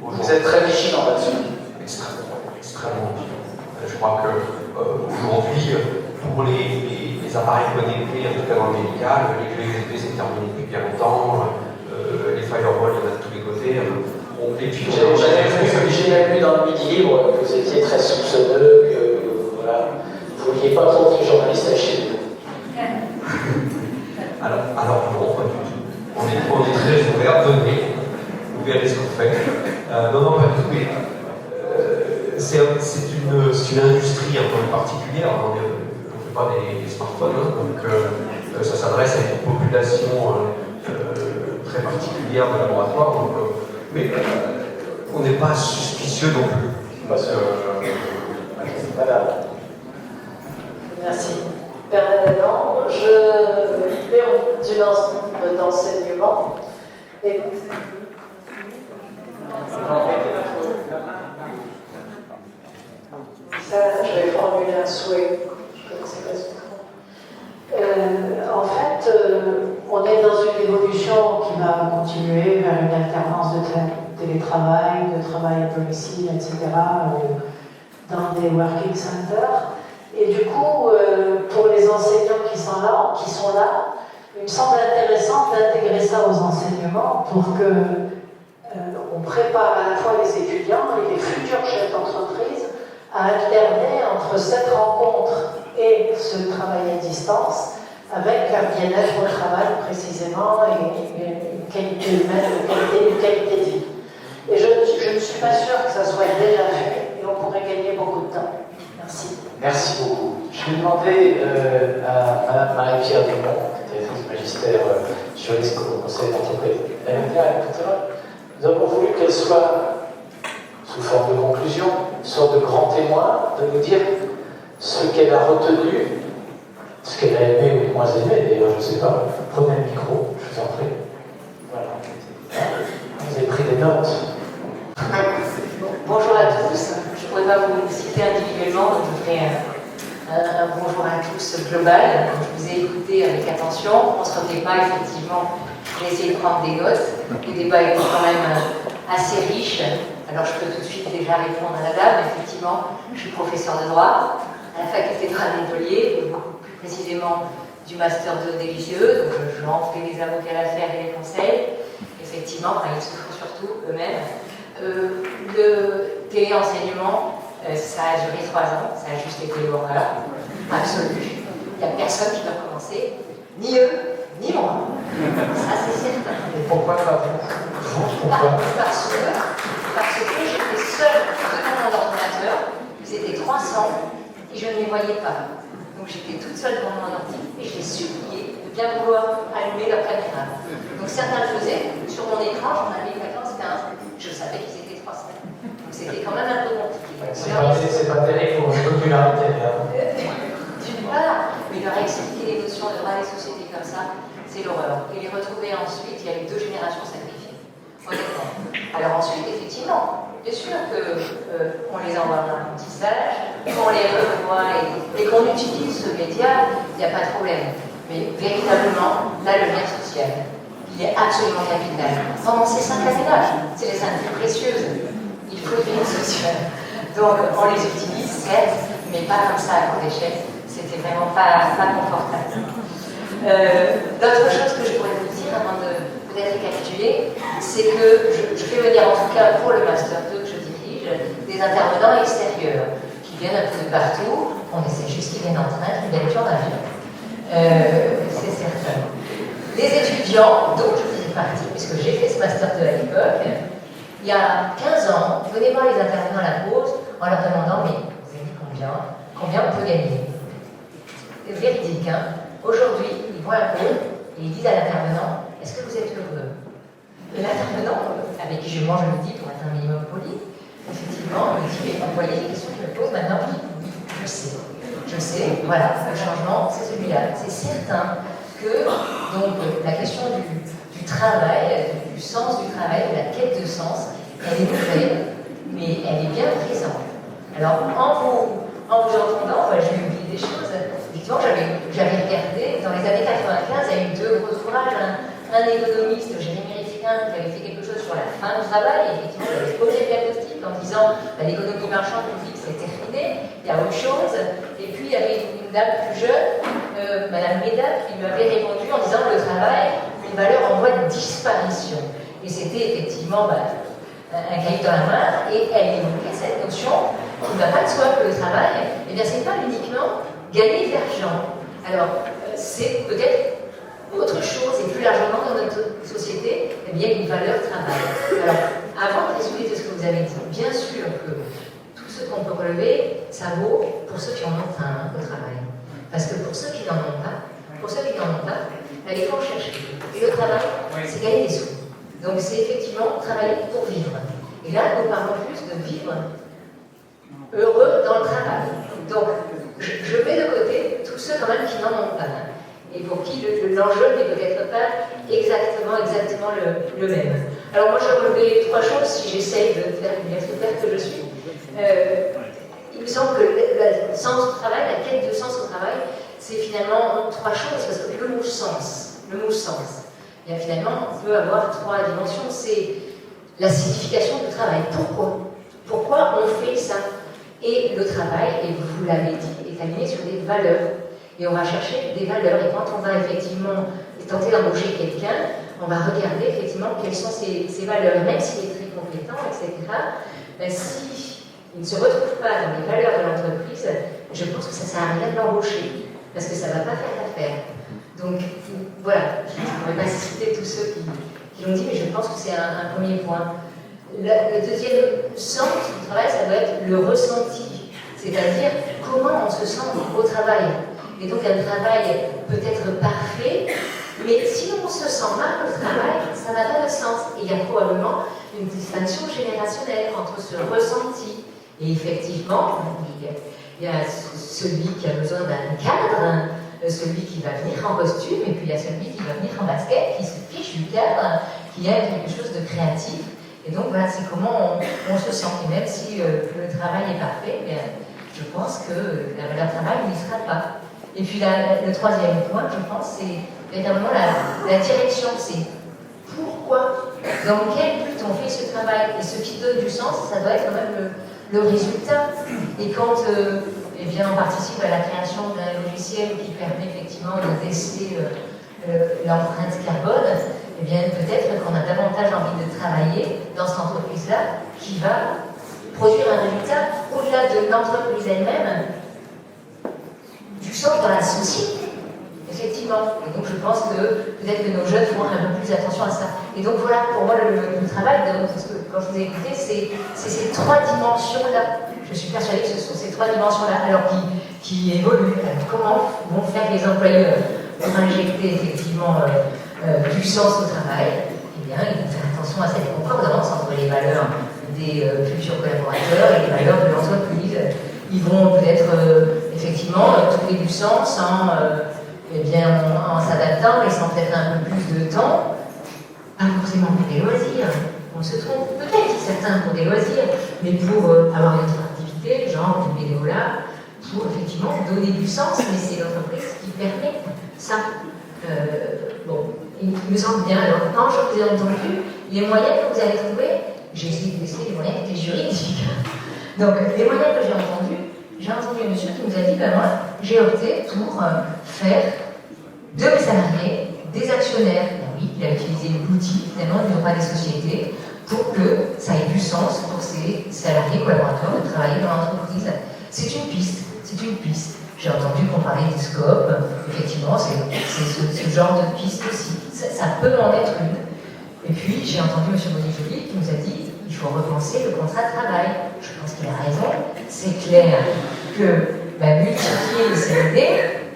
Vous êtes très vigilant là-dessus. Extrêmement vigilant. Je crois qu'aujourd'hui, pour les appareils connectés, en tout cas dans le médical, les clés USB c'est terminé depuis bien longtemps, les firewalls, il y en a de tous les côtés. Et puis, j'ai même vu dans le Midi Libre que vous étiez très soupçonneux, que voilà, vous ne vouliez pas trop que les journalistes aillent chez vous. Alors non, pas du tout. On est très ouvert, venez, vous verrez ce qu'on fait. Non, pas du tout, mais c'est une industrie un peu particulière. On ne fait pas des smartphones, hein, donc ça s'adresse à une population très particulière de laboratoire. Donc, mais on n'est pas suspicieux non plus. Parce que. Voilà. Merci. Bernadette, je fais du d'enseignement. Et ça, je vais formuler un souhait. En fait, on est dans une évolution qui va continuer vers une alternance de télétravail, de travail à domicile, etc., dans des working centers. Et du coup, pour les enseignants qui sont là, il me semble intéressant d'intégrer ça aux enseignements pour que on prépare à la fois les étudiants et les futurs chefs d'entreprise à alterner entre cette rencontre et ce travail à distance avec un bien-être au travail précisément et une qualité humaine, une qualité de vie. Et je ne suis pas sûre que ça soit déjà fait et on pourrait gagner beaucoup de temps. Merci. Merci beaucoup. Je vais demander à Mme Marie-Pierre Dumont, directrice magistère sur les conseils d'entreprise. Elle était là tout à l'heure. Nous avons voulu qu'elle soit, sous forme de conclusion, une sorte de grand témoin, de nous dire ce qu'elle a retenu, ce qu'elle a aimé ou moins aimé, d'ailleurs, je ne sais pas. Prenez le micro, je vous en prie. Voilà. Vous avez pris des notes. Bonjour à tous. Je ne pourrais pas vous citer individuellement, donc je ferai un bonjour à tous global. Je vous ai écouté avec attention. On ne se retenait pas, effectivement. J'ai essayé de prendre des notes. Le débat est quand même assez riche. Alors je peux tout de suite déjà répondre à la dame. Effectivement, je suis professeur de droit à la faculté de droit de Montpellier, plus précisément du master 2 des lycées. Donc j'en fais les avocats d'affaires et les conseils. Effectivement, ils se font surtout eux-mêmes. Le téléenseignement, ça a duré 3 ans, ça a juste été l'horreur absolue. Il n'y a personne qui va commencer, ni eux, ni moi. Ça, c'est certain. Et pourquoi pas vous? Parce que j'étais seule devant mon ordinateur, ils étaient 300 et je ne les voyais pas. Donc j'étais toute seule devant mon ordi et je les suppliais de bien vouloir allumer leur caméra. Donc certains le faisaient, sur mon écran, j'en avais 14-15. Je savais qu'ils étaient 300. Donc c'était quand même un peu compliqué. C'est pas terrible pour une popularité. Voilà, mais leur expliquer les notions de droit des sociétés comme ça, c'est l'horreur. Et les retrouver ensuite, il y a eu 2 générations sacrifiées. Honnêtement. Alors ensuite, effectivement, bien sûr qu'on les envoie en apprentissage, qu'on les revoit et qu'on utilise ce média, il n'y a pas de problème. Mais véritablement, là, le lien social, il est absolument capital. Pendant ces 5 années-là, c'est les 5 plus précieuses. Il faut du lien social. Donc, on les utilise, certes, mais pas comme ça à court d'échelle. C'était vraiment pas confortable. L'autre chose que je pourrais vous dire avant de peut-être récapituler, c'est que je fais venir, en tout cas pour le Master 2 que je dirige, des intervenants extérieurs qui viennent un peu de partout. On essaie juste qu'ils viennent en train, qu'ils viennent plus en avion. C'est certain. Les étudiants, dont je faisais partie, puisque j'ai fait ce Master 2 à l'époque, il y a 15 ans, venaient voir les intervenants à la pause en leur demandant mais vous avez dit combien on peut gagner? C'est véridique, hein. Aujourd'hui, ils voient un peu et ils disent à l'intervenant est-ce que vous êtes heureux? Et l'intervenant, avec qui je mange le midi pour être un minimum poli, effectivement, me dit mais vous voyez les questions qu'il me pose maintenant? Oui, je sais, voilà, le changement, c'est celui-là. C'est certain que donc, la question du travail, du sens du travail, de la quête de sens, elle est nouvelle, mais elle est bien présente. Alors, en vous entendant, j'ai oublié des choses. Effectivement, j'avais regardé, dans les années 95, il y a eu un économiste, Jérémy Rifkin, qui avait fait quelque chose sur la fin du travail, et effectivement, il avait posé le diagnostic en disant l'économie marchande publique, c'est terminé, il y a autre chose. Et puis, il y avait une dame plus jeune, Madame Médard, qui lui avait répondu en disant le travail, une valeur en voie de disparition. Et c'était effectivement un cahier dans la main, et elle évoquait cette notion qui ne va pas de soi que le travail, eh bien, c'est pas uniquement gagner de l'argent. Alors, c'est peut-être autre chose, et plus largement dans notre société, eh bien, une valeur travail. Alors, avant de résumer tout ce que vous avez dit, bien sûr que tout ce qu'on peut relever, ça vaut pour ceux qui en ont un au travail. Parce que pour ceux qui n'en ont pas, il faut en chercher. Et le travail, c'est gagner des sous. Donc c'est effectivement travailler pour vivre. Et là, nous parlons plus de vivre heureux dans le travail. Donc, je mets de côté tous ceux quand même qui n'en ont pas. Et pour qui l'enjeu n'est peut-être pas exactement le même. Alors moi, je relevais 3 choses si j'essaye de faire une expert que je suis. Il me semble que le sens du travail, la quête de sens au travail, c'est finalement 3 choses, parce que le mot sens, il y a finalement, on peut avoir 3 dimensions. C'est la signification du travail. Pourquoi on fait ça? Et le travail, et vous l'avez dit, est aligné sur des valeurs. Et on va chercher des valeurs. Et quand on va effectivement tenter d'embaucher quelqu'un, on va regarder effectivement quelles sont ses valeurs. Même s'il est très compétent, etc., ben, s'il ne se retrouve pas dans les valeurs de l'entreprise, je pense que ça ne sert à rien de l'embaucher. Parce que ça ne va pas faire l'affaire. Donc voilà, je ne pourrais pas citer tous ceux qui l'ont dit, mais je pense que c'est un premier point. Le deuxième sens du travail, ça doit être le ressenti. C'est-à-dire comment on se sent au travail. Et donc un travail peut être parfait, mais si on se sent mal au travail, ça n'a pas de sens. Et il y a probablement une distinction générationnelle entre ce ressenti et effectivement, il y a celui qui a besoin d'un cadre, celui qui va venir en costume, et puis il y a celui qui va venir en basket, qui se fiche du cadre, qui aime quelque chose de créatif. Et donc voilà, c'est comment on se sent. Et même si le travail est parfait, bien, je pense que la valeur travail n'y sera pas. Et puis le troisième point, je pense, c'est véritablement la direction. C'est pourquoi, dans quel but on fait ce travail. Et ce qui donne du sens, ça doit être quand même le résultat. Et quand eh bien, on participe à la création d'un logiciel qui permet effectivement de tester l'empreinte carbone, eh bien peut-être qu'on a davantage envie de travailler dans cette entreprise-là qui va produire un résultat au-delà de l'entreprise elle-même, du sens dans la société, effectivement. Et donc je pense que peut-être que nos jeunes feront un peu plus attention à ça. Et donc voilà, pour moi, le travail, parce que quand je vous ai écouté, c'est ces 3 dimensions-là. Je suis persuadée que ce sont ces 3 dimensions-là, alors qui évoluent. Alors, comment vont faire les employeurs pour injecter effectivement du sens au travail? Eh bien, ils vont faire attention à cette concordance entre les valeurs des futurs collaborateurs et les valeurs de l'entreprise. Ils vont peut-être effectivement trouver du sens en s'adaptant, laissant peut-être un peu plus de temps, pas forcément pour des loisirs. On se trompe peut-être certains pour des loisirs, mais pour avoir une autre activité, genre du bénévolat, pour effectivement donner du sens, mais c'est l'entreprise qui permet ça. Bon, il me semble bien. Alors, quand je vous ai entendu, les moyens que vous avez trouvés, j'ai essayé de tester les moyens qui étaient juridiques. Donc, les moyens que j'ai entendu un monsieur qui nous a dit, ben moi, j'ai opté pour faire de mes salariés des actionnaires. Ben oui, il a utilisé l'outil, finalement, du droit des sociétés, pour que ça ait du sens pour ces salariés collaborateurs de travailler dans l'entreprise. C'est une piste. J'ai entendu qu'on parlait des scopes. Effectivement, c'est ce genre de piste aussi. Ça peut en être une. Et puis, j'ai entendu M. Bonifoli qui nous a dit il faut repenser le contrat de travail. Je pense qu'il a raison. C'est clair que multiplier les CDD,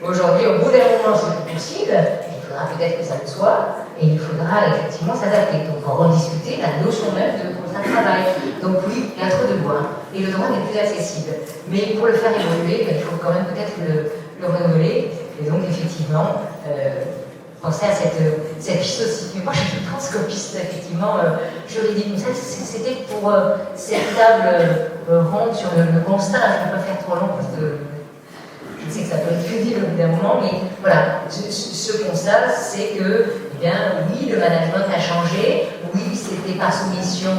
aujourd'hui, au bout d'un moment, c'est plus possible. Il faudra peut-être que ça le soit. Et il faudra effectivement s'adapter. Donc, on va rediscuter la notion même de contrat de travail. Donc, oui, il y a trop de bois. Et le droit n'est plus accessible. Mais pour le faire évoluer, il faut quand même peut-être le renouveler. Et donc, effectivement, penser à cette piste aussi. Mais moi, je pense qu'aux pistes, effectivement, juridiques, c'était pour cette table ronde sur le constat. Je ne vais pas faire trop long parce que je sais que ça peut être crédible au bout d'un moment, mais voilà, ce constat, c'est que, eh eh bien oui, le management a changé, oui, c'était par soumission,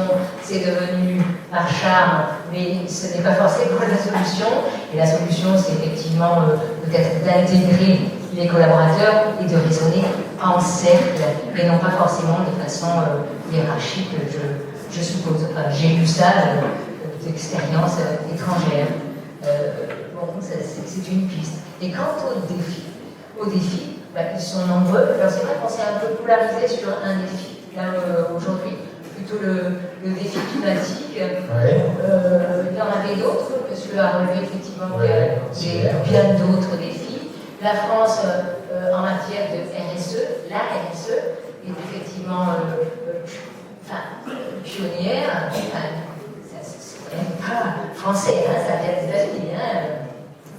c'est devenu par charme, mais ce n'est pas forcément la solution. Et la solution, c'est effectivement peut-être d'intégrer les collaborateurs et de raisonner en cercle, et non pas forcément de façon hiérarchique, je suppose. Enfin, j'ai lu ça d'expérience étrangère. Bon, c'est une piste. Et quant aux défis, ils sont nombreux. Alors c'est vrai qu'on s'est un peu polarisé sur un défi, là aujourd'hui, plutôt le défi climatique. Il y en avait d'autres, monsieur a relevé effectivement qu'il y a bien d'autres défis. La France, en matière de RSE, la RSE, est effectivement pionnière. C'est quand même pas français, hein, ça vient des États-Unis,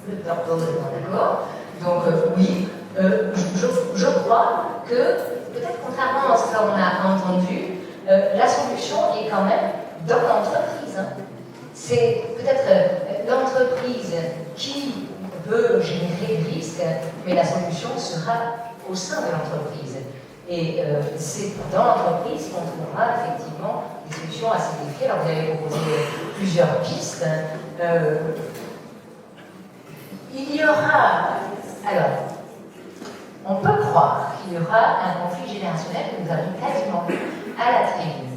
le purple, d'accord. Donc oui, je crois que, peut-être contrairement à ce qu'on a entendu, la solution est quand même dans l'entreprise. Hein. C'est peut-être l'entreprise qui peut générer le risque, mais la solution sera au sein de l'entreprise. Et c'est dans l'entreprise qu'on trouvera effectivement des solutions à ces défis. Alors vous avez proposé plusieurs pistes. Il y aura, alors, on peut croire qu'il y aura un conflit générationnel que nous avons quasiment vu à la tribune.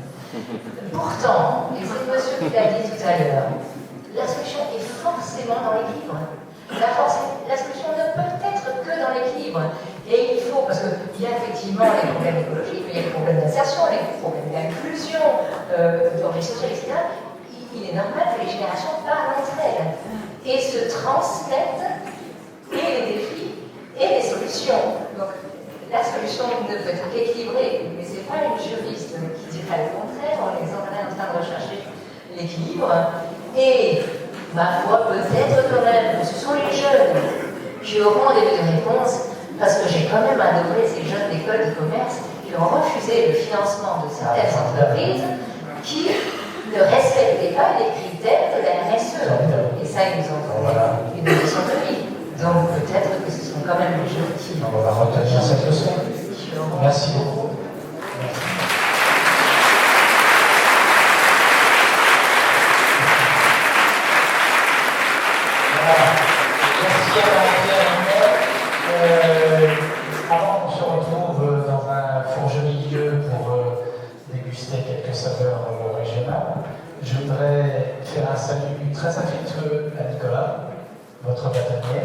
Pourtant, et c'est monsieur qui l'a dit tout à l'heure, la solution est forcément dans l'équilibre. La solution ne peut être que dans l'équilibre. Et il faut, parce qu'il y a effectivement les problèmes écologiques, il y a les problèmes d'insertion, les problèmes d'inclusion, d'origine sociale, etc. Il est normal que les générations parlent entre elles et se transmettent et les défis et les solutions. Donc la solution ne peut être qu'équilibrée, mais ce n'est pas une juriste qui dirait le contraire. On est en train de rechercher l'équilibre. Et ma foi, peut-être quand même, ce sont les jeunes qui auront des réponses, parce que j'ai quand même adoré ces jeunes d'école de commerce qui ont refusé le financement de certaines entreprises qui ne respectaient pas les critères de la RSE. Et ça, ils nous ont fait une leçon de vie. Donc peut-être que ce sont quand même les jeunes qui... On va retenir cette leçon. Merci beaucoup. Merci à Marie-Pierre. Avant qu'on se retrouve dans un fourgeux milieu pour déguster quelques saveurs régionales, je voudrais faire un salut très affectueux à Nicolas, votre bâtonnier.